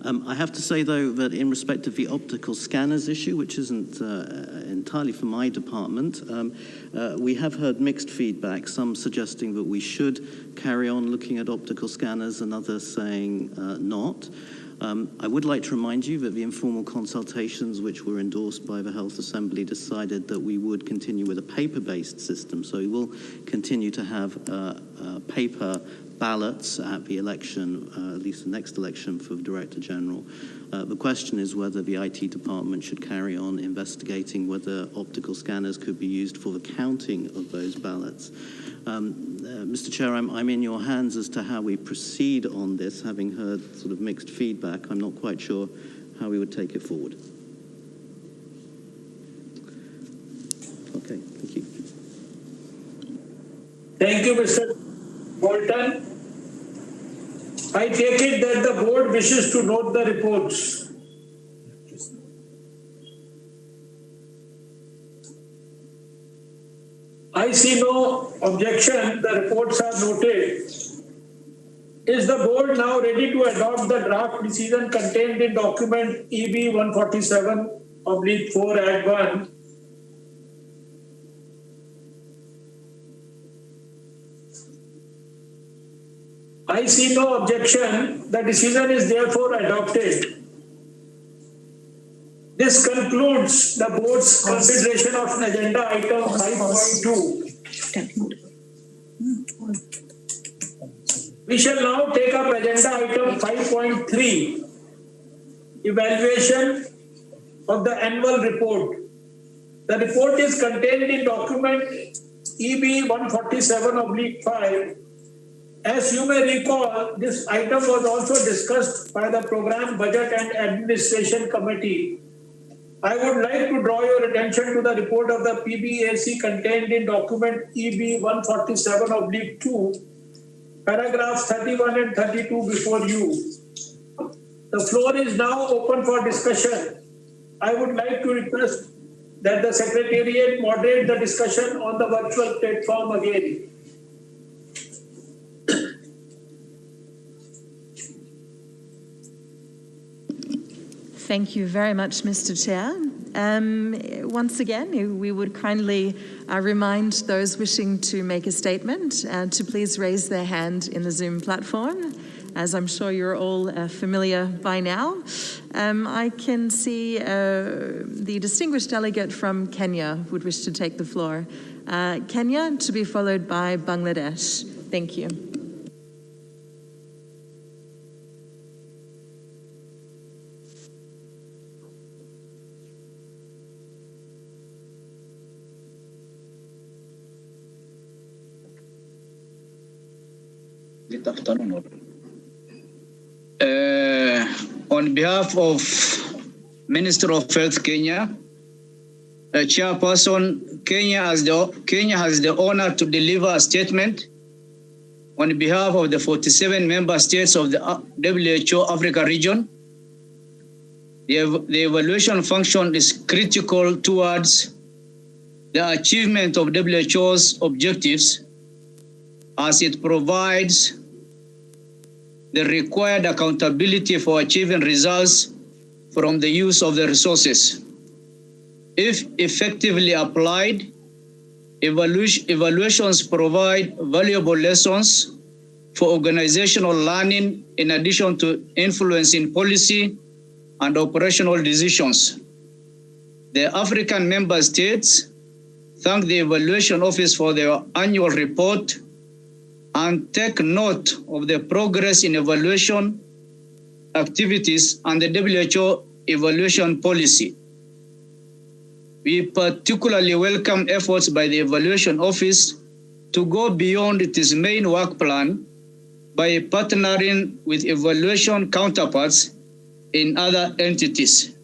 I have to say, though, that in respect of the optical scanners issue, which isn't entirely for my department, we have heard mixed feedback, some suggesting that we should carry on looking at optical scanners and others saying not. I would like to remind you that the informal consultations which were endorsed by the Health Assembly decided that we would continue with a paper-based system, so we will continue to have paper ballots at the election, at least the next election for the Director General. The question is whether the IT department should carry on investigating whether optical scanners could be used for the counting of those ballots. Mr. Chair, I'm in your hands as to how we proceed on this, having heard sort of mixed feedback. I'm not quite sure how we would take it forward. Okay, thank you. Thank you, Mr. Moulton. I take it that the board wishes to note the reports. I see no objection. The reports are noted. Is the board now ready to adopt the draft decision contained in document EB 147/4 at 1? I see no objection. The decision is therefore adopted. This concludes the board's consideration of agenda item 5.2. We shall now take up agenda item 5.3, evaluation of the annual report. The report is contained in document EB 147/5. As you may recall, this item was also discussed by the Program, Budget and Administration Committee. I would like to draw your attention to the report of the PBAC contained in document EB 147/2, paragraphs 31 and 32 before you. The floor is now open for discussion. I would like to request that the Secretariat moderate the discussion on the virtual platform again. Thank you very much, Mr. Chair. Once again, we would kindly remind those wishing to make a statement to please raise their hand in the Zoom platform, as I'm sure you're all familiar by now. I can see the distinguished delegate from Kenya would wish to take the floor. Kenya, to be followed by Bangladesh. Thank you. On behalf of Minister of Health Kenya, Chairperson, Kenya has the honor to deliver a statement on behalf of the 47 member states of the WHO Africa region. The evaluation function is critical towards the achievement of WHO's objectives, as it provides the required accountability for achieving results from the use of the resources. If effectively applied, evaluations provide valuable lessons for organizational learning in addition to influencing policy and operational decisions. The African member states thank the Evaluation Office for their annual report and take note of the progress in evaluation activities and the WHO evaluation policy. We particularly welcome efforts by the Evaluation Office to go beyond its main work plan by partnering with evaluation counterparts in other entities,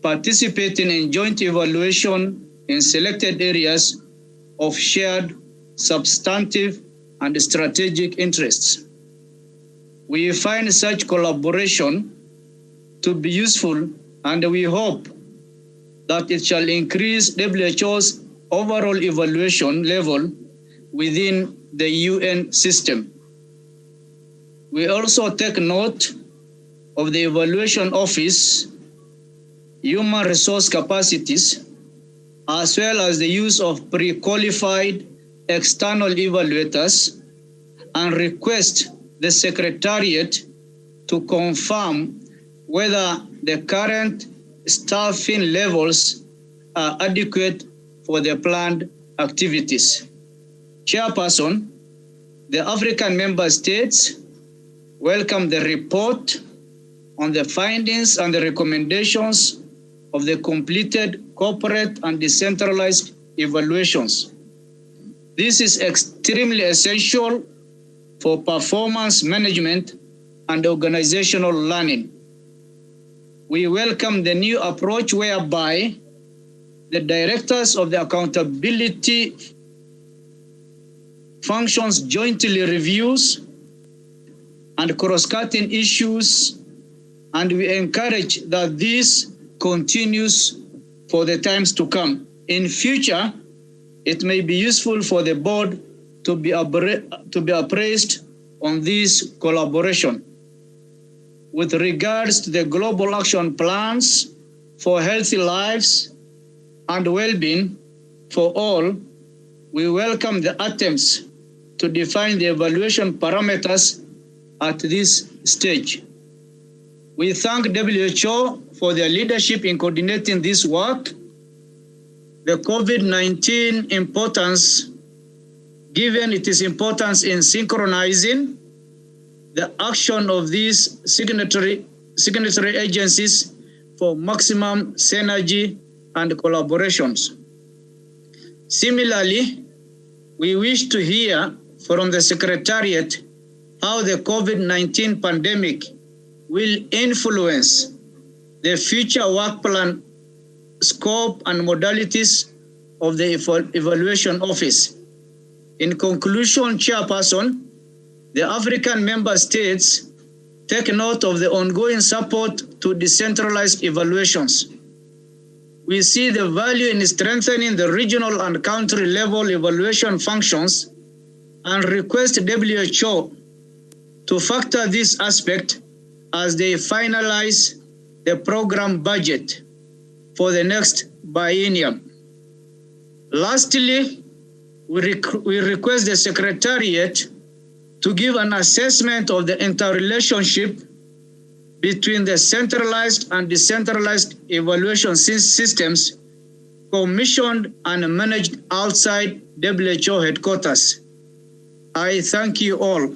participating in joint evaluation in selected areas of shared, substantive, and strategic interests. We find such collaboration to be useful, and we hope that it shall increase WHO's overall evaluation level within the UN system. We also take note of the Evaluation Office human resource capacities, as well as the use of pre-qualified external evaluators, and request the Secretariat to confirm whether the current staffing levels are adequate for the planned activities. Chairperson, the African member states welcome the report on the findings and the recommendations of the completed corporate and decentralized evaluations. This is extremely essential for performance management and organizational learning. We welcome the new approach whereby the directors of the accountability functions jointly reviews and cross-cutting issues, and we encourage that this continues for the times to come. In future, it may be useful for the board to be appraised on this collaboration. With regards to the global action plans for healthy lives and well-being for all, we welcome the attempts to define the evaluation parameters at this stage. We thank WHO for their leadership in coordinating this work. The COVID-19 importance, given its importance in synchronizing the action of these signatory agencies for maximum synergy and collaborations. Similarly, we wish to hear from the Secretariat how the COVID-19 pandemic will influence the future work plan scope and modalities of the Evaluation Office. In conclusion, Chairperson, the African member states take note of the ongoing support to decentralized evaluations. We see the value in strengthening the regional and country level evaluation functions and request WHO to factor this aspect as they finalize the program budget for the next biennium. Lastly, we request the Secretariat to give an assessment of the interrelationship between the centralized and decentralized evaluation systems commissioned and managed outside WHO headquarters. I thank you all.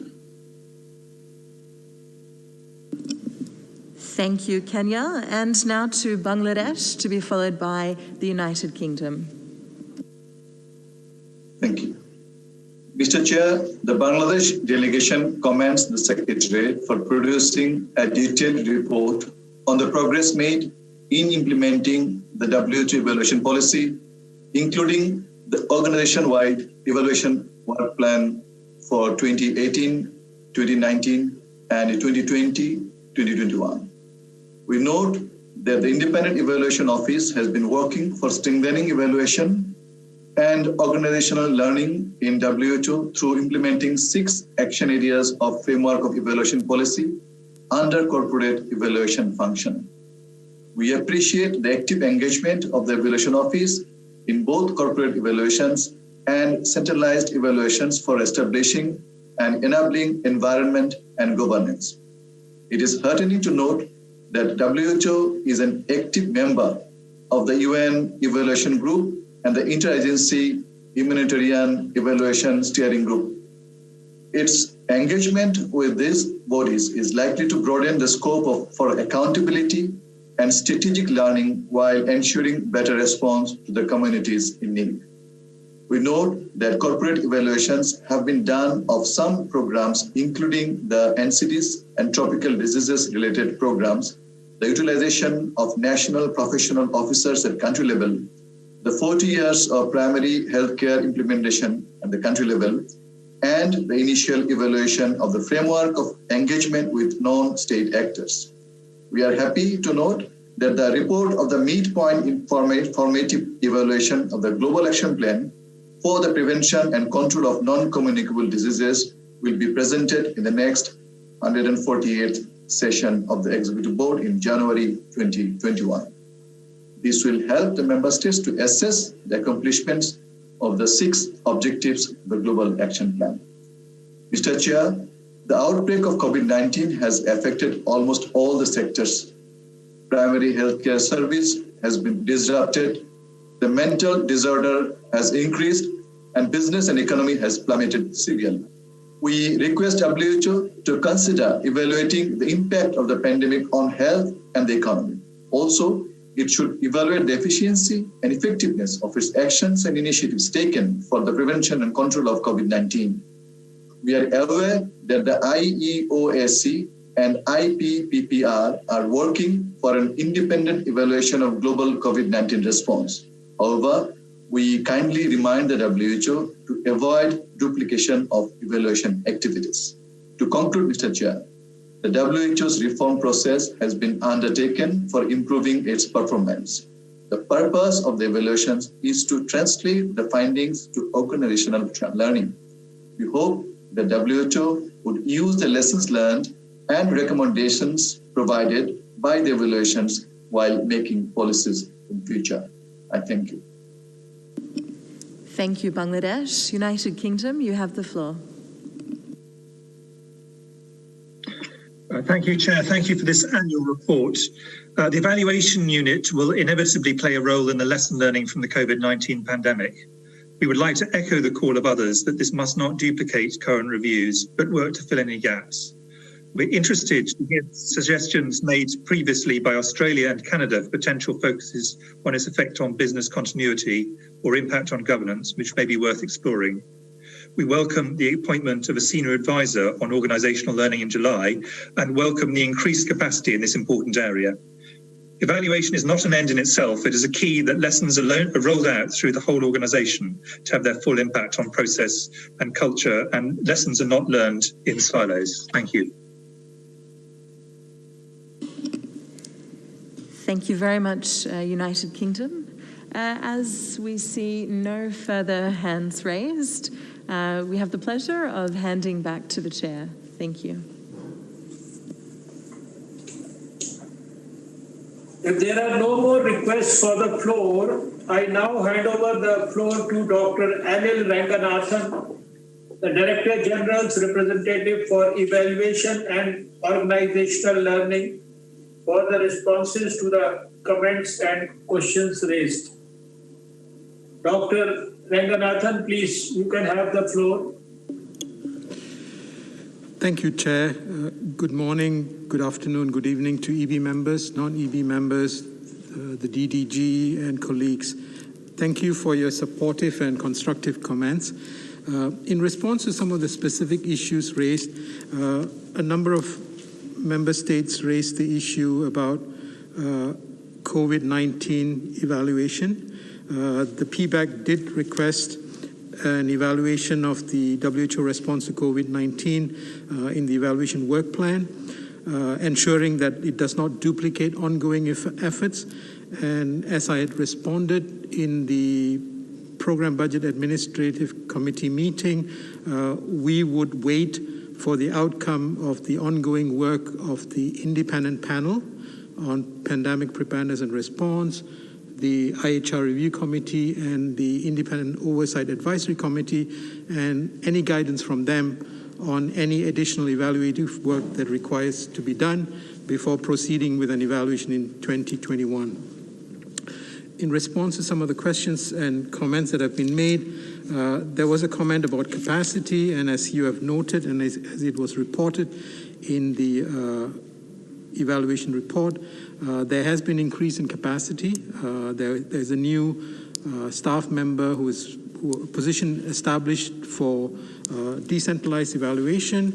Thank you, Kenya. And now to Bangladesh, to be followed by the United Kingdom. Thank you. Mr. Chair, the Bangladesh delegation commends the Secretary for producing a detailed report on the progress made in implementing the WHO evaluation policy, including the organization-wide evaluation work plan for 2018, 2019, and 2020-2021. We note that the Independent Evaluation Office has been working for strengthening evaluation and organizational learning in WHO through implementing 6 action areas of framework of evaluation policy under corporate evaluation function. We appreciate the active engagement of the Evaluation Office in both corporate evaluations and centralized evaluations for establishing and enabling environment and governance. It is heartening to note that WHO is an active member of the UN Evaluation Group and the Interagency Humanitarian Evaluation Steering Group. Its engagement with these bodies is likely to broaden the scope for accountability and strategic learning while ensuring better response to the communities in need. We note that corporate evaluations have been done of some programs, including the NCDs and tropical diseases related programs, the utilization of national professional officers at country level, the 40 years of primary healthcare implementation at the country level, and the initial evaluation of the framework of engagement with non-state actors. We are happy to note that the report of the midpoint informative evaluation of the Global Action Plan for the prevention and control of non-communicable diseases will be presented in the next 148th session of the Executive Board in January 2021. This will help the member states to assess the accomplishments of the 6 objectives of the Global Action Plan. Mr. Chair, the outbreak of COVID-19 has affected almost all the sectors. Primary healthcare service has been disrupted, the mental disorder has increased, and business and economy has plummeted severely. We request WHO to consider evaluating the impact of the pandemic on health and the economy. Also, it should evaluate the efficiency and effectiveness of its actions and initiatives taken for the prevention and control of COVID-19. We are aware that the IEOSC and IPPPR are working for an independent evaluation of global COVID-19 response. However, we kindly remind the WHO to avoid duplication of evaluation activities. To conclude, Mr. Chair, the WHO's reform process has been undertaken for improving its performance. The purpose of the evaluations is to translate the findings to organizational learning. We hope the WHO would use the lessons learned and recommendations provided by the evaluations while making policies in future. I thank you. Thank you, Bangladesh. United Kingdom, you have the floor. Thank you, Chair. Thank you for this annual report. The evaluation unit will inevitably play a role in the lesson learning from the COVID-19 pandemic. We would like to echo the call of others that this must not duplicate current reviews, but work to fill any gaps. We're interested to hear suggestions made previously by Australia and Canada for potential focuses on its effect on business continuity or impact on governance, which may be worth exploring. We welcome the appointment of a senior advisor on organisational learning in July and welcome the increased capacity in this important area. Evaluation is not an end in itself. It is a key that lessons are rolled out through the whole organisation to have their full impact on process and culture, and lessons are not learned in silos. Thank you. Thank you very much, United Kingdom. As we see no further hands raised, we have the pleasure of handing back to the chair. Thank you. If there are no more requests for the floor, I now hand over the floor to Dr. Anil Ranganathan, the Director General's representative for evaluation and organizational learning, for the responses to the comments and questions raised. Dr. Ranganathan, please, you can have the floor. Thank you, Chair. Good morning, good afternoon, good evening to EB members, non-EB members, the DDG and colleagues. Thank you for your supportive and constructive comments. In response to some of the specific issues raised, a number of member states raised the issue about COVID-19 evaluation. The PBAC did request an evaluation of the WHO response to COVID-19 in the evaluation work plan, ensuring that it does not duplicate ongoing efforts. And as I had responded in the Program Budget Administrative Committee meeting, we would wait for the outcome of the ongoing work of the independent panel on pandemic preparedness and response, the IHR Review Committee and the Independent Oversight Advisory Committee, and any guidance from them on any additional evaluative work that requires to be done before proceeding with an evaluation in 2021. In response to some of the questions and comments that have been made, there was a comment about capacity, and as you have noted and as it was reported in the evaluation report, there has been increase in capacity. There's a new staff member who is a position established for decentralized evaluation,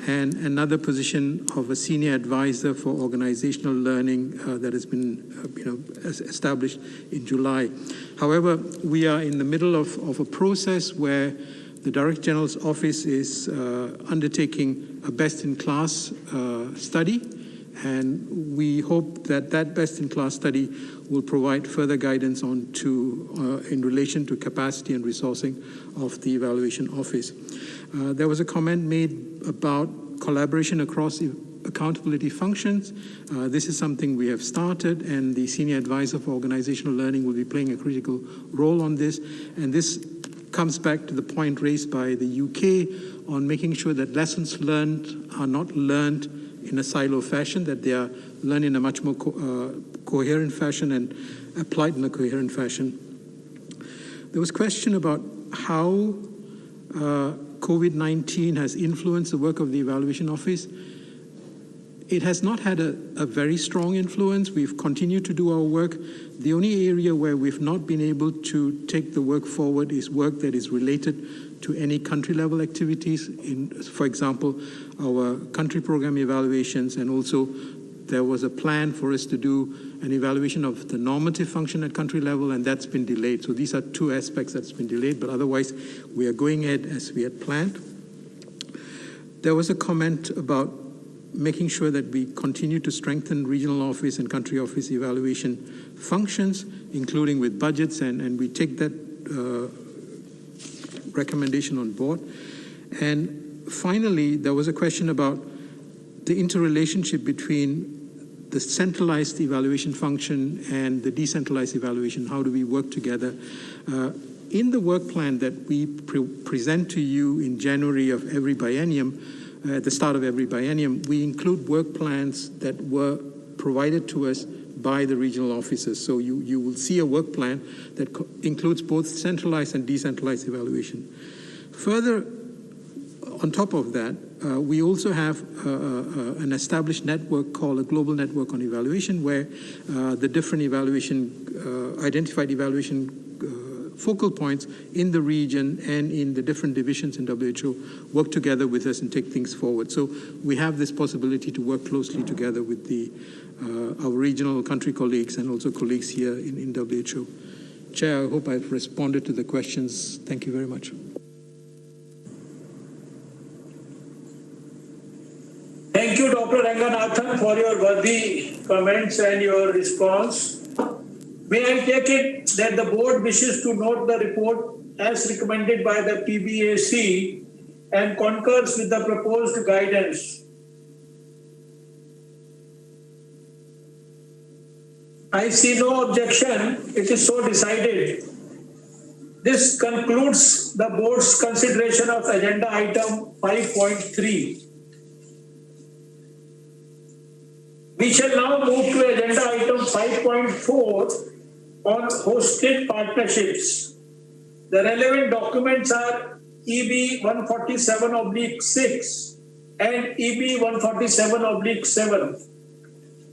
and another position of a senior advisor for organizational learning that has been established in July. However, we are in the middle of a process where the Director General's office is undertaking a best-in-class study, and we hope that that best-in-class study will provide further guidance in relation to capacity and resourcing of the evaluation office. There was a comment made about collaboration across accountability functions. This is something we have started, and the Senior Advisor for Organizational Learning will be playing a critical role on this. And this comes back to the point raised by the UK on making sure that lessons learned are not learned in a silo fashion, that they are learned in a much more coherent fashion and applied in a coherent fashion. There was a question about how COVID-19 has influenced the work of the evaluation office. It has not had a very strong influence. We've continued to do our work. The only area where we've not been able to take the work forward is work that is related to any country-level activities. For example, our country program evaluations, and also there was a plan for us to do an evaluation of the normative function at country level, and that's been delayed. So these are two aspects that's been delayed, but otherwise we are going ahead as we had planned. There was a comment about making sure that we continue to strengthen regional office and country office evaluation functions, including with budgets, and we take that recommendation on board. And finally, there was a question about the interrelationship between the centralized evaluation function and the decentralized evaluation. How do we work together? In the work plan that we present to you in January of every biennium, at the start of every biennium, we include work plans that were provided to us by the regional officers. So you will see a work plan that includes both centralized and decentralized evaluation. Further, on top of that, we also have an established network called a Global Network on Evaluation, where the different identified evaluation focal points in the region and in the different divisions in WHO work together with us and take things forward. So we have this possibility to work closely together with our regional country colleagues and also colleagues here in WHO. Chair, I hope I've responded to the questions. Thank you very much. Thank you, Dr. Ranganathan, for your worthy comments and your response. May I take it that the board wishes to note the report as recommended by the PBAC and concurs with the proposed guidance. I see no objection. It is so decided. This concludes the board's consideration of agenda item 5.3. We shall now move to agenda item 5.4 on hosted partnerships. The relevant documents are EB 147/6 and EB 147/7.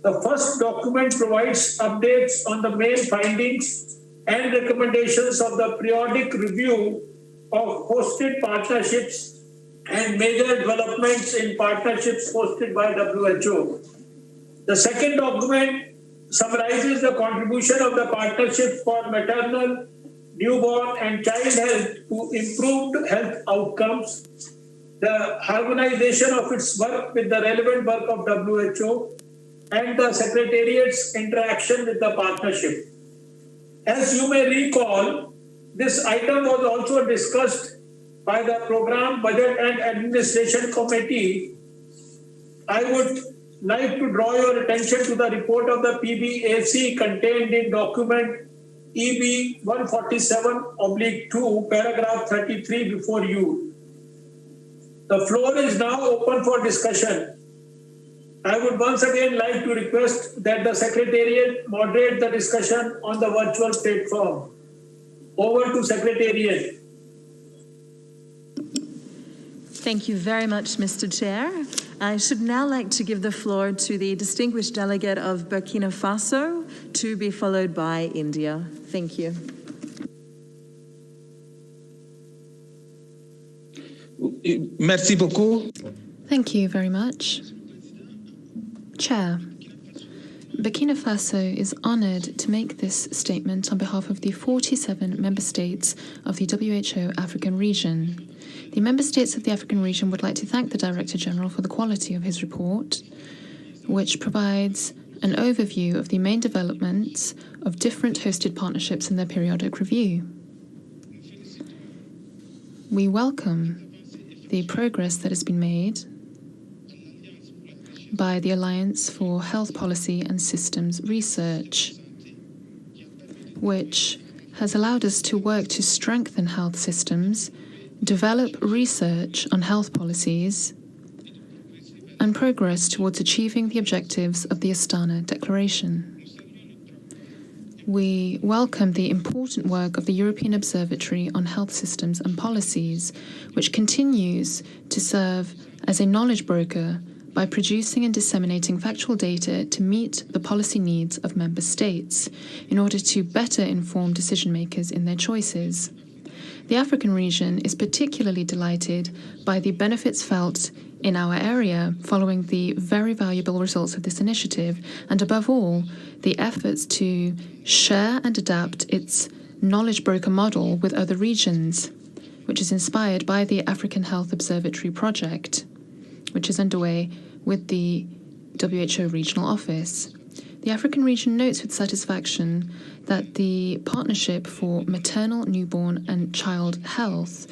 The first document provides updates on the main findings and recommendations of the periodic review of hosted partnerships and major developments in partnerships hosted by WHO. The second document summarizes the contribution of the partnership for maternal, newborn and child health to improved health outcomes, the harmonization of its work with the relevant work of WHO, and the Secretariat's interaction with the partnership. As you may recall, this item was also discussed by the Program, Budget and Administration Committee. I would like to draw your attention to the report of the PBAC contained in document EB 147/2, paragraph 33 before you. The floor is now open for discussion. I would once again like to request that the Secretariat moderate the discussion on the virtual platform. Over to Secretariat. Thank you very much, Mr. Chair. I should now like to give the floor to the distinguished delegate of Burkina Faso, to be followed by India. Thank you. Merci beaucoup. Thank you very much. Chair, Burkina Faso is honoured to make this statement on behalf of the 47 member states of the WHO African region. The member states of the African region would like to thank the Director General for the quality of his report, which provides an overview of the main developments of different hosted partnerships in their periodic review. We welcome the progress that has been made by the Alliance for Health Policy and Systems Research, which has allowed us to work to strengthen health systems, develop research on health policies, and progress towards achieving the objectives of the Astana Declaration. We welcome the important work of the European Observatory on Health Systems and Policies, which continues to serve as a knowledge broker by producing and disseminating factual data to meet the policy needs of member states in order to better inform decision makers in their choices. The African region is particularly delighted by the benefits felt in our area following the very valuable results of this initiative, and above all, the efforts to share and adapt its knowledge broker model with other regions, which is inspired by the African Health Observatory project. which is underway with the WHO Regional Office. The African region notes with satisfaction that the Partnership for Maternal, Newborn and Child Health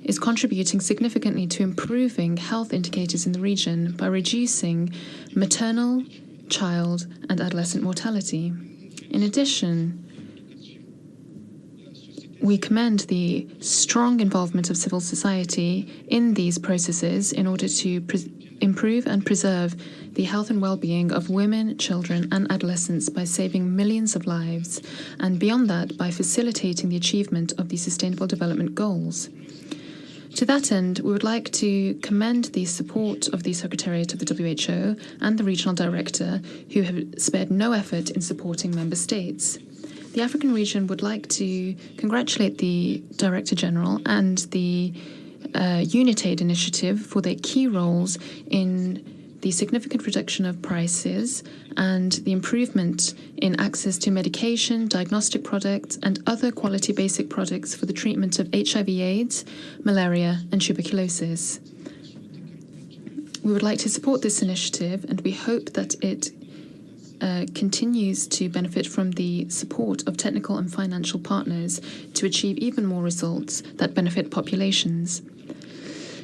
is contributing significantly to improving health indicators in the region by reducing maternal, child and adolescent mortality. In addition, we commend the strong involvement of civil society in these processes in order to improve and preserve the health and well-being of women, children and adolescents by saving millions of lives, and beyond that, by facilitating the achievement of the Sustainable Development Goals. To that end, we would like to commend the support of the Secretariat of the WHO and the Regional Director, who have spared no effort in supporting Member States. The African region would like to congratulate the Director General and the UNITAID initiative for their key roles in the significant reduction of prices and the improvement in access to medication, diagnostic products, and other quality basic products for the treatment of HIV/AIDS, malaria, and tuberculosis. We would like to support this initiative, and we hope that it continues to benefit from the support of technical and financial partners to achieve even more results that benefit populations.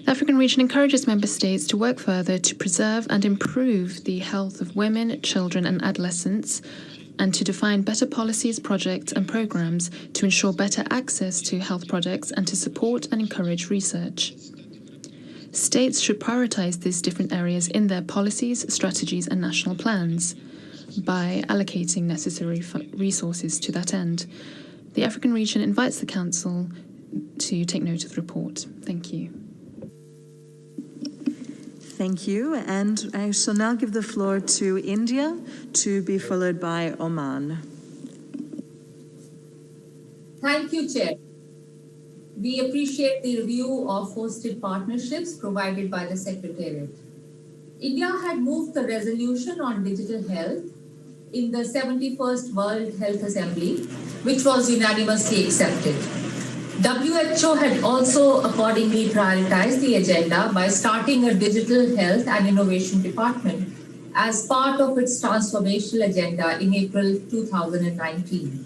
The African region encourages member states to work further to preserve and improve the health of women, children and adolescents, and to define better policies, projects and programs to ensure better access to health products and to support and encourage research. States should prioritize these different areas in their policies, strategies and national plans by allocating necessary resources to that end. The African region invites the Council to take note of the report. Thank you. Thank you. And I shall now give the floor to India, to be followed by Oman. Thank you, Chair. We appreciate the review of hosted partnerships provided by the Secretariat. India had moved the resolution on digital health in the 71st World Health Assembly, which was unanimously accepted. WHO had also accordingly prioritized the agenda by starting a digital health and innovation department as part of its transformational agenda in April 2019.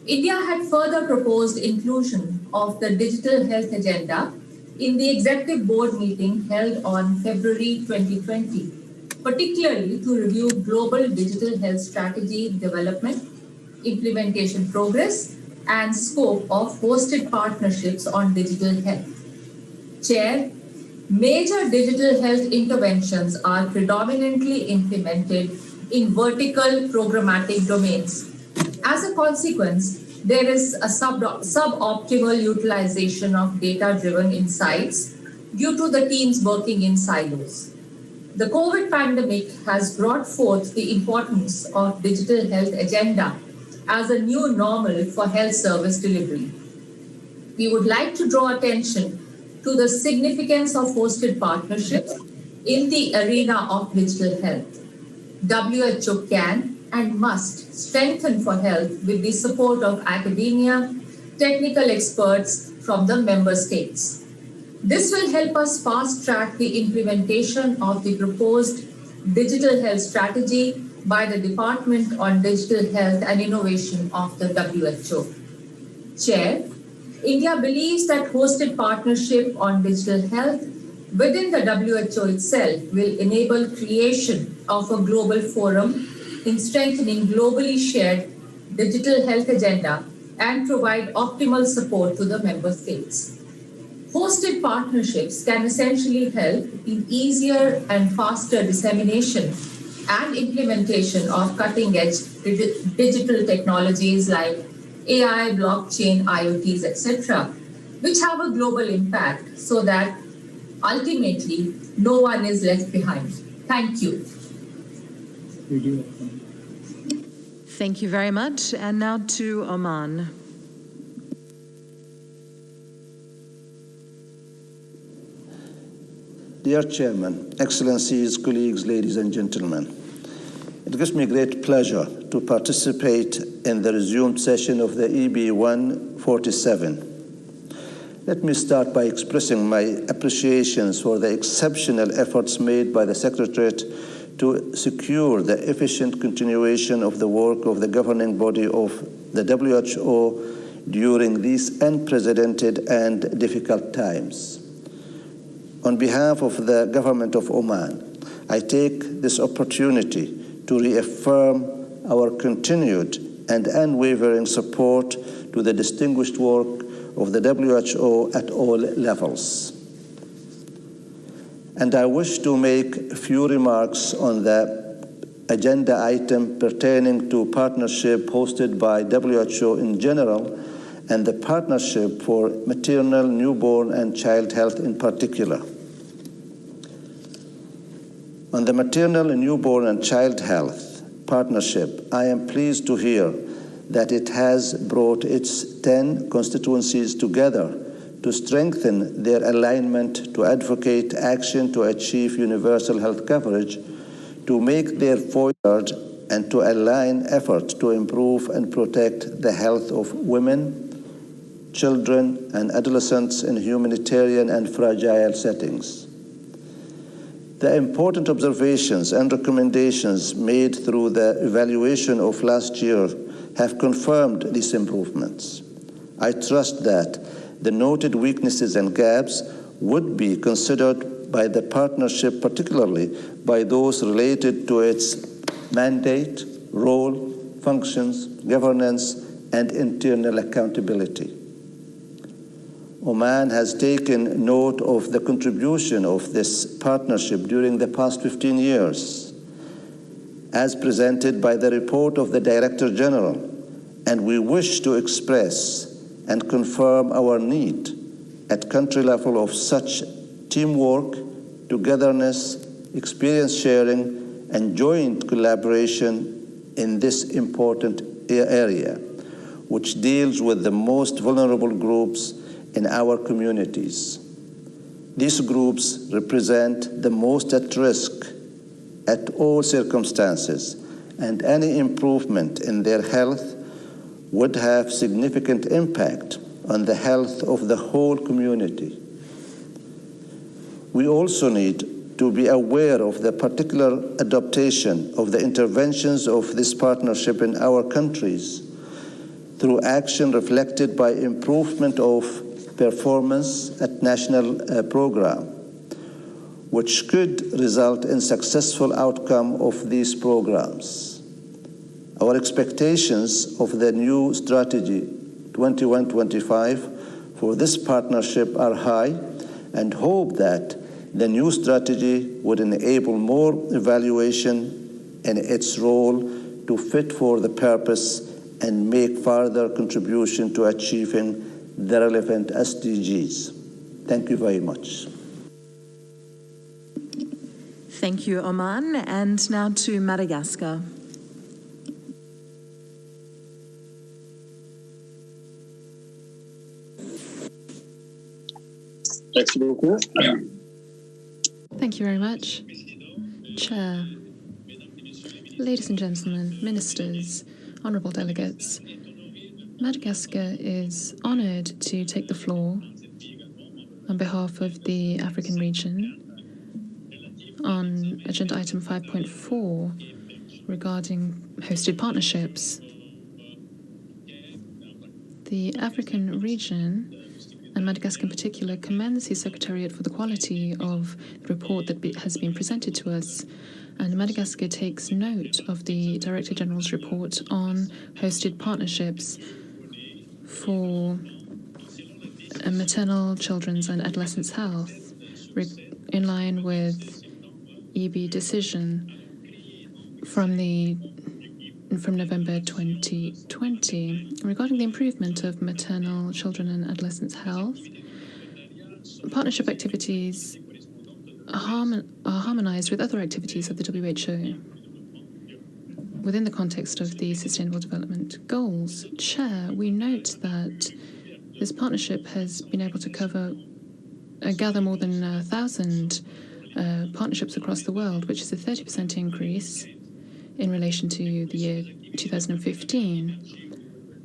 India had further proposed inclusion of the digital health agenda in the executive board meeting held on February 2020, particularly to review global digital health strategy development, implementation progress, and scope of hosted partnerships on digital health. Chair, major digital health interventions are predominantly implemented in vertical programmatic domains. As a consequence, there is a suboptimal utilization of data-driven insights due to the teams working in silos. The COVID pandemic has brought forth the importance of digital health agenda as a new normal for health service delivery. We would like to draw attention to the significance of hosted partnerships in the arena of digital health. WHO can and must strengthen for health with the support of academia, technical experts from the member states. This will help us fast-track the implementation of the proposed digital health strategy by the Department on Digital Health and Innovation of the WHO. Chair, India believes that hosted partnership on digital health within the WHO itself will enable creation of a global forum in strengthening globally shared digital health agenda and provide optimal support to the member states. Hosted partnerships can essentially help in easier and faster dissemination and implementation of cutting-edge digital technologies like AI, blockchain, IoTs, etc., which have a global impact so that ultimately no one is left behind. Thank you. Thank you very much. And now to Oman. Dear Chairman, Excellencies, colleagues, ladies and gentlemen, it gives me great pleasure to participate in the resumed session of the EB 147. Let me start by expressing my appreciations for the exceptional efforts made by the Secretariat to secure the efficient continuation of the work of the governing body of the WHO during these unprecedented and difficult times. On behalf of the government of Oman, I take this opportunity to reaffirm our continued and unwavering support to the distinguished work of the WHO at all levels. And I wish to make a few remarks on the agenda item pertaining to partnership hosted by WHO in general and the partnership for maternal, newborn, and child health in particular. On the maternal, newborn, and child health partnership, I am pleased to hear that it has brought its 10 constituencies together to strengthen their alignment, to advocate action to achieve universal health coverage, to make their voice heard, and to align efforts to improve and protect the health of women, children, and adolescents in humanitarian and fragile settings. The important observations and recommendations made through the evaluation of last year have confirmed these improvements. I trust that the noted weaknesses and gaps would be considered by the partnership, particularly by those related to its mandate, role, functions, governance, and internal accountability. Oman has taken note of the contribution of this partnership during the past 15 years, as presented by the report of the Director General, and we wish to express and confirm our need at country level of such teamwork, togetherness, experience sharing, and joint collaboration in this important area, which deals with the most vulnerable groups in our communities. These groups represent the most at risk at all circumstances, and any improvement in their health would have significant impact on the health of the whole community. We also need to be aware of the particular adaptation of the interventions of this partnership in our countries through action reflected by improvement of performance at national program, which could result in successful outcome of these programs. Our expectations of the new strategy 21-25 for this partnership are high, and hope that the new strategy would enable more evaluation in its role to fit for the purpose and make further contribution to achieving the relevant SDGs. Thank you very much. Thank you, Oman. And now to Madagascar. Thank you very much. Chair, ladies and gentlemen, ministers, honourable delegates, Madagascar is honoured to take the floor on behalf of the African region on agenda item 5.4 regarding hosted partnerships. The African region, and Madagascar in particular, commends the Secretariat for the quality of the report that has been presented to us. And Madagascar takes note of the Director General's report on hosted partnerships for maternal, children's, and adolescents' health, in line with EB decision from November 2020 regarding the improvement of maternal, children, and adolescents' health. Partnership activities are harmonized with other activities of the WHO within the context of the Sustainable Development Goals. Chair, we note that this partnership has been able to gather more than 1,000 partnerships across the world, which is a 30% increase in relation to the year 2015.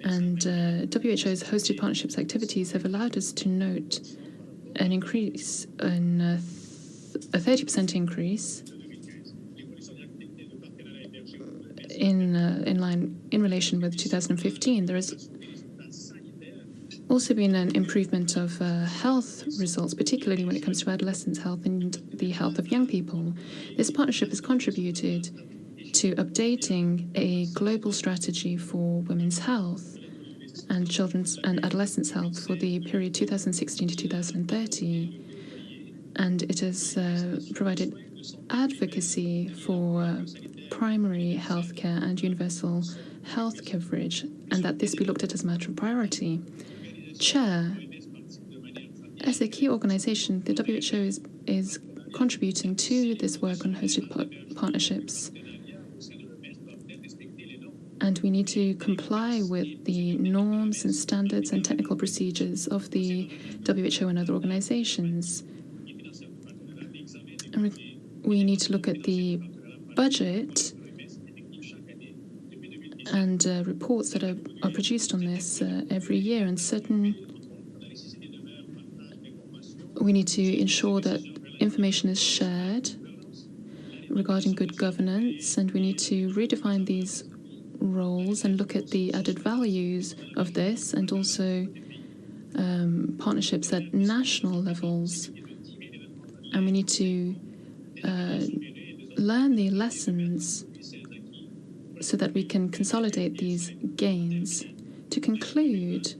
And WHO's hosted partnerships activities have allowed us to note an increase in a 30% increase in relation with 2015. There has also been an improvement of health results, particularly when it comes to adolescents' health and the health of young people. This partnership has contributed to updating a global strategy for women's health and children's and adolescents' health for the period 2016 to 2030. And it has provided advocacy for primary health care and universal health coverage, and that this be looked at as a matter of priority. Chair, as a key organization, the WHO is contributing to this work on hosted partnerships. And we need to comply with the norms and standards and technical procedures of the WHO and other organizations. And we need to look at the budget and reports that are produced on this every year, and we need to ensure that information is shared regarding good governance, and we need to redefine these roles and look at the added values of this, and also partnerships at national levels. And we need to learn the lessons so that we can consolidate these gains. To conclude,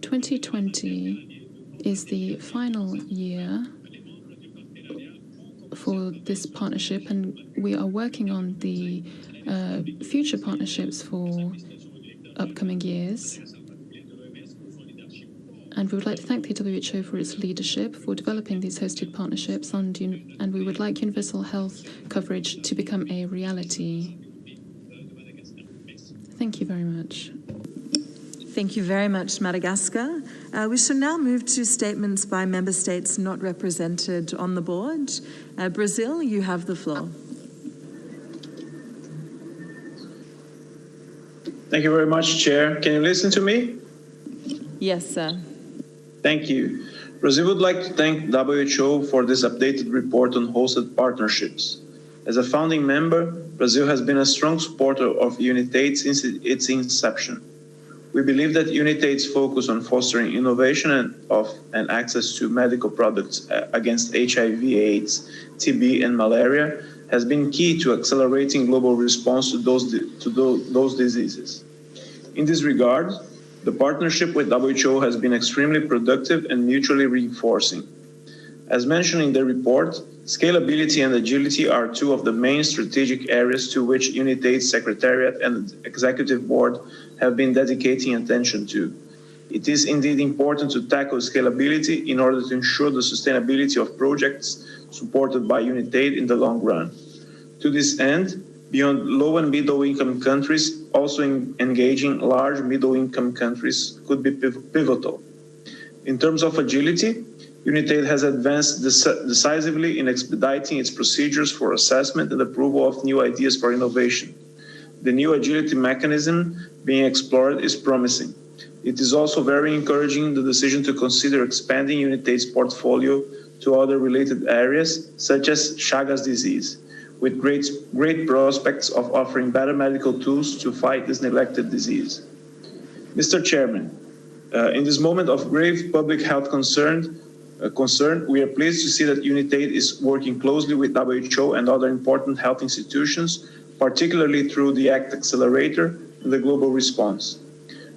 2020 is the final year for this partnership, and we are working on the future partnerships for upcoming years. And we would like to thank the WHO for its leadership for developing these hosted partnerships, and we would like universal health coverage to become a reality. Thank you very much. Thank you very much, Madagascar. We shall now move to statements by member states not represented on the board. Brazil, you have the floor. Thank you very much, Chair. Can you listen to me? Yes, sir. Thank you. Brazil would like to thank WHO for this updated report on hosted partnerships. As a founding member, Brazil has been a strong supporter of UNITAID since its inception. We believe that UNITAID's focus on fostering innovation and access to medical products against HIV/AIDS, TB, and malaria has been key to accelerating global response to those diseases. In this regard, the partnership with WHO has been extremely productive and mutually reinforcing. As mentioned in the report, scalability and agility are two of the main strategic areas to which UNITAID's Secretariat and Executive Board have been dedicating attention to. It is indeed important to tackle scalability in order to ensure the sustainability of projects supported by UNITAID in the long run. To this end, beyond low and middle income countries, also engaging large middle income countries could be pivotal. In terms of agility, UNITAID has advanced decisively in expediting its procedures for assessment and approval of new ideas for innovation. The new agility mechanism being explored is promising. It is also very encouraging the decision to consider expanding UNITAID's portfolio to other related areas, such as Chagas disease, with great prospects of offering better medical tools to fight this neglected disease. Mr. Chairman, in this moment of grave public health concern, we are pleased to see that UNITAID is working closely with WHO and other important health institutions, particularly through the ACT Accelerator and the Global Response.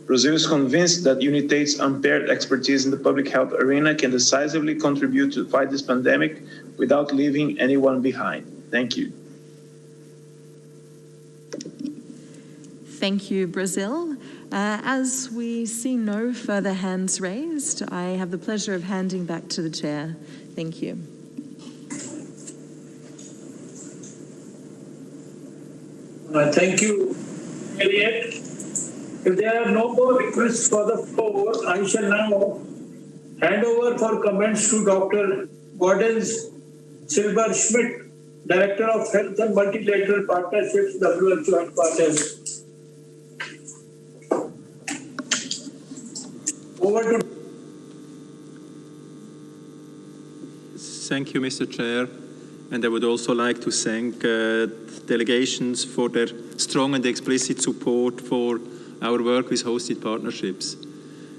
Brazil is convinced that UNITAID's unpaired expertise in the public health arena can decisively contribute to fight this pandemic without leaving anyone behind. Thank you. Thank you, Brazil. As we see no further hands raised, I have the pleasure of handing back to the chair. Thank you. Thank you, Elliot. If there are no more requests for the floor, I shall now hand over for comments to Dr. Vardhan Silber-Schmidt, Director of Health and Multilateral Partnerships, WHO Headquarters. Over to. Thank you, Mr. Chair. And I would also like to thank delegations for their strong and explicit support for our work with hosted partnerships.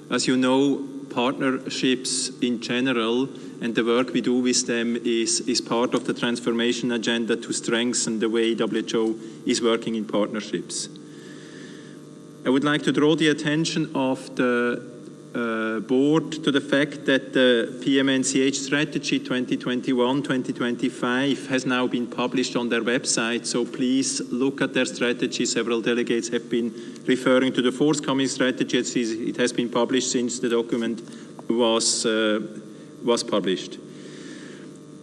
As you know, partnerships in general and the work we do with them is part of the transformation agenda to strengthen the way WHO is working in partnerships. I would like to draw the attention of the board to the fact that the PMNCH strategy 2021-2025 has now been published on their website, so please look at their strategy. Several delegates have been referring to the forthcoming strategy. It has been published since the document was published.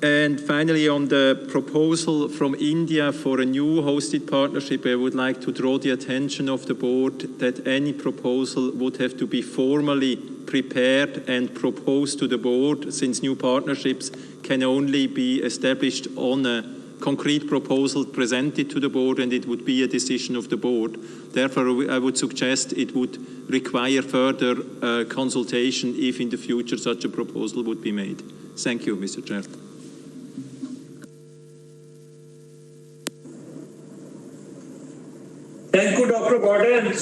And finally, on the proposal from India for a new hosted partnership, I would like to draw the attention of the board that any proposal would have to be formally prepared and proposed to the board, since new partnerships can only be established on a concrete proposal presented to the board, and it would be a decision of the board. Therefore, I would suggest it would require further consultation if in the future such a proposal would be made. Thank you, Mr. Chair. Thank you, Dr. Vardhan.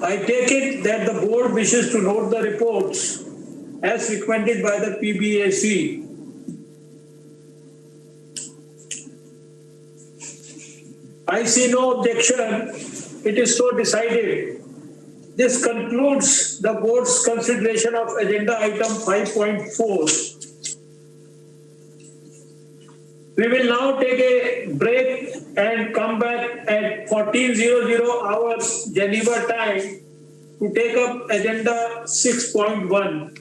I take it that the board wishes to note the reports as recommended by the PBAC. I see no objection. It is so decided. This concludes the board's consideration of agenda item 5.4. We will now take a break and come back at 14:00 hours Geneva time to take up agenda 6.1.